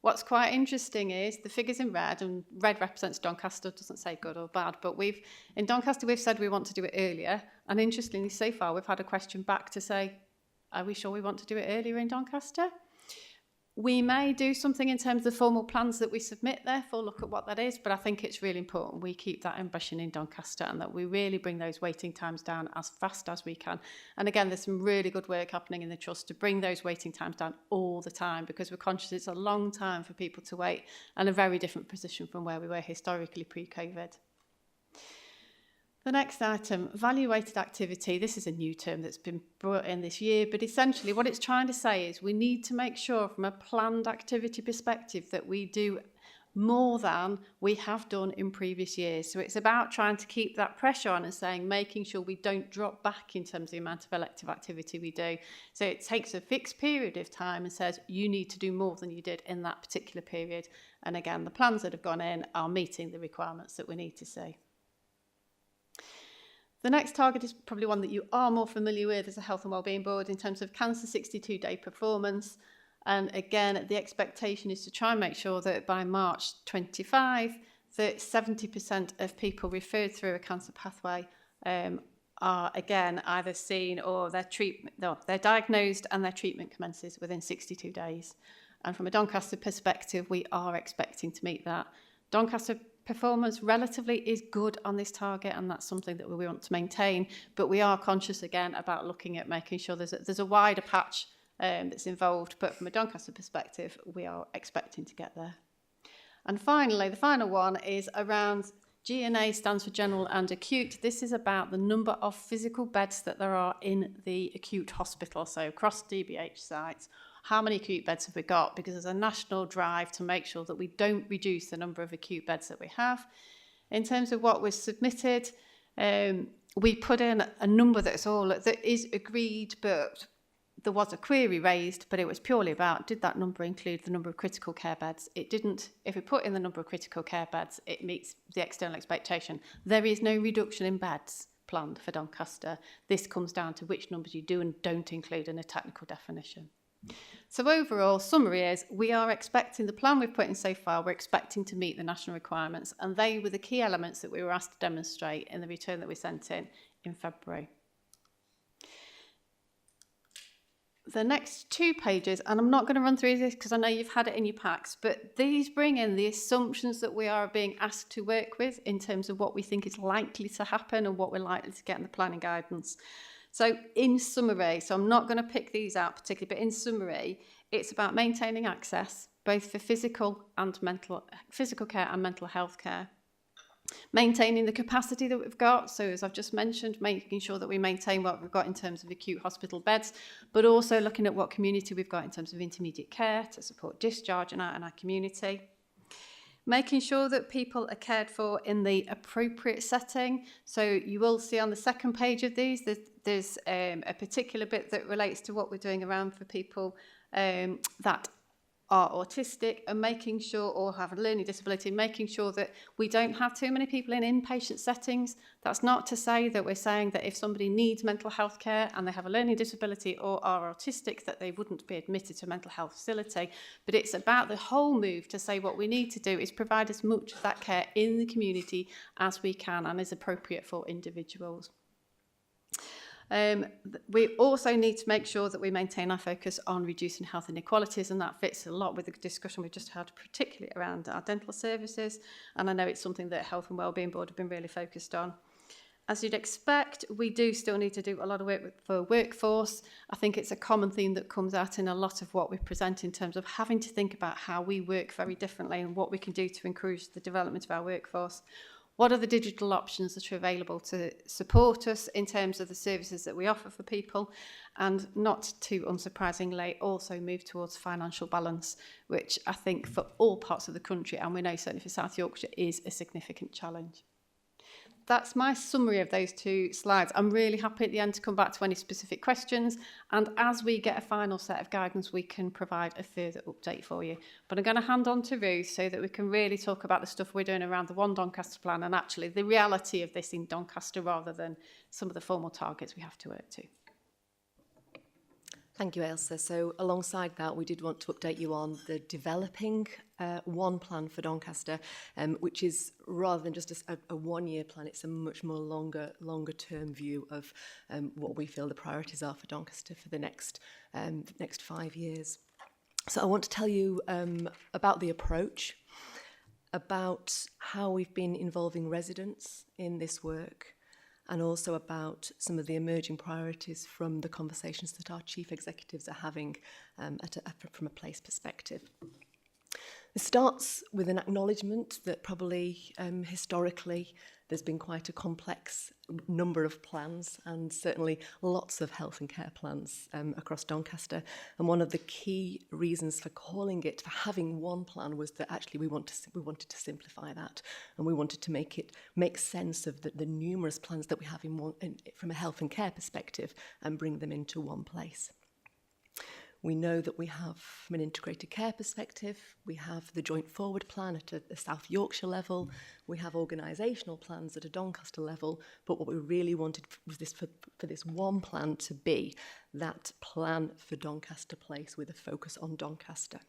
What's quite interesting is the figures in red, and red represents Doncaster, doesn't say good or bad, but in Doncaster we've said we want to do it earlier, and interestingly so far we've had a question back to say, are we sure we want to do it earlier in Doncaster? We may do something in terms of the formal plans that we submit, therefore look at what that is, but I think it's really important we keep that ambition in Doncaster and that we really bring those waiting times down as fast as we can. And again, there's some really good work happening in the Trust to bring those waiting times down all the time, because we're conscious it's a long time for people to wait and a very different position from where we were historically pre-COVID. The next item, value-weighted activity. This is a new term that's been brought in this year, but essentially what it's trying to say is we need to make sure from a planned activity perspective that we do more than we have done in previous years. So it's about trying to keep that pressure on and saying, making sure we don't drop back in terms of the amount of elective activity we do. So it takes a fixed period of time and says, you need to do more than you did in that particular period. And again, the plans that have gone in are meeting the requirements that we need to see. The next target is probably one that you are more familiar with as a Health and Wellbeing Board in terms of cancer 62-day performance. And again, the expectation is to try and make sure that by March 25, that 70% of people referred through a cancer pathway are again either seen or they're diagnosed and their treatment commences within 62 days. And from a Doncaster perspective, we are expecting to meet that. Doncaster performance relatively is good on this target, and that's something that we want to maintain, but we are conscious again about looking at making sure there's a wider patch that's involved, but from a Doncaster perspective we are expecting to get there. And finally, the final one is around GNA, stands for general and acute. This is about the number of physical beds that there are in the acute hospital, so across DBH sites. How many acute beds have we got? Because there's a national drive to make sure that we don't reduce the number of acute beds that we have. In terms of what was submitted, we put in a number that is agreed, but there was a query raised, but it was purely about, did that number include the number of critical care beds? It didn't. If we put in the number of critical care beds, it meets the external expectation. There is no reduction in beds planned for Doncaster. This comes down to which numbers you do and don't include in a technical definition. So overall, summary is, we are expecting the plan we've put in so far, we're expecting to meet the national requirements, and they were the key elements that we were asked to demonstrate in the return that we sent in February. The next 2 pages, and I'm not going to run through this because I know you've had it in your packs, but these bring in the assumptions that we are being asked to work with in terms of what we think is likely to happen and what we're likely to get in the planning guidance. So in summary, so I'm not going to pick these out particularly, but in summary, it's about maintaining access, both for physical care and mental health care. Maintaining the capacity that we've got, so as I've just mentioned, making sure that we maintain what we've got in terms of acute hospital beds, but also looking at what community we've got in terms of intermediate care to support discharge in our community. Making sure that people are cared for in the appropriate setting. So you will see on the second page of these, there's a particular bit that relates to what we're doing around for people that are autistic, and making sure, or have a learning disability, making sure that we don't have too many people in inpatient settings. That's not to say that we're saying that if somebody needs mental health care and they have a learning disability or are autistic, that they wouldn't be admitted to a mental health facility. But it's about the whole move to say what we need to do is provide as much of that care in the community as we can and is appropriate for individuals. We also need to make sure that we maintain our focus on reducing health inequalities, and that fits a lot with the discussion we've just had, particularly around our dental services, and I know it's something that Health and Wellbeing Board have been really focused on. As you'd expect, we do still need to do a lot of work for workforce. I think it's a common theme that comes out in a lot of what we present in terms of having to think about how we work very differently and what we can do to encourage the development of our workforce. What are the digital options that are available to support us in terms of the services that we offer for people? And not too unsurprisingly, also move towards financial balance, which I think for all parts of the country, and we know certainly for South Yorkshire, is a significant challenge. that's my summary of those 2 slides. I'm really happy at the end to come back to any specific questions, and as we get a final set of guidance, we can provide a further update for you. But I'm going to hand on to Ruth so that we can really talk about the stuff we're doing around the One Doncaster plan and actually the reality of this in Doncaster rather than some of the formal targets we have to work to. Thank you, Ailsa. So alongside that, we did want to update you on the developing one plan for Doncaster, which is rather than just a one-year plan, it's a much more longer term view of what we feel the priorities are for Doncaster for the next 5 years. So I want to tell you about the approach, about how we've been involving residents in this work, and also about some of the emerging priorities from the conversations that our chief executives are having from a place perspective. It starts with an acknowledgement that probably historically there's been quite a complex number of plans and certainly lots of health and care plans across Doncaster. And one of the key reasons for calling it, for having one plan, was that actually we wanted to simplify that, and we wanted to make sense of the numerous plans that we have from a health and care perspective and bring them into one place. We know that we have, from an integrated care perspective, we have the joint forward plan at the South Yorkshire level, we have organisational plans at a Doncaster level, but what we really wanted was for this one plan to be that plan for Doncaster Place with a focus on Doncaster.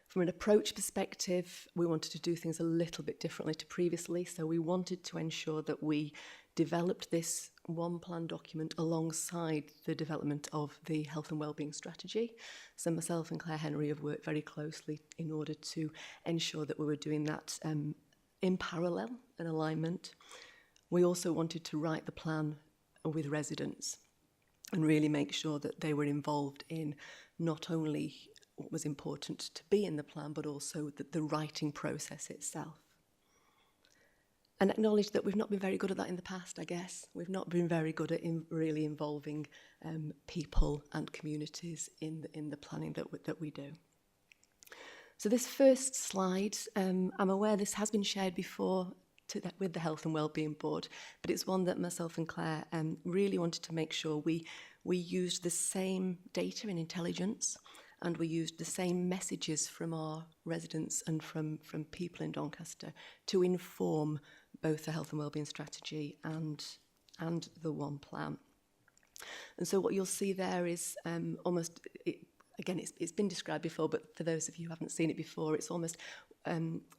From an approach perspective, we wanted to do things a little bit differently to previously, so we wanted to ensure that we developed this one plan document alongside the development of the health and wellbeing strategy. So myself and Claire Henry have worked very closely in order to ensure that we were doing that in parallel and alignment. We also wanted to write the plan with residents and really make sure that they were involved in not only what was important to be in the plan, but also the writing process itself. And acknowledge that we've not been very good at that in the past, I guess. We've not been very good at really involving people and communities in the planning that we do. So this first slide, I'm aware this has been shared before with the Health and Wellbeing Board, but it's one that myself and Claire really wanted to make sure we used the same data and intelligence, and we used the same messages from our residents and from people in Doncaster to inform both the health and wellbeing strategy and the one plan. And so what you'll see there is it's been described before, but for those of you who haven't seen it before, it's almost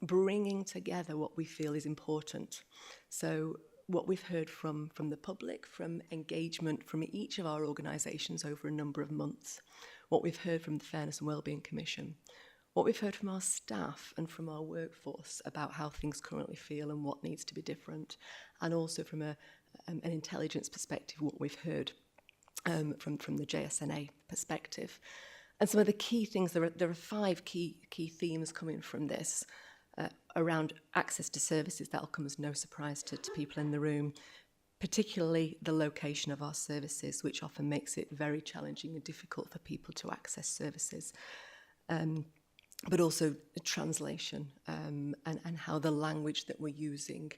bringing together what we feel is important. So what we've heard from the public, from engagement from each of our organisations over a number of months, what we've heard from the Fairness and Wellbeing Commission, what we've heard from our staff and from our workforce about how things currently feel and what needs to be different, and also from an intelligence perspective, what we've heard from the JSNA perspective. And some of the key things, there are 5 key themes coming from this around access to services. That'll come as no surprise to people in the room, particularly the location of our services, which often makes it very challenging and difficult for people to access services. But also translation and how the language that we're using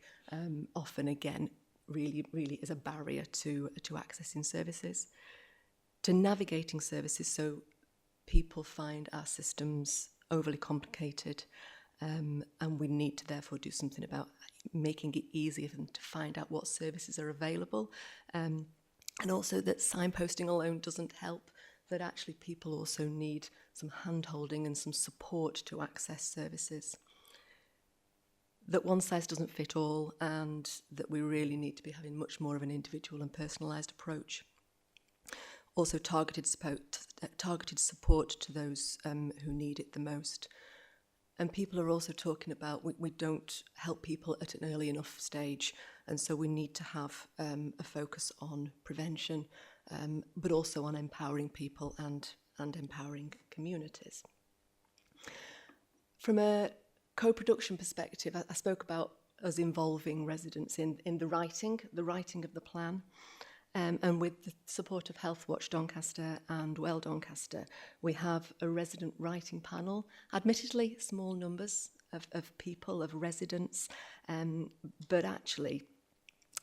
often, again, really is a barrier to accessing services. To navigating services, so people find our systems overly complicated, and we need to therefore do something about making it easier for them to find out what services are available, and also that signposting alone doesn't help, that actually people also need some hand-holding and some support to access services. That one size doesn't fit all, and that we really need to be having much more of an individual and personalised approach. Also targeted support to those who need it the most. And people are also talking about we don't help people at an early enough stage, and so we need to have a focus on prevention, but also on empowering people and empowering communities. From a co-production perspective, I spoke about us involving residents in the writing of the plan. And with the support of Health Watch Doncaster and Well Doncaster, we have a resident writing panel, admittedly small numbers of people, of residents, but actually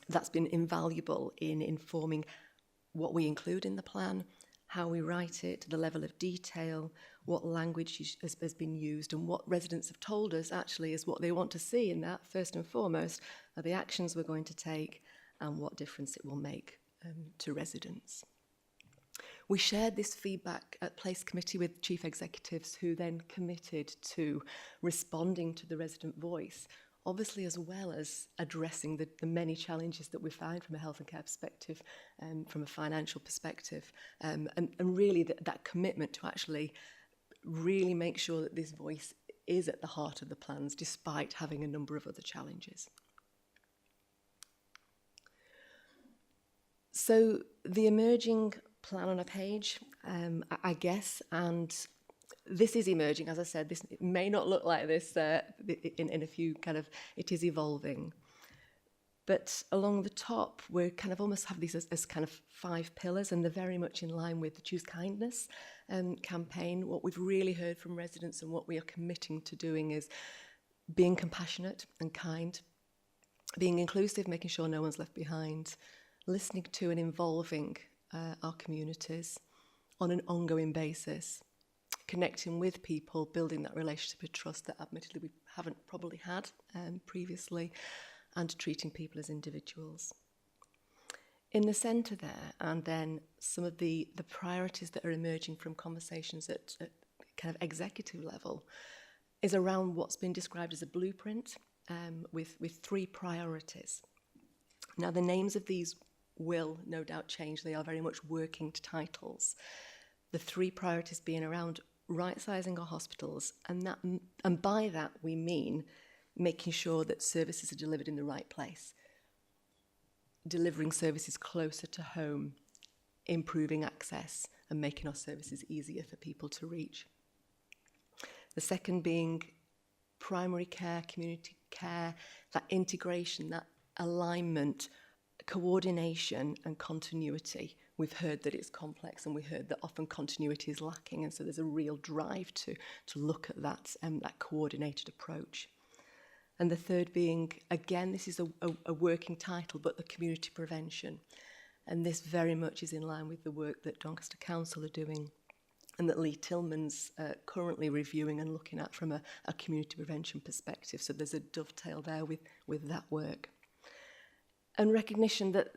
that's been invaluable in informing what we include in the plan, how we write it, the level of detail, what language has been used, and what residents have told us actually is what they want to see in that, first and foremost, are the actions we're going to take and what difference it will make to residents. We shared this feedback at Place Committee with chief executives who then committed to responding to the resident voice, obviously as well as addressing the many challenges that we find from a health and care perspective, from a financial perspective, and really that commitment to actually really make sure that this voice is at the heart of the plans despite having a number of other challenges. So the emerging plan on a page, I guess, and this is emerging, as I said, this it may not look like this in a few it is evolving. But along the top, we kind of almost have these as kind of 5 pillars, and they're very much in line with the Choose Kindness campaign. What we've really heard from residents and what we are committing to doing is being compassionate and kind, being inclusive, making sure no one's left behind, listening to and involving our communities on an ongoing basis, connecting with people, building that relationship of trust that admittedly we haven't probably had previously, and treating people as individuals. In the centre there, and then some of the priorities that are emerging from conversations at kind of executive level, is around what's been described as a blueprint with 3 priorities. Now, the names of these will no doubt change. They are very much working titles. The 3 priorities being around right-sizing our hospitals, and by that we mean making sure that services are delivered in the right place, delivering services closer to home, improving access, and making our services easier for people to reach. The second being primary care, community care, that integration, that alignment, coordination and continuity. We've heard that it's complex, and we heard that often continuity is lacking, and so there's a real drive to look at that coordinated approach. And the third being, again, this is a working title, but the community prevention. And this very much is in line with the work that Doncaster Council are doing and that Lee Tillman's currently reviewing and looking at from a community prevention perspective. So there's a dovetail there with that work. And recognition that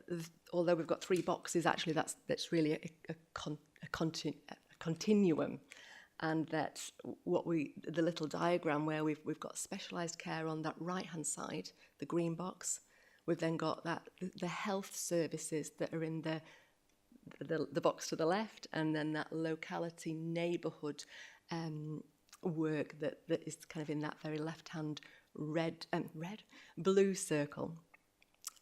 although we've got 3 boxes, actually that's really a continuum. And that the little diagram where we've got specialised care on that right-hand side, the green box. We've then got the health services that are in the box to the left, and then that locality neighbourhood work that is kind of in that very left-hand blue circle.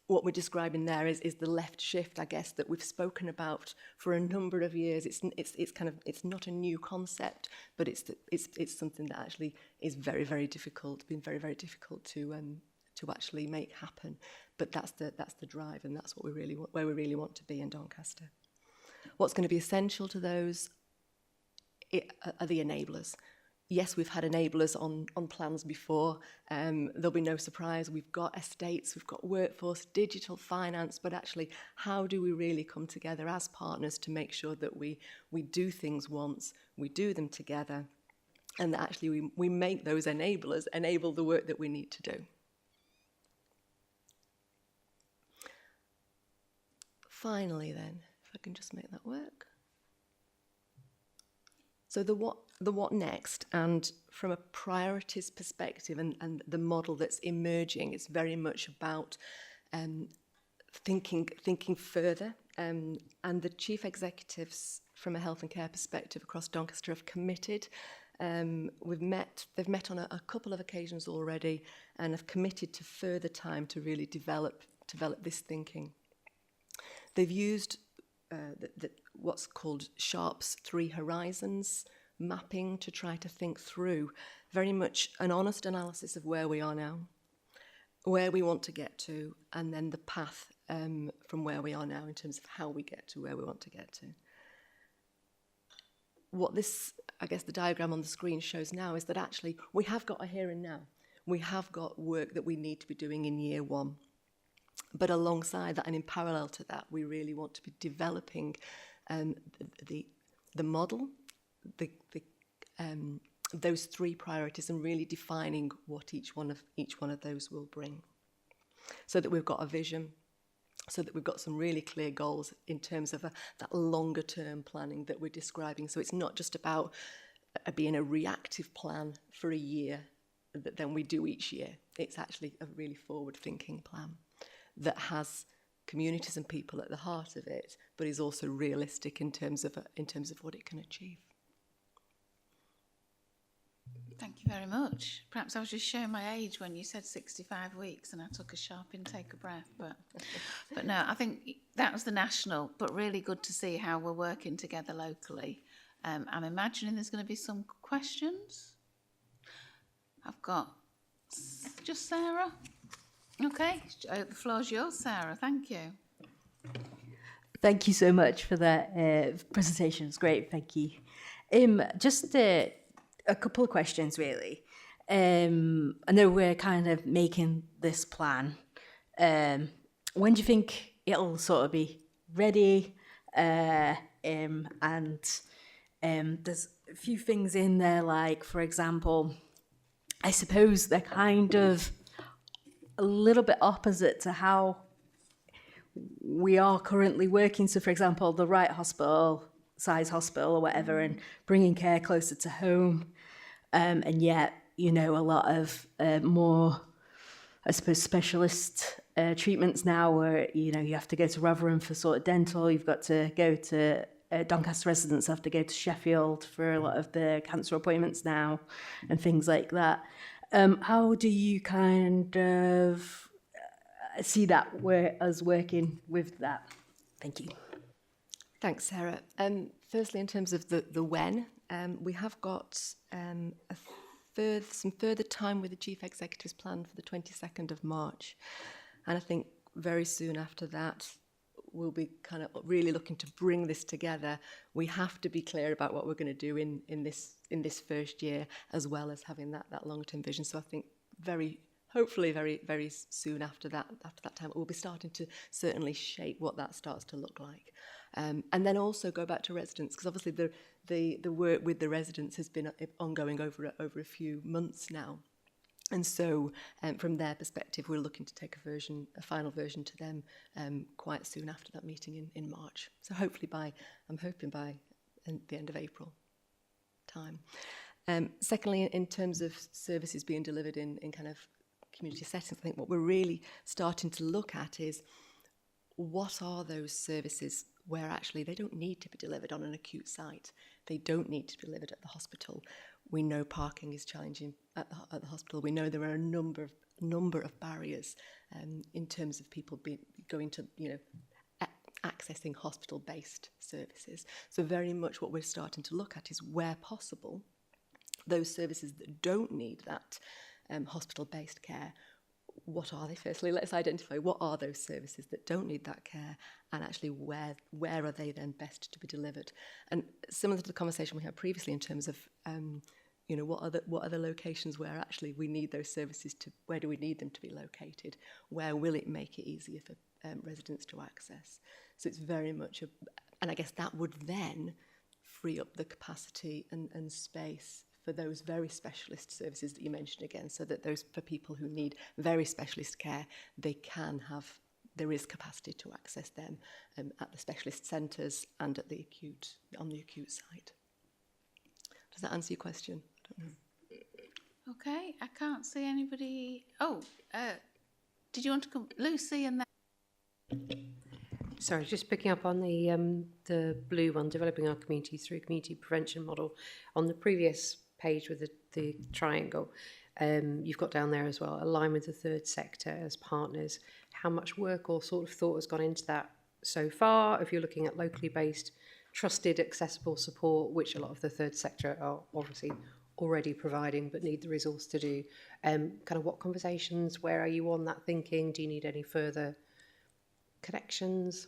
What we're describing there is the left shift, I guess, that we've spoken about for a number of years. It's not a new concept, but it's something that actually is very, very difficult, been very, very difficult to actually make happen. But that's the drive, and that's what where we really want to be in Doncaster. What's going to be essential to those are the enablers. Yes, we've had enablers on plans before. There'll be no surprise. We've got estates, we've got workforce, digital finance, but actually, how do we really come together as partners to make sure that we do things once, we do them together, and that actually we make those enablers enable the work that we need to do. Finally then, if I can just make that work. So the what next, and from a priorities perspective and the model that's emerging, it's very much about thinking further. And the chief executives from a health and care perspective across Doncaster have committed. They've met on a couple of occasions already and have committed to further time to really develop this thinking. They've used what's called Sharp's 3 horizons mapping to try to think through very much an honest analysis of where we are now, where we want to get to, and then the path from where we are now in terms of how we get to where we want to get to. What this, I guess the diagram on the screen shows now is that actually we have got a here and now. We have got work that we need to be doing in year one. But alongside that and in parallel to that, we really want to be developing the model, those three priorities, and really defining what each one of those will bring. So that we've got a vision, so that we've got some really clear goals in terms of that longer term planning that we're describing. So it's not just about being a reactive plan for a year that then we do each year. It's actually a really forward thinking plan that has communities and people at the heart of it, but is also realistic in terms of what it can achieve. Thank you very much. Perhaps I was just showing my age when you said 65 weeks and I took a sharp intake of breath, but no, I think that was the national, but really good to see how we're working together locally. I'm imagining there's going to be some questions. I've got just Sarah. Okay, the floor's yours, Sarah. Thank you. Thank you so much for that presentation. It's great. Thank you. Just a couple of questions, really. I know we're kind of making this plan. When do you think it'll sort of be ready? And there's a few things in there, like, for example, I suppose they're kind of a little bit opposite to how we are currently working. So, for example, the right hospital, size hospital or whatever, and bringing care closer to home. And yet, you know, a lot of more, I suppose, specialist treatments now where, you know, you have to go to Rotherham for sort of dental, you've got to go to Doncaster residents have to go to Sheffield for a lot of the cancer appointments now and things like that. How do you kind of see that as working with that? Thank you. Thanks, Sarah. Firstly, in terms of the when, we have got some further time with the Chief Executive's plan for the 22nd of March. And I think very soon after that, we'll be kind of really looking to bring this together. We have to be clear about what we're going to do in this first year, as well as having that long-term vision. So I think hopefully very soon after that time, we'll be starting to certainly shape what that starts to look like. And then also go back to residents, because obviously the work with the residents has been ongoing over a few months now. And so from their perspective, we're looking to take a final version to them quite soon after that meeting in March. So hopefully I'm hoping by the end of April time. Secondly, in terms of services being delivered in kind of community settings, I think what we're really starting to look at is what are those services where actually they don't need to be delivered on an acute site. They don't need to be delivered at the hospital. We know parking is challenging at the hospital. We know there are a number of barriers in terms of people going to, accessing hospital-based services. So very much what we're starting to look at is where possible, those services that don't need that hospital-based care, what are they? Firstly, let's identify what are those services that don't need that care, and actually where are they then best to be delivered. And similar to the conversation we had previously in terms of what are the locations where actually we need those services where do we need them to be located? Where will it make it easier for residents to access? So it's very much and I guess that would then free up the capacity and space for those very specialist services that you mentioned again, so that for people who need very specialist care, there is capacity to access them at the specialist centres and on the acute side. Does that answer your question? I don't know. Okay, I can't see anybody. Oh, did you want to come, Lucy, and then? Sorry, just picking up on the blue one, developing our community through community prevention model. On the previous page with the triangle, you've got down there as well, align with the third sector as partners. How much work or sort of thought has gone into that so far? If you're looking at locally based, trusted, accessible support, which a lot of the third sector are obviously already providing but need the resource to do, kind of what conversations, where are you on that thinking? Do you need any further Connections.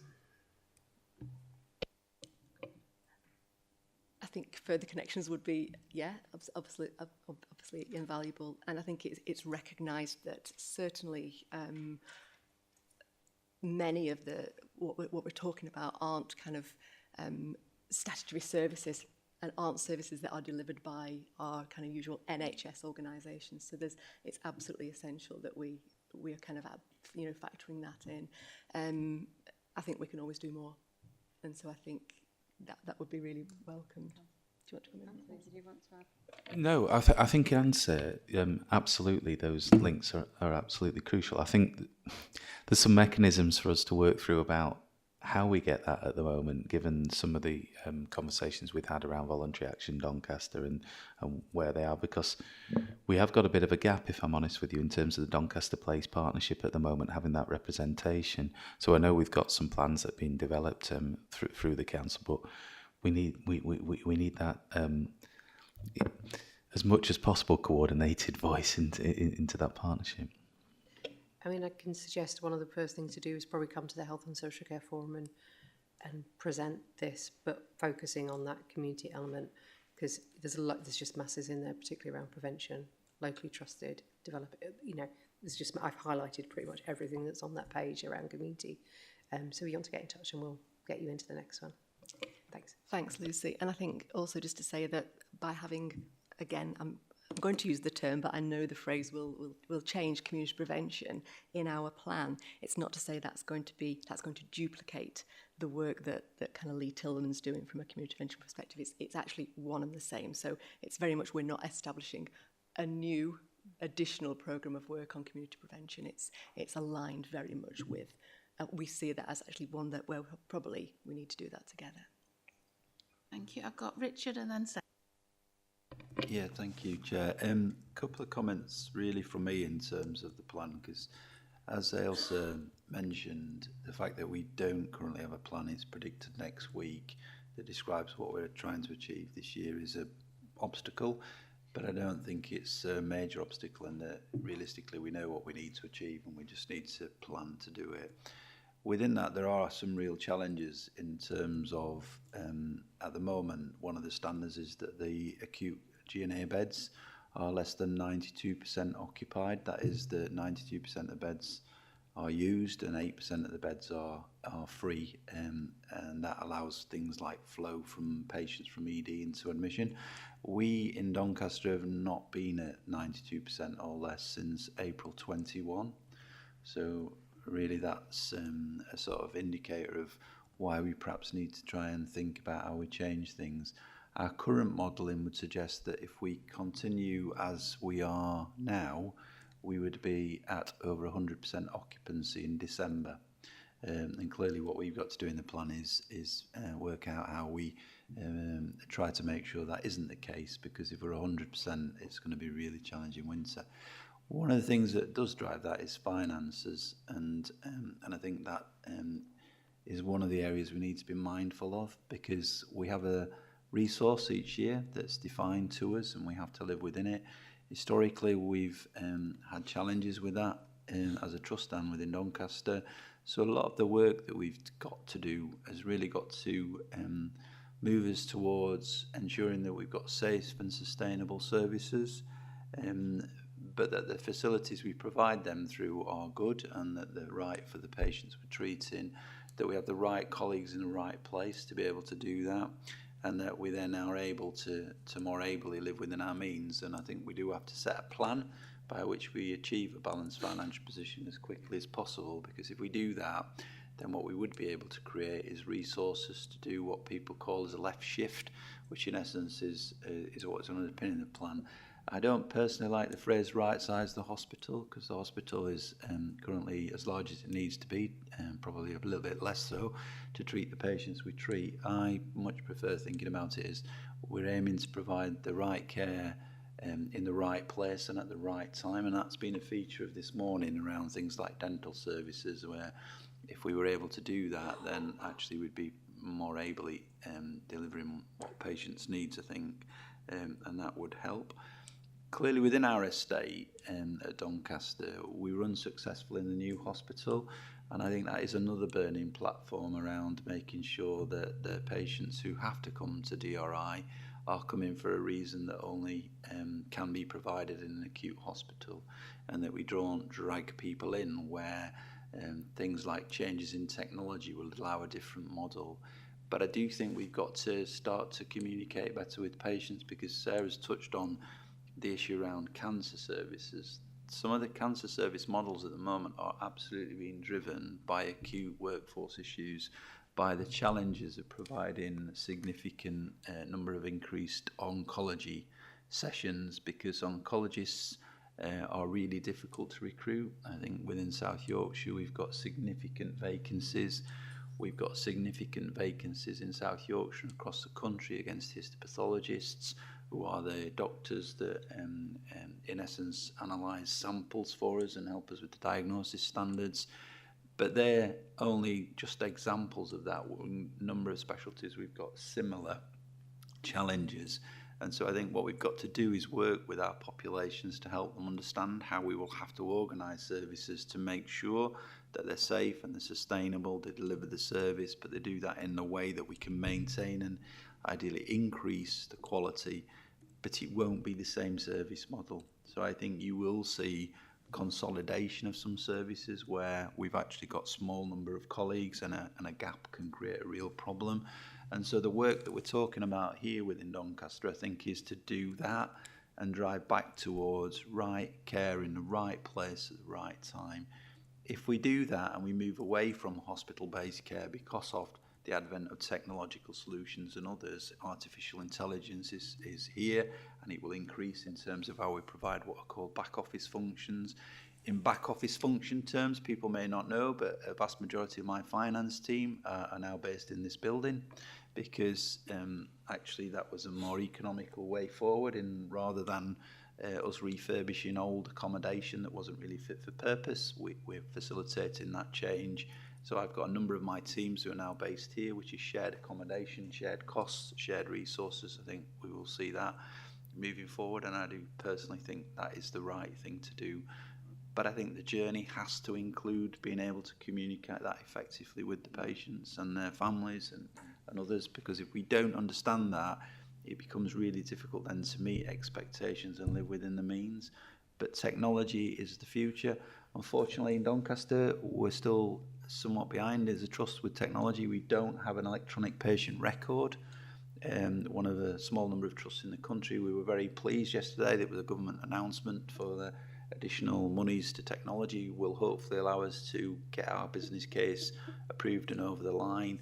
I think further connections would be, obviously invaluable. And I think it's recognised that certainly many of what we're talking about aren't kind of statutory services and aren't services that are delivered by our kind of usual NHS organisations. So it's absolutely essential that we are kind of factoring that in. I think we can always do more, and so I think that would be really welcomed. Do you want to come in? Anthony, did you want to add? No, I think in answer, absolutely, those links are absolutely crucial. I think there's some mechanisms for us to work through about how we get that at the moment, given some of the conversations we've had around voluntary action Doncaster and where they are, because we have got a bit of a gap, if I'm honest with you, in terms of the Doncaster Place partnership at the moment, having that representation. So I know we've got some plans that have been developed through the council, but we need that as much as possible coordinated voice into that partnership. I mean, I can suggest one of the first things to do is probably come to the Health and Social Care Forum and present this, but focusing on that community element, because there's just masses in there, particularly around prevention, locally trusted, I've highlighted pretty much everything that's on that page around community. So you want to get in touch and we'll get you into the next one. Thanks. Thanks, Lucy. And I think also just to say that by having, again, I'm going to use the term, but I know the phrase will change, community prevention in our plan. It's not to say that's going to duplicate the work that kind of Lee Tillman's doing from a community prevention perspective. It's actually one and the same. So it's very much, we're not establishing a new additional program of work on community prevention. It's aligned very much with. We see that as actually one that where probably we need to do that together. Thank you. I've got Richard and then Sarah. Yeah, thank you, Chair. Couple of comments really from me in terms of the plan, because as Ailsa mentioned, the fact that we don't currently have a plan is predicted next week that describes what we're trying to achieve this year is an obstacle, but I don't think it's a major obstacle, and that realistically we know what we need to achieve and we just need to plan to do it. Within that, there are some real challenges in terms of, at the moment, one of the standards is that the acute G&A beds are less than 92% occupied. That is, the 92% of beds are used and 8% of the beds are free, and that allows things like flow from patients from ED into admission. We in Doncaster have not been at 92% or less since April 21, so really that's a sort of indicator of why we perhaps need to try and think about how we change things. Our current modelling would suggest that if we continue as we are now, we would be at over 100% occupancy in December. And clearly what we've got to do in the plan is work out how we try to make sure that isn't the case, because if we're 100%, it's going to be a really challenging winter. One of the things that does drive that is finances, and I think that is one of the areas we need to be mindful of, because we have a resource each year that's defined to us and we have to live within it. Historically, we've had challenges with that as a trust and within Doncaster, so a lot of the work that we've got to do has really got to move us towards ensuring that we've got safe and sustainable services, but that the facilities we provide them through are good and that they're right for the patients we're treating, that we have the right colleagues in the right place to be able to do that, and that we then are able to more ably live within our means. And I think we do have to set a plan by which we achieve a balanced financial position as quickly as possible, because if we do that, then what we would be able to create is resources to do what people call as a left shift, which in essence is what's underpinning the plan. I don't personally like the phrase right-size the hospital, because the hospital is currently as large as it needs to be, probably a little bit less so, to treat the patients we treat. I much prefer thinking about it as we're aiming to provide the right care in the right place and at the right time, and that's been a feature of this morning around things like dental services, where if we were able to do that, then actually we'd be more ably delivering what patients need, I think, and that would help. Clearly within our estate at Doncaster, we were unsuccessful in the new hospital, And I think that is another burning platform around making sure that the patients who have to come to DRI are coming for a reason that only can be provided in an acute hospital, and that we don't drag people in where things like changes in technology will allow a different model. But I do think we've got to start to communicate better with patients, because Sarah's touched on the issue around cancer services. Some of the cancer service models at the moment are absolutely being driven by acute workforce issues, by the challenges of providing a significant number of increased oncology sessions, because oncologists are really difficult to recruit. I think within South Yorkshire we've got significant vacancies. We've got significant vacancies in South Yorkshire and across the country against histopathologists, who are the doctors that in essence analyse samples for us and help us with the diagnosis standards. But they're only just examples of that. In a number of specialties we've got similar challenges. And so I think what we've got to do is work with our populations to help them understand how we will have to organise services to make sure that they're safe and they're sustainable, they deliver the service, but they do that in a way that we can maintain and ideally increase the quality, but it won't be the same service model. So I think you will see consolidation of some services where we've actually got a small number of colleagues, and a gap can create a real problem. And so the work that we're talking about here within Doncaster, I think, is to do that and drive back towards right care in the right place at the right time. If we do that and we move away from hospital-based care because of the advent of technological solutions and others, artificial intelligence is here, and it will increase in terms of how we provide what are called back office functions. In back office function terms, people may not know, but a vast majority of my finance team are now based in this building, because actually that was a more economical way forward, in rather than us refurbishing old accommodation that wasn't really fit for purpose. We're facilitating that change. So I've got a number of my teams who are now based here, which is shared accommodation, shared costs, shared resources. I think we will see that moving forward, and I do personally think that is the right thing to do. But I think the journey has to include being able to communicate that effectively with the patients and their families and others, because if we don't understand that, it becomes really difficult then to meet expectations and live within the means. But technology is the future. Unfortunately, in Doncaster, we're still somewhat behind as a trust with technology. We don't have an electronic patient record. One of a small number of trusts in the country. We were very pleased yesterday that with a government announcement for the additional monies to technology will hopefully allow us to get our business case approved and over the line.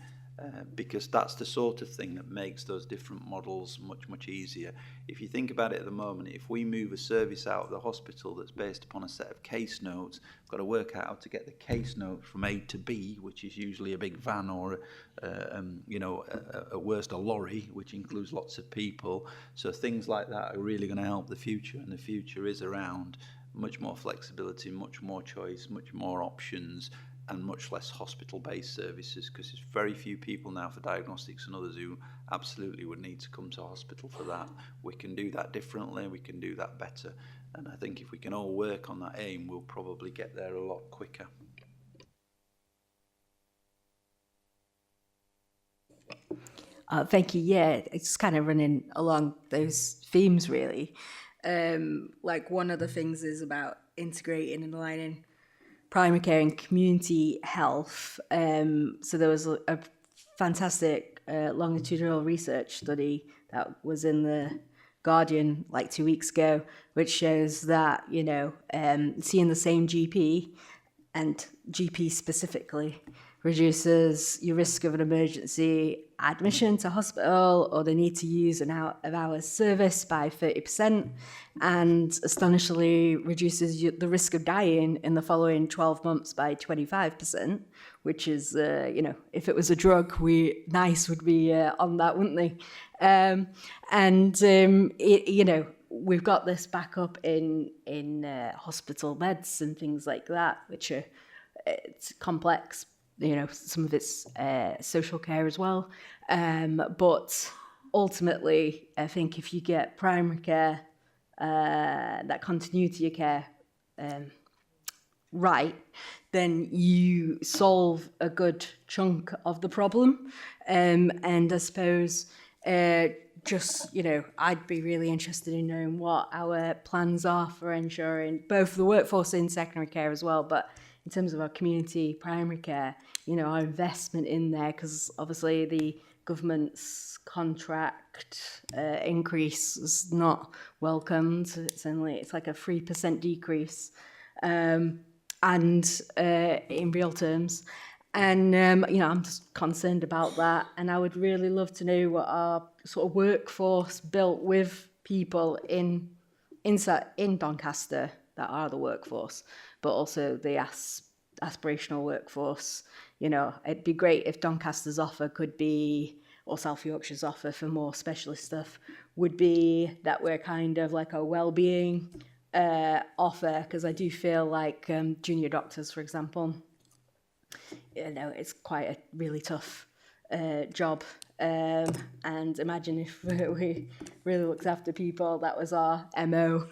Because that's the sort of thing that makes those different models much, much easier. If you think about it at the moment, if we move a service out of the hospital that's based upon a set of case notes, we've got to work out how to get the case note from A to B, which is usually a big van or, at worst, a lorry, which includes lots of people. So things like that are really going to help the future, and the future is around much more flexibility, much more choice, much more options, and much less hospital-based services, because there's very few people now for diagnostics and others who absolutely would need to come to hospital for that. We can do that differently, we can do that better, and I think if we can all work on that aim, we'll probably get there a lot quicker. Thank you. Yeah, it's kind of running along those themes, really. Like one of the things is about integrating and aligning primary care and community health. So there was a fantastic longitudinal research study that was in the Guardian like 2 weeks ago, which shows that, seeing the same GP, and GP specifically, reduces your risk of an emergency admission to hospital or the need to use an out-of-hours service by 30%, and astonishingly reduces the risk of dying in the following 12 months by 25%, which is, if it was a drug, NICE would be on that, wouldn't they? We've got this backup in hospital beds and things like that, which are it's complex. Some of it's social care as well. But ultimately, I think if you get primary care, that continuity of care right, then you solve a good chunk of the problem. And I suppose just, I'd be really interested in knowing what our plans are for ensuring both the workforce in secondary care as well, but in terms of our community primary care, our investment in there, because obviously the government's contract increase is not welcomed. It's like a 3% decrease, and in real terms. And, I'm just concerned about that. And I would really love to know what our sort of workforce built with people in Doncaster that are the workforce, but also the aspirational workforce. It'd be great if Doncaster's offer could be, or South Yorkshire's offer for more specialist stuff, would be that we're kind of like a well-being offer, because I do feel like junior doctors, for example, it's quite a really tough job. And imagine if we really looked after people, that was our MO.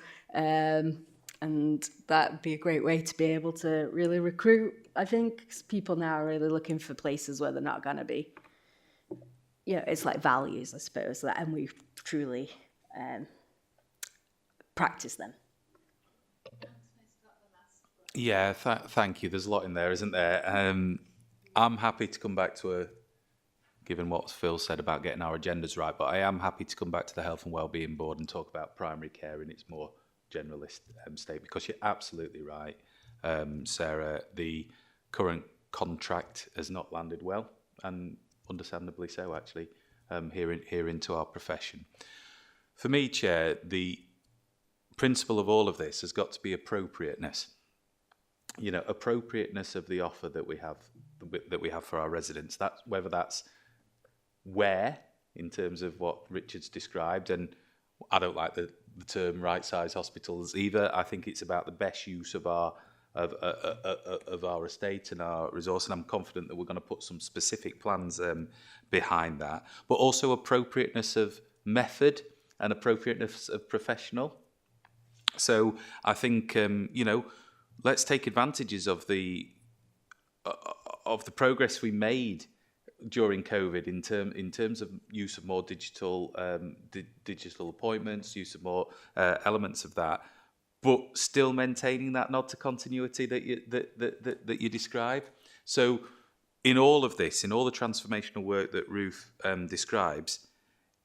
And that'd be a great way to be able to really recruit. I think 'cause people now are really looking for places where they're not going to be. It's like values, I suppose, and we truly practice them. Yeah, thank you. There's a lot in there, isn't there? I'm happy to come back to given what Phil said about getting our agendas right, but I am happy to come back to the Health and Wellbeing Board and talk about primary care in its more generalist state, because you're absolutely right, Sarah. The current contract has not landed well, and understandably so, actually, here into our profession. For me, Chair, the principle of all of this has got to be appropriateness. Appropriateness of the offer that we have for our residents. That's whether that's where, in terms of what Richard's described, and I don't like the term right-size hospitals either. I think it's about the best use of our estate and our resource, and I'm confident that we're going to put some specific plans behind that. But also appropriateness of method and appropriateness of professional. So I think let's take advantages of the progress we made during COVID in terms of use of more digital appointments, use of more elements of that, but still maintaining that nod to continuity that you describe. So in all of this, in all the transformational work that Ruth describes,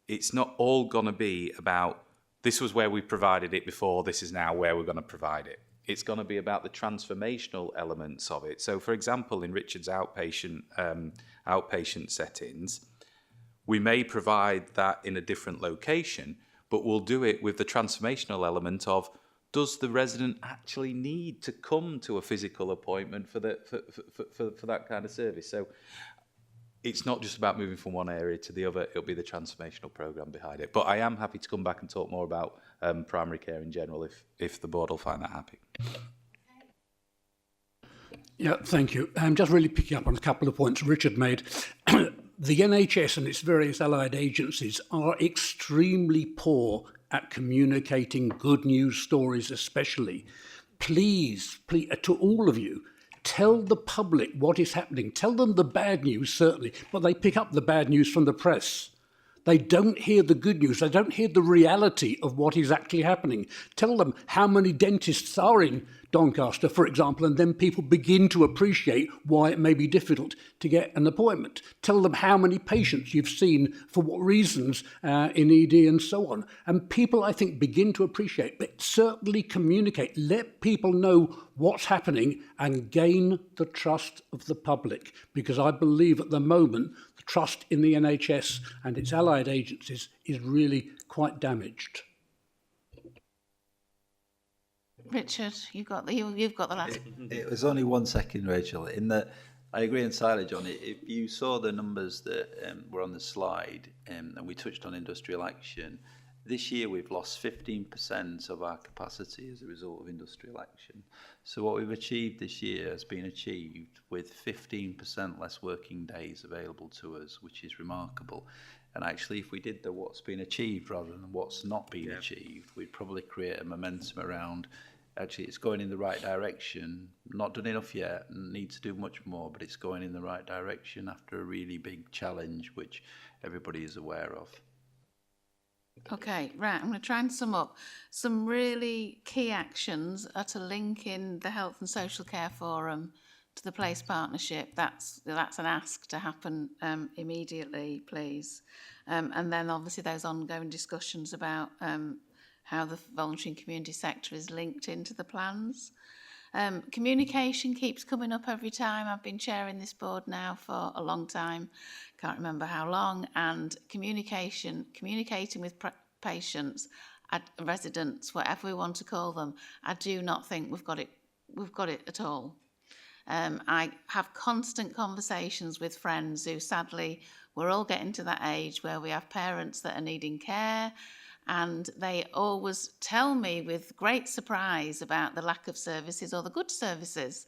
it's not all going to be about this was where we provided it before, this is now where we're going to provide it. It's going to be about the transformational elements of it. So, for example, in Richard's outpatient settings, we may provide that in a different location, but we'll do it with the transformational element of, does the resident actually need to come to a physical appointment for that kind of service? So it's not just about moving from one area to the other, it'll be the transformational programme behind it. But I am happy to come back and talk more about primary care in general if the board will find that happy. Yeah, thank you. Just really picking up on a couple of points Richard made. The NHS and its various allied agencies are extremely poor at communicating good news stories, especially. Please, to all of you, tell the public what is happening. Tell them the bad news, certainly, but they pick up the bad news from the press. They don't hear the good news. They don't hear the reality of what is actually happening. Tell them how many dentists are in Doncaster, for example, and then people begin to appreciate why it may be difficult to get an appointment. Tell them how many patients you've seen, for what reasons, in ED and so on. And people, I think, begin to appreciate, but certainly communicate. Let people know what's happening and gain the trust of the public. Because I believe at the moment, the trust in the NHS and its allied agencies is really quite damaged. Richard, you've got the last. It was only 1 second, Rachel. In that, I agree entirely, John. If you saw the numbers that were on the slide, and we touched on industrial action, this year we've lost 15% of our capacity as a result of industrial action. So what we've achieved this year has been achieved with 15% less working days available to us, which is remarkable. And actually, if we did the what's been achieved rather than what's not been achieved, we'd probably create a momentum around actually it's going in the right direction. Not done enough yet and needs to do much more, but it's going in the right direction after a really big challenge, which everybody is aware of. Okay, right, I'm going to try and sum up. Some really key actions are to link in the Health and Social Care Forum to the Place Partnership. That's an ask to happen immediately, please. And then obviously those ongoing discussions about how the voluntary and community sector is linked into the plans. Communication keeps coming up every time. I've been chairing this board now for a long time, can't remember how long, and communicating with patients, residents, whatever we want to call them, I do not think we've got it at all. I have constant conversations with friends who sadly, we're all getting to that age where we have parents that are needing care, and they always tell me with great surprise about the lack of services or the good services.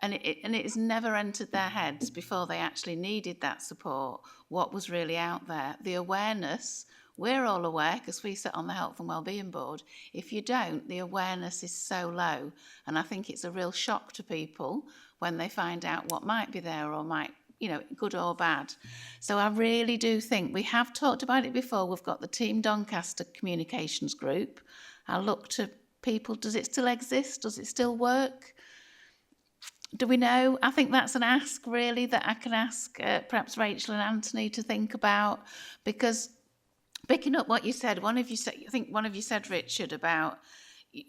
And it has never entered their heads before they actually needed that support, what was really out there. The awareness, we're all aware because we sit on the Health and Wellbeing Board. If you don't, the awareness is so low. And I think it's a real shock to people when they find out what might be there or might, good or bad. So I really do think we have talked about it before. We've got the Team Doncaster Communications Group. I look to people, does it still exist? Does it still work? Do we know? I think that's an ask really that I can ask perhaps Rachel and Anthony to think about, because picking up what you said, I think one of you said, Richard, about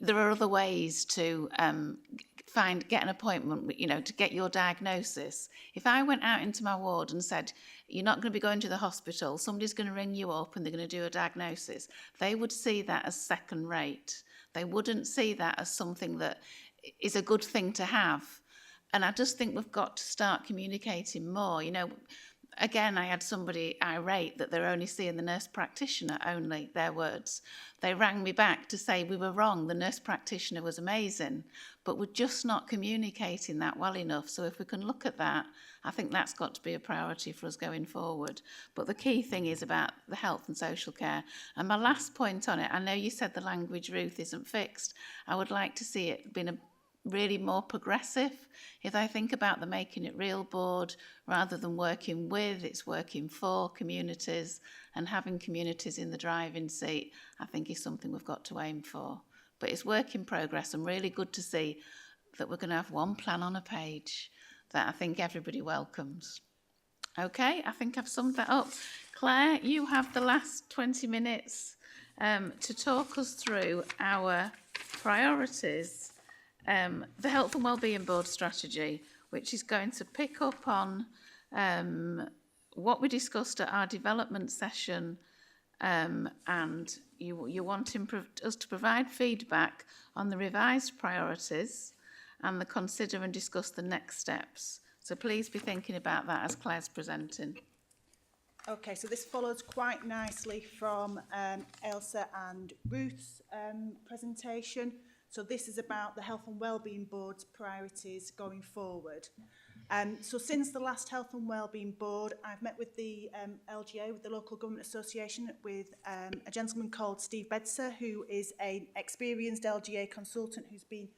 there are other ways to get an appointment, to get your diagnosis. If I went out into my ward and said, you're not going to be going to the hospital, somebody's going to ring you up and they're going to do a diagnosis, they would see that as second rate. They wouldn't see that as something that is a good thing to have. And I just think we've got to start communicating more. Again, I had somebody irate that they're only seeing the nurse practitioner only, their words. They rang me back to say we were wrong, the nurse practitioner was amazing, but we're just not communicating that well enough. So if we can look at that, I think that's got to be a priority for us going forward. But the key thing is about the health and social care. And my last point on it, I know you said the language, Ruth, isn't fixed. I would like to see it being really more progressive. If I think about the Making It Real board, rather than working with, it's working for communities, and having communities in the driving seat, I think is something we've got to aim for. But it's work in progress, and really good to see that we're going to have one plan on a page that I think everybody welcomes. Okay, I think I've summed that up. Claire, you have the last 20 minutes to talk us through our priorities. The Health and Wellbeing Board strategy, which is going to pick up on what we discussed at our development session, and you're wanting us to provide feedback on the revised priorities and the consider and discuss the next steps. So please be thinking about that as Claire's presenting. Okay, so this follows quite nicely from Ailsa and Ruth's presentation. So this is about the Health and Wellbeing Board's priorities going forward. So since the last Health and Wellbeing Board, I've met with the LGA, with the Local Government Association, with a gentleman called Steve Bedser, who is an experienced LGA consultant who's been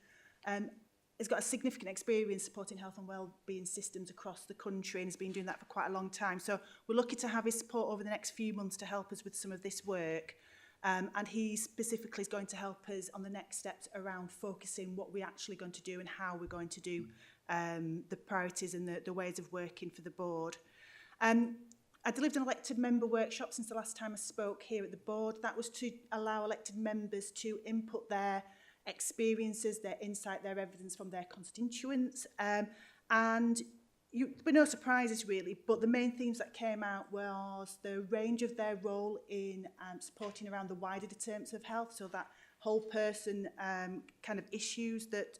has got a significant experience supporting health and wellbeing systems across the country and has been doing that for quite a long time. So we're lucky to have his support over the next few months to help us with some of this work. And he specifically is going to help us on the next steps around focusing what we're actually going to do and how we're going to do the priorities and the ways of working for the board. I delivered an elected member workshop since the last time I spoke here at the board. That was to allow elected members to input their experiences, their insight, their evidence from their constituents. And there were no surprises really, but the main themes that came out was the range of their role in supporting around the wider determinants of health, so that whole person kind of issues that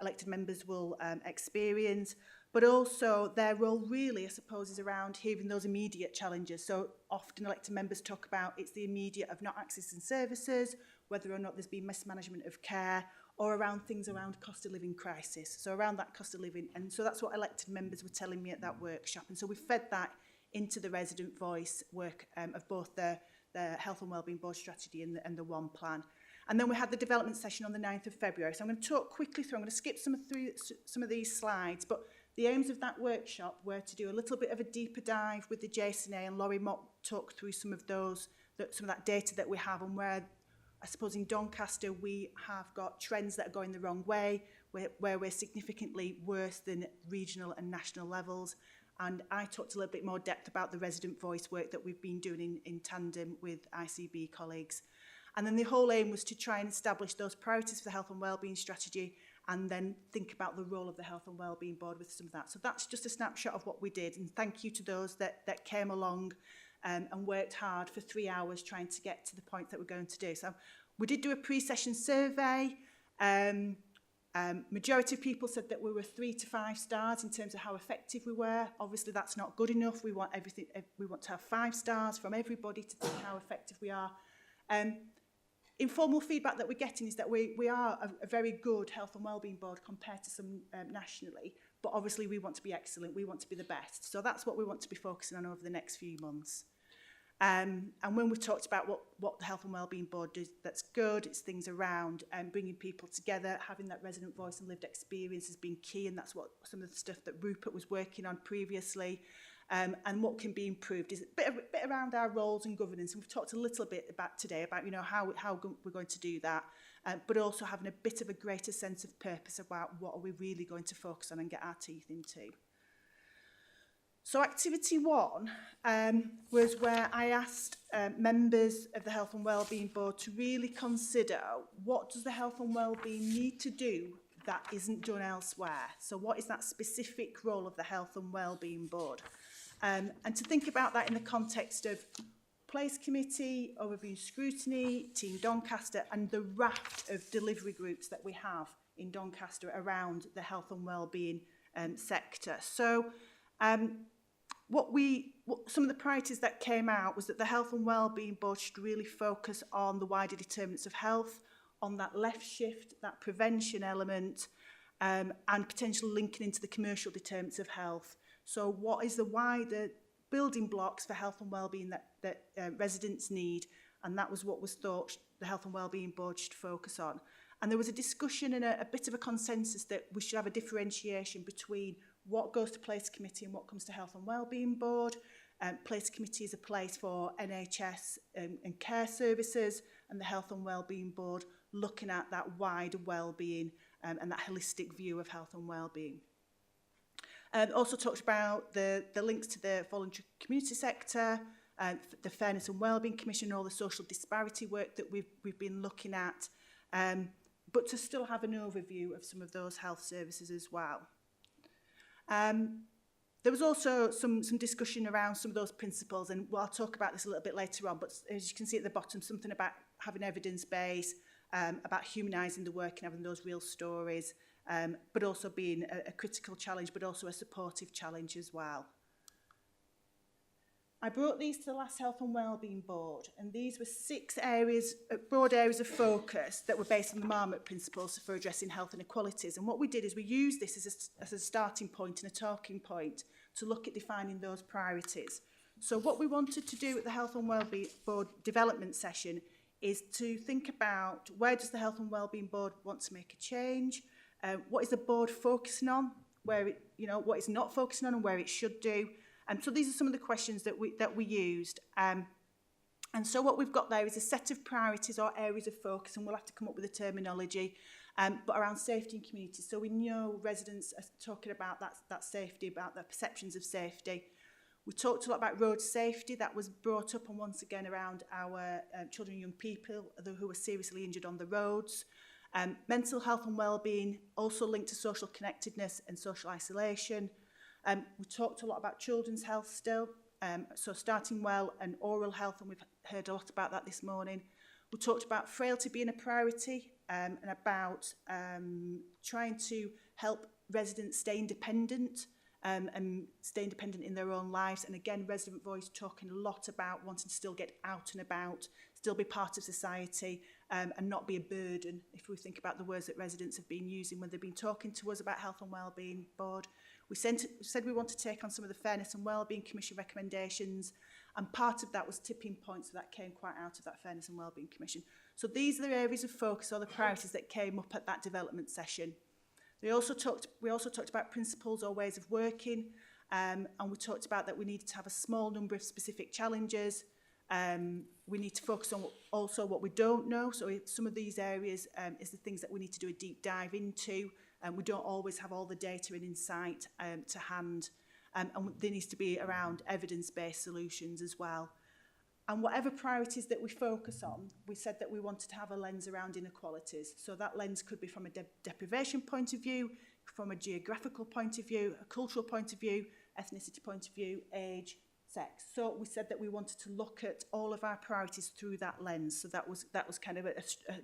elected members will experience, but also their role really, I suppose, is around hearing those immediate challenges. So often elected members talk about it's the immediate of not accessing services, whether or not there's been mismanagement of care, or around things around cost of living crisis. So around that cost of living. And so that's what elected members were telling me at that workshop. And so we fed that into the resident voice work of both the Health and Wellbeing Board strategy and the One Plan. And then we had the development session on the 9th of February. So I'm going to talk quickly through. I'm going to skip some of these slides, but the aims of that workshop were to do a little bit of a deeper dive with the JSNA, and Laurie Mott talked through some of that data that we have, and where I suppose in Doncaster we have got trends that are going the wrong way, where we're significantly worse than regional and national levels. And I talked a little bit more depth about the resident voice work that we've been doing in tandem with ICB colleagues. And then the whole aim was to try and establish those priorities for the health and wellbeing strategy, and then think about the role of the Health and Wellbeing Board with some of that. So that's just a snapshot of what we did, and thank you to those that came along and worked hard for 3 hours trying to get to the point that we're going to do. So we did do a pre-session survey. Majority of people said that we were 3 to 5 stars in terms of how effective we were. Obviously, that's not good enough. We want everything. We want to have 5 stars from everybody to think how effective we are. Informal feedback that we're getting is that we are a very good health and wellbeing board compared to some nationally, but obviously we want to be excellent, we want to be the best. So that's what we want to be focusing on over the next few months. And when we've talked about what the Health and Wellbeing Board does that's good, it's things around bringing people together, having that resident voice and lived experience has been key, and that's what some of the stuff that Rupert was working on previously. And what can be improved is a bit around our roles and governance. And we've talked a little bit about today about how we're going to do that, but also having a bit of a greater sense of purpose about what are we really going to focus on and get our teeth into. So activity 1 was where I asked members of the Health and Wellbeing Board to really consider what does the Health and Wellbeing need to do that isn't done elsewhere. So what is that specific role of the Health and Wellbeing Board? And to think about that in the context of Place Committee, Overview Scrutiny, Team Doncaster, and the raft of delivery groups that we have in Doncaster around the health and wellbeing sector. So some of the priorities that came out was that the Health and Wellbeing Board should really focus on the wider determinants of health, on that left shift, that prevention element, and potentially linking into the commercial determinants of health. So what is the wider building blocks for health and wellbeing that residents need? And that was what was thought the Health and Wellbeing Board should focus on. And there was a discussion and a bit of a consensus that we should have a differentiation between what goes to Place Committee and what comes to Health and Wellbeing Board. Place Committee is a place for NHS and care services, and the Health and Wellbeing Board looking at that wider wellbeing and that holistic view of health and wellbeing. Also talked about the links to the voluntary community sector, the Fairness and Wellbeing Commission, all the social disparity work that we've been looking at, but to still have an overview of some of those health services as well. There was also some discussion around some of those principles, and I'll talk about this a little bit later on, but as you can see at the bottom, something about having evidence base, about humanising the work and having those real stories, but also being a critical challenge, but also a supportive challenge as well. I brought these to the last Health and Wellbeing Board, and these were 6 areas, broad areas of focus that were based on the Marmot principles for addressing health inequalities. And what we did is we used this as a starting point and a talking point to look at defining those priorities. So what we wanted to do at the Health and Wellbeing Board development session is to think about where does the Health and Wellbeing Board want to make a change, what is the board focusing on, where it, what it's not focusing on and where it should do. So these are some of the questions that we used. And so what we've got there is a set of priorities or areas of focus, and we'll have to come up with a terminology, but around safety and community. So we know residents are talking about that safety, about their perceptions of safety. We talked a lot about road safety. That was brought up, and once again around our children and young people who are seriously injured on the roads. Mental health and wellbeing, also linked to social connectedness and social isolation. We talked a lot about children's health still, so starting well and oral health, and we've heard a lot about that this morning. We talked about frailty being a priority and about trying to help residents stay independent and stay independent in their own lives. And again, resident voice talking a lot about wanting to still get out and about, still be part of society, and not be a burden. If we think about the words that residents have been using when they've been talking to us about Health and Wellbeing Board, we said we want to take on some of the Fairness and Wellbeing Commission recommendations, and part of that was tipping points, so that came quite out of that Fairness and Wellbeing Commission. So these are the areas of focus or the priorities that came up at that development session. We also talked about principles or ways of working, and we talked about that we needed to have a small number of specific challenges. We need to focus on also what we don't know. So some of these areas is the things that we need to do a deep dive into. We don't always have all the data and insight to hand. And there needs to be around evidence-based solutions as well. And whatever priorities that we focus on, we said that we wanted to have a lens around inequalities. So that lens could be from a deprivation point of view, from a geographical point of view, a cultural point of view, ethnicity point of view, age, sex. So we said that we wanted to look at all of our priorities through that lens. So that was kind of a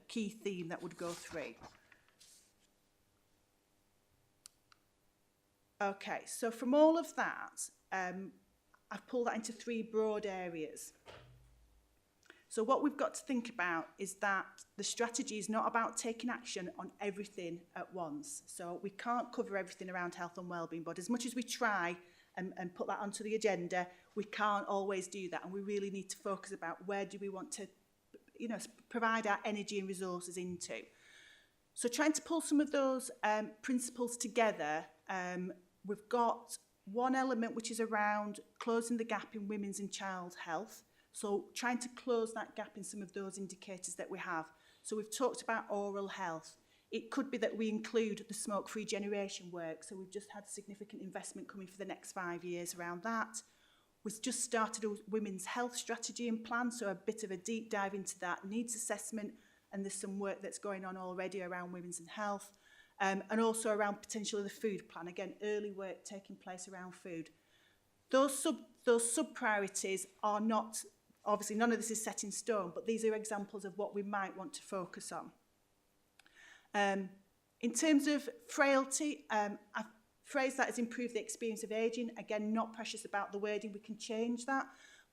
key theme that would go through. Okay, so from all of that, I've pulled that into 3 broad areas. So what we've got to think about is that the strategy is not about taking action on everything at once. So we can't cover everything around health and wellbeing, but as much as we try and put that onto the agenda, we can't always do that. And we really need to focus about where do we want to, provide our energy and resources into. So trying to pull some of those principles together, we've got one element which is around closing the gap in women's and child health. So trying to close that gap in some of those indicators that we have. So we've talked about oral health. It could be that we include the smoke-free generation work. So we've just had significant investment coming for the next 5 years around that. We've just started a women's health strategy and plan, so a bit of a deep dive into that needs assessment, and there's some work that's going on already around women's and health, and also around potentially the food plan. Again, early work taking place around food. Those sub-priorities are not, obviously none of this is set in stone, but these are examples of what we might want to focus on. In terms of frailty, I've phrased that as improve the experience of ageing. Again, not precious about the wording, we can change that.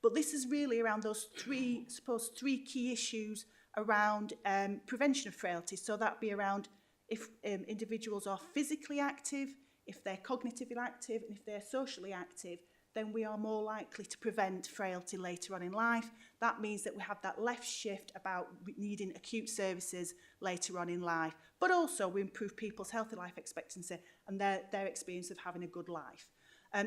But this is really around those three key issues around prevention of frailty. So that'd be around if individuals are physically active, if they're cognitively active, and if they're socially active, then we are more likely to prevent frailty later on in life. That means that we have that left shift about needing acute services later on in life, but also we improve people's healthy life expectancy and their experience of having a good life.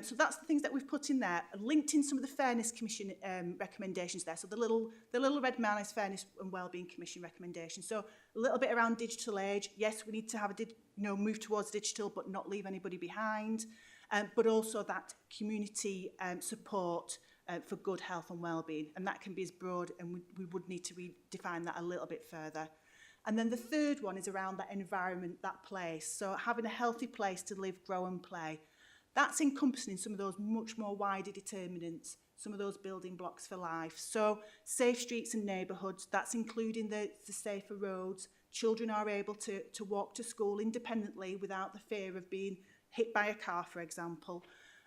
So that's the things that we've put in there, linked in some of the Fairness Commission recommendations there. So the little red man is Fairness and Wellbeing Commission recommendations. So a little bit around digital age. Yes, we need to have move towards digital, but not leave anybody behind. But also that community support for good health and wellbeing. And that can be as broad, and we would need to redefine that a little bit further. And then the third one is around that environment, that place. So having a healthy place to live, grow and play. That's encompassing some of those much more wider determinants, some of those building blocks for life. So safe streets and neighbourhoods, that's including the safer roads. Children are able to walk to school independently without the fear of being hit by a car, for example.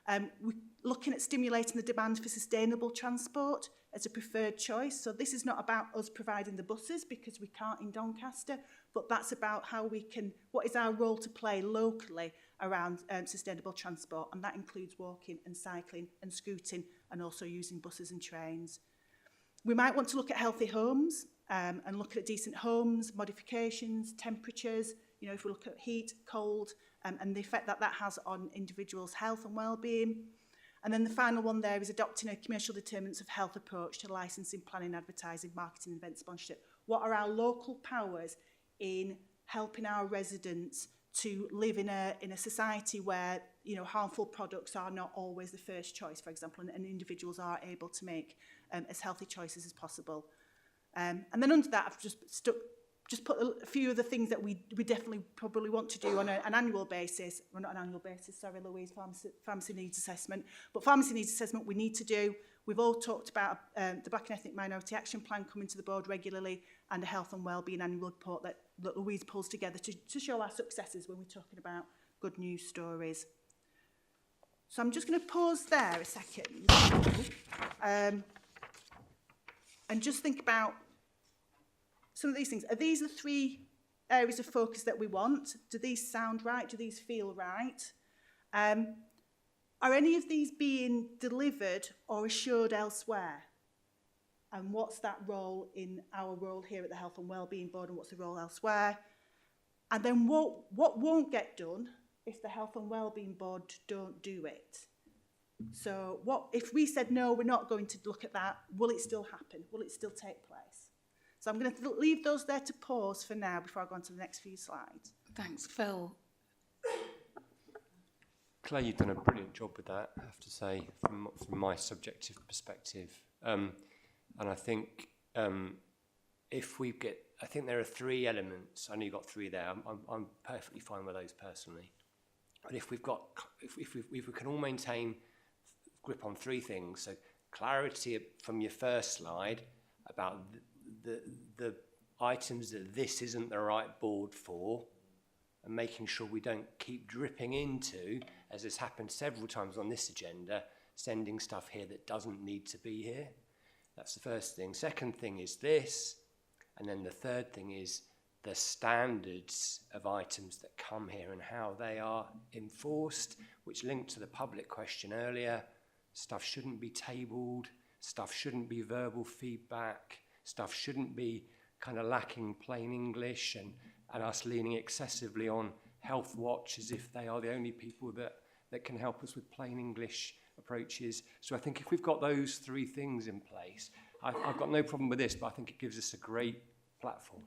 We're looking at stimulating the demand for sustainable transport as a preferred choice. So this is not about us providing the buses because we can't in Doncaster, but that's about what is our role to play locally around sustainable transport, and that includes walking and cycling and scooting and also using buses and trains. We might want to look at healthy homes and look at decent homes, modifications, temperatures, if we look at heat, cold, and the effect that has on individuals' health and well-being. And then the final one there is adopting a commercial determinants of health approach to licensing, planning, advertising, marketing, event sponsorship. What are our local powers in helping our residents to live in a society where harmful products are not always the first choice, for example, and individuals are able to make as healthy choices as possible. And then under that, I've just put a few of the things that we definitely probably want to do on an annual basis. Well, not an annual basis, sorry, Louise, pharmacy needs assessment. But pharmacy needs assessment we need to do. We've all talked about the Black and Ethnic Minority Action Plan coming to the board regularly, and a health and wellbeing annual report that Louise pulls together to show our successes when we're talking about good news stories. So I'm just going to pause there a second and just think about some of these things. Are these the 3 areas of focus that we want? Do these sound right? Do these feel right? Are any of these being delivered or assured elsewhere? and what's that role in our role here at the Health and Wellbeing Board, and what's the role elsewhere. And then what won't get done if the Health and Wellbeing Board don't do it. So what if we said, no, we're not going to look at that, will it still happen? Will it still take place? So I'm going to leave those there to pause for now before I go on to the next few slides. Thanks, Phil. Claire, you've done a brilliant job with that, I have to say, from my subjective perspective. And I think if we get, I think there are 3 elements. I know you've got 3 there. I'm perfectly fine with those personally. But if we've got, if we can all maintain grip on 3 things, so clarity from your first slide about the items that this isn't the right board for, and making sure we don't keep dripping into, as has happened several times on this agenda, sending stuff here that doesn't need to be here. That's the first thing. Second thing is this, and then the third thing is the standards of items that come here and how they are enforced, which linked to the public question earlier. Stuff shouldn't be tabled, stuff shouldn't be verbal feedback, stuff shouldn't be kind of lacking plain English, and us leaning excessively on Health Watch as if they are the only people that can help us with plain English approaches. So I think if we've got those 3 things in place, I've got no problem with this, but I think it gives us a great platform.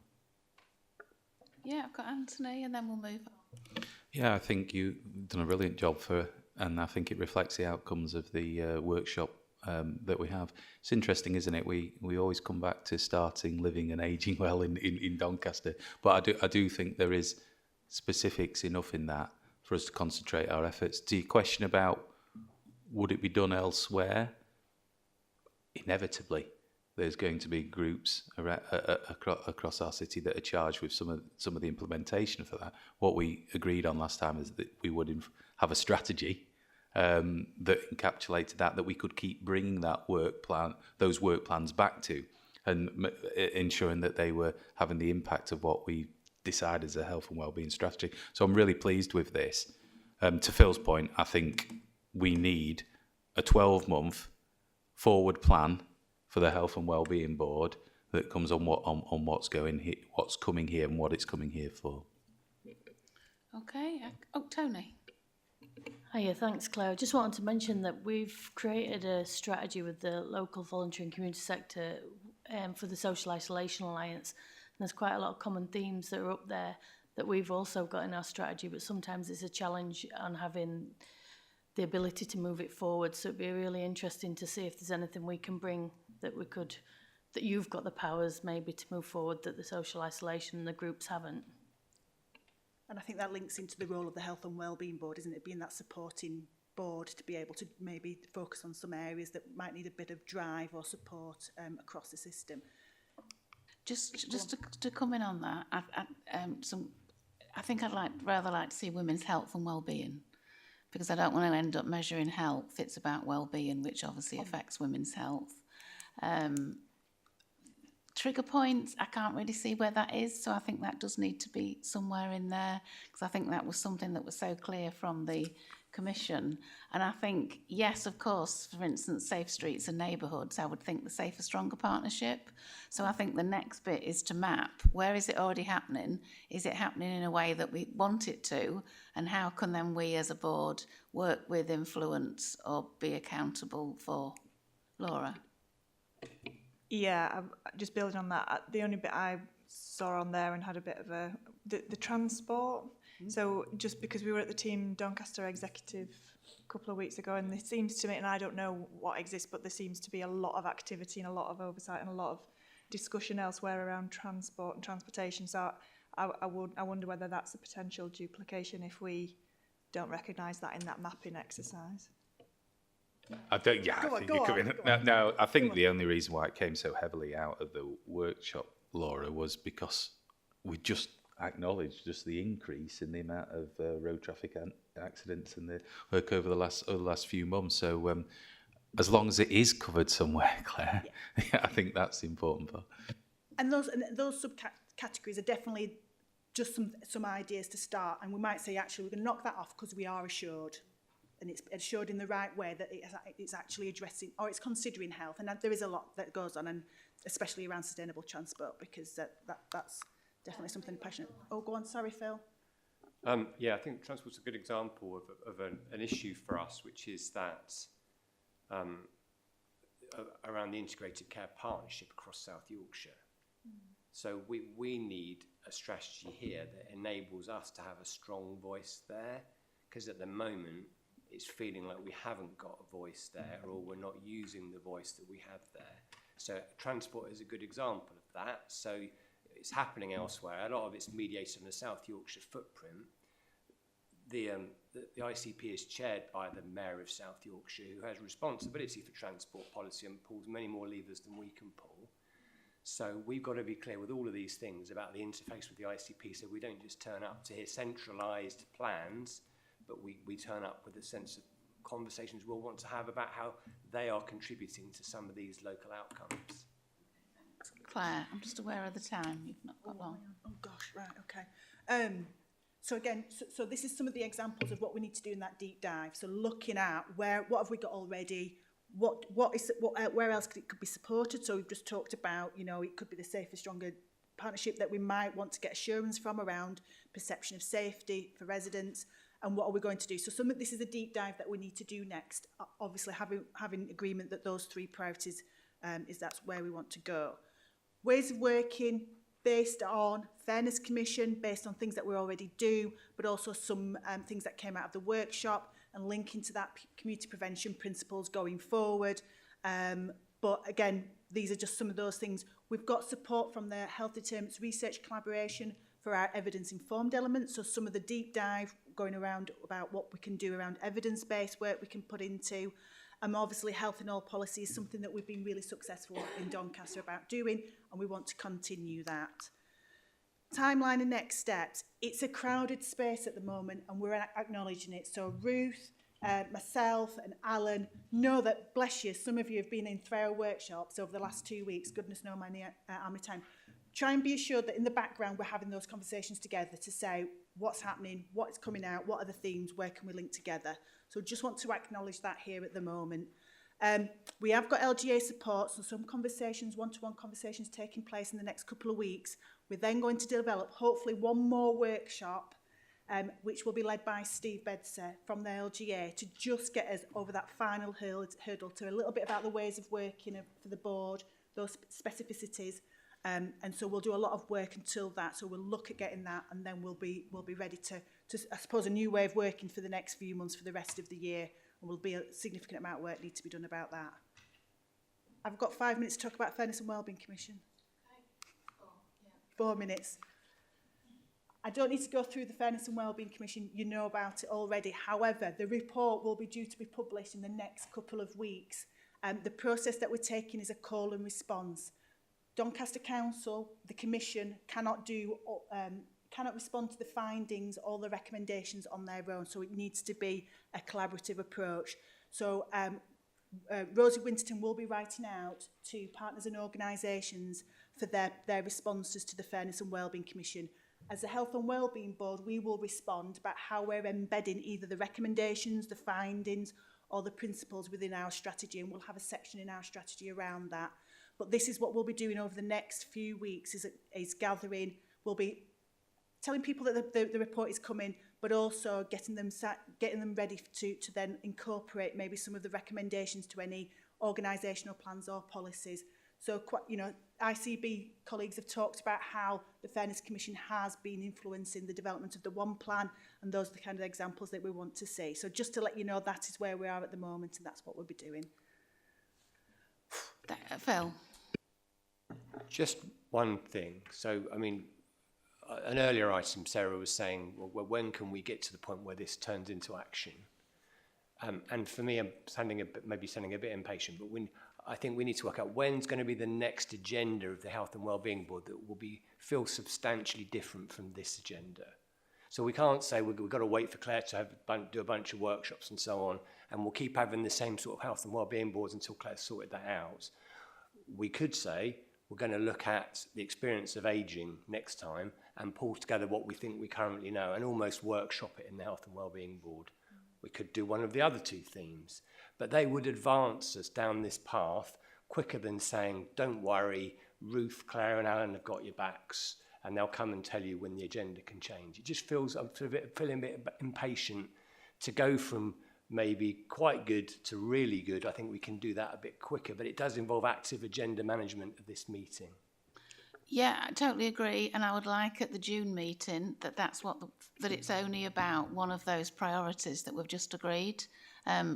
Yeah, I've got Anthony, and then we'll move on. Yeah, I think you've done a brilliant job and I think it reflects the outcomes of the workshop that we have. It's interesting, isn't it? We always come back to starting, living and ageing well in Doncaster, but I do think there is specifics enough in that for us to concentrate our efforts. To your question about would it be done elsewhere, inevitably there's going to be groups across our city that are charged with some of the implementation for that. What we agreed on last time is that we would have a strategy that encapsulated that we could keep bringing those work plans back to, and ensuring that they were having the impact of what we decided as a health and wellbeing strategy. So I'm really pleased with this. To Phil's point, I think we need a 12-month forward plan for the Health and Wellbeing Board that comes on what's coming here and what it's coming here for. Okay. Oh, Tony. Hiya, thanks, Claire. Just wanted to mention that we've created a strategy with the local voluntary and community sector for the Social Isolation Alliance. And there's quite a lot of common themes that are up there that we've also got in our strategy, but sometimes it's a challenge on having the ability to move it forward. So it'd be really interesting to see if there's anything we can bring that you've got the powers maybe to move forward that the social isolation and the groups haven't. And I think that links into the role of the Health and Wellbeing Board, isn't it? Being that supporting board to be able to maybe focus on some areas that might need a bit of drive or support across the system. Just to come in on that, I think I'd rather like to see women's health and wellbeing, because I don't want to end up measuring health. It's about wellbeing, which obviously affects women's health. Trigger points, I can't really see where that is, so I think that does need to be somewhere in there, because I think that was something that was so clear from the Commission. And I think, yes, of course, for instance, safe streets and neighbourhoods, I would think the Safer Stronger Partnership. So I think the next bit is to map, where is it already happening? Is it happening in a way that we want it to? And how can then we as a board work with, influence or be accountable for? Laura? Yeah, just building on that, the only bit I saw on there and had a bit of the transport. So just because we were at the Team Doncaster Executive a couple of weeks ago, and it seems to me, and I don't know what exists, but there seems to be a lot of activity and a lot of oversight and a lot of discussion elsewhere around transport and transportation. So I wonder whether that's a potential duplication if we don't recognise that in that mapping exercise. I think the only reason why it came so heavily out of the workshop, Laura, was because we just acknowledged just the increase in the amount of road traffic accidents and the work over the last few months. So as long as it is covered somewhere, Claire, yeah, I think that's the important part. And those subcategories are definitely just some ideas to start, and we might say actually we're going to knock that off because we are assured and it's assured in the right way that it's actually addressing, or it's considering health. And there is a lot that goes on, and especially around sustainable transport, because that's definitely something passionate. Oh, go on, sorry, Phil. Yeah, I think transport's a good example of an issue for us, which is that around the integrated care partnership across South Yorkshire. So we need a strategy here that enables us to have a strong voice there, because at the moment it's feeling like we haven't got a voice there, or we're not using the voice that we have there. So transport is a good example of that. So it's happening elsewhere. A lot of it's mediated on the South Yorkshire footprint. The ICP is chaired by the Mayor of South Yorkshire, who has responsibility for transport policy and pulls many more levers than we can pull. So we've got to be clear with all of these things about the interface with the ICP, so we don't just turn up to hear centralised plans, but we turn up with a sense of conversations we'll want to have about how they are contributing to some of these local outcomes. Claire, I'm just aware of the time. You've not got long. Oh gosh, right, okay. So again, so this is some of the examples of what we need to do in that deep dive. So looking at what have we got already, where else could be supported. So we've just talked about, you know, it could be the Safer, Stronger partnership that we might want to get assurance from around perception of safety for residents, and what are we going to do. So this is a deep dive that we need to do next. Obviously having agreement that those three priorities that's where we want to go. Ways of working based on Fairness Commission, based on things that we already do, but also some things that came out of the workshop, and linking to that community prevention principles going forward. But again, these are just some of those things. We've got support from the Health Determinants Research Collaboration for our evidence-informed elements, so some of the deep dive going around about what we can do around evidence-based work we can put into. Obviously, health in all policy is something that we've been really successful in Doncaster about doing, and we want to continue that. Timeline and next steps. It's a crowded space at the moment, and we're acknowledging it. So Ruth, myself and Alan know that, bless you, some of you have been in 3 hour workshops over the last 2 weeks, goodness knows how many times. Try and be assured that in the background we're having those conversations together to say what's happening, what's coming out, what are the themes, where can we link together. So just want to acknowledge that here at the moment. We have got LGA support, so some conversations, one-to-one conversations taking place in the next couple of weeks. We're then going to develop hopefully one more workshop, which will be led by Steve Bedser from the LGA, to just get us over that final hurdle to a little bit about the ways of working for the board, those specificities. And so we'll do a lot of work until that. So we'll look at getting that, and then we'll be ready to I suppose, a new way of working for the next few months, for the rest of the year. And will be a significant amount of work need to be done about that. I've got 5 minutes to talk about Fairness and Wellbeing Commission. 4 minutes. I don't need to go through the Fairness and Wellbeing Commission. You know about it already. However, the report will be due to be published in the next couple of weeks. The process that we're taking is a call and response. Doncaster Council, the Commission, cannot respond to the findings or the recommendations on their own, so it needs to be a collaborative approach. So Rosie Winterton will be writing out to partners and organisations for their responses to the Fairness and Wellbeing Commission. As the Health and Wellbeing Board, we will respond about how we're embedding either the recommendations, the findings, or the principles within our strategy, and we'll have a section in our strategy around that. But this is what we'll be doing over the next few weeks, is gathering. We'll be telling people that the report is coming, but also getting them ready to then incorporate maybe some of the recommendations to any organisational plans or policies. So, you know, ICB colleagues have talked about how the Fairness Commission has been influencing the development of the One Plan, and those are the kind of examples that we want to see. So just to let you know, that is where we are at the moment, and that's what we'll be doing. Phil? Just one thing. So, I mean, an earlier item, Sarah was saying, well, when can we get to the point where this turns into action? And for me, I'm maybe sounding a bit impatient, but I think we need to work out when's going to be the next agenda of the Health and Wellbeing Board that will feel substantially different from this agenda. So we can't say we've got to wait for Claire to do a bunch of workshops and so on, and we'll keep having the same sort of Health and Wellbeing Boards until Claire's sorted that out. We could say we're going to look at the experience of ageing next time and pull together what we think we currently know and almost workshop it in the Health and Wellbeing Board. We could do one of the other two themes. But they would advance us down this path quicker than saying, don't worry, Ruth, Claire and Alan have got your backs, and they'll come and tell you when the agenda can change. It just feels, I'm feeling a bit impatient to go from maybe quite good to really good. I think we can do that a bit quicker, but it does involve active agenda management of this meeting. Yeah, I totally agree, and I would like at the June meeting that it's only about one of those priorities that we've just agreed.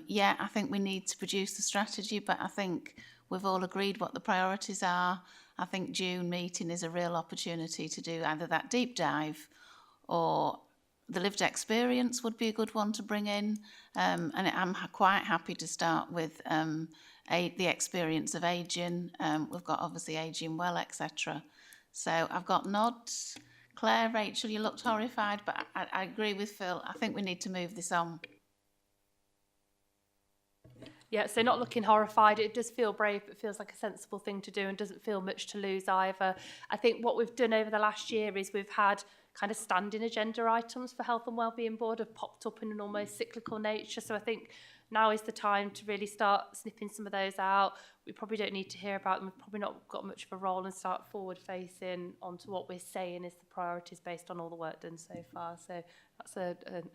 Yeah, I think we need to produce the strategy, but I think we've all agreed what the priorities are. I think June meeting is a real opportunity to do either that deep dive or the lived experience would be a good one to bring in. And I'm quite happy to start with the experience of ageing. We've got obviously ageing well, etc. So I've got nods. Claire, Rachel, you looked horrified, but I agree with Phil. I think we need to move this on. Yeah, so not looking horrified. It does feel brave, but feels like a sensible thing to do and doesn't feel much to lose either. I think what we've done over the last year is we've had kind of standing agenda items for Health and Wellbeing Board have popped up in an almost cyclical nature. So I think now is the time to really start snipping some of those out. We probably don't need to hear about them. We've probably not got much of a role and start forward facing onto what we're saying is the priorities based on all the work done so far. So that's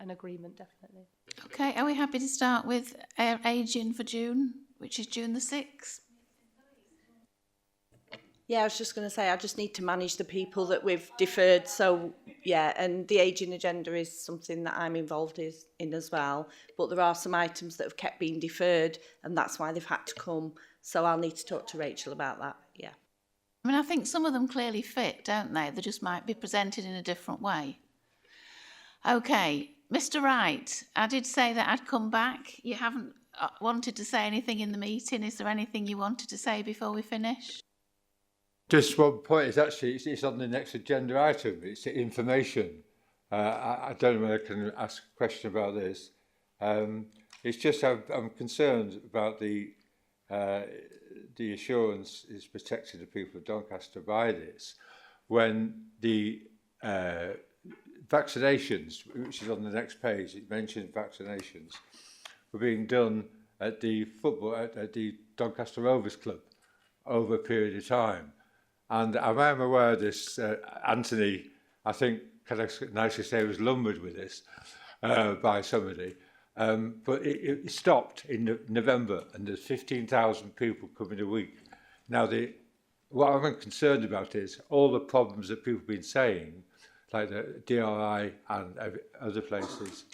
an agreement, definitely. Okay, are we happy to start with ageing for June, which is June the 6th? Yeah, I was just going to say, I just need to manage the people that we've deferred. So, yeah, and the ageing agenda is something that I'm involved in as well. But there are some items that have kept being deferred, and that's why they've had to come. So I'll need to talk to Rachel about that, yeah. I mean, I think some of them clearly fit, don't they? They just might be presented in a different way. Okay, Mr. Wright, I did say that I'd come back. You haven't wanted to say anything in the meeting. Is there anything you wanted to say before we finish? Just one point is actually it's on the next agenda item. It's information. I don't know whether I can ask a question about this. It's just I'm concerned about the assurance is protected to people of Doncaster by this when the vaccinations, which is on the next page, it mentions vaccinations, were being done at the Doncaster Rovers Club over a period of time. And I am aware of this, Anthony, I think, can I nicely say, was lumbered with this by somebody. But it stopped in November, and there's 15,000 people coming a week. Now, what I'm concerned about is all the problems that people have been saying, like the DRI and other places,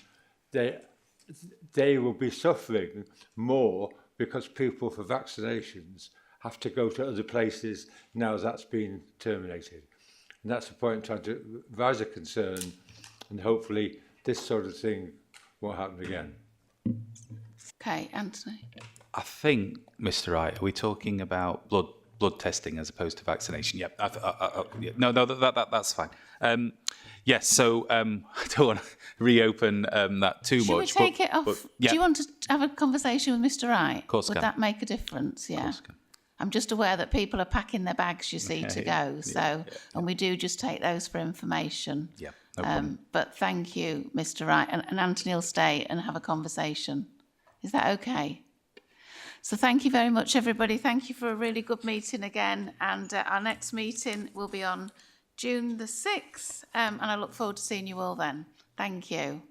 they will be suffering more because people for vaccinations have to go to other places now that's been terminated. And that's the point I'm trying to raise a concern, and hopefully this sort of thing won't happen again. Okay, Anthony. I think, Mr. Wright, are we talking about blood testing as opposed to vaccination? Yep. Yeah. No, that's fine. Yes, so I don't want to reopen that too Should much. Should we take it off? Yeah. Do you want to have a conversation with Mr. Wright? Of course, would that make a difference? Yeah. I'm just aware that people are packing their bags, you see, to go. So, and we do just take those for information. Yeah, no problem. But thank you, Mr. Wright, and Anthony will stay and have a conversation. Is that okay? So thank you very much, everybody. Thank you for a really good meeting again. And our next meeting will be on June the 6th. And I look forward to seeing you all then. Thank you.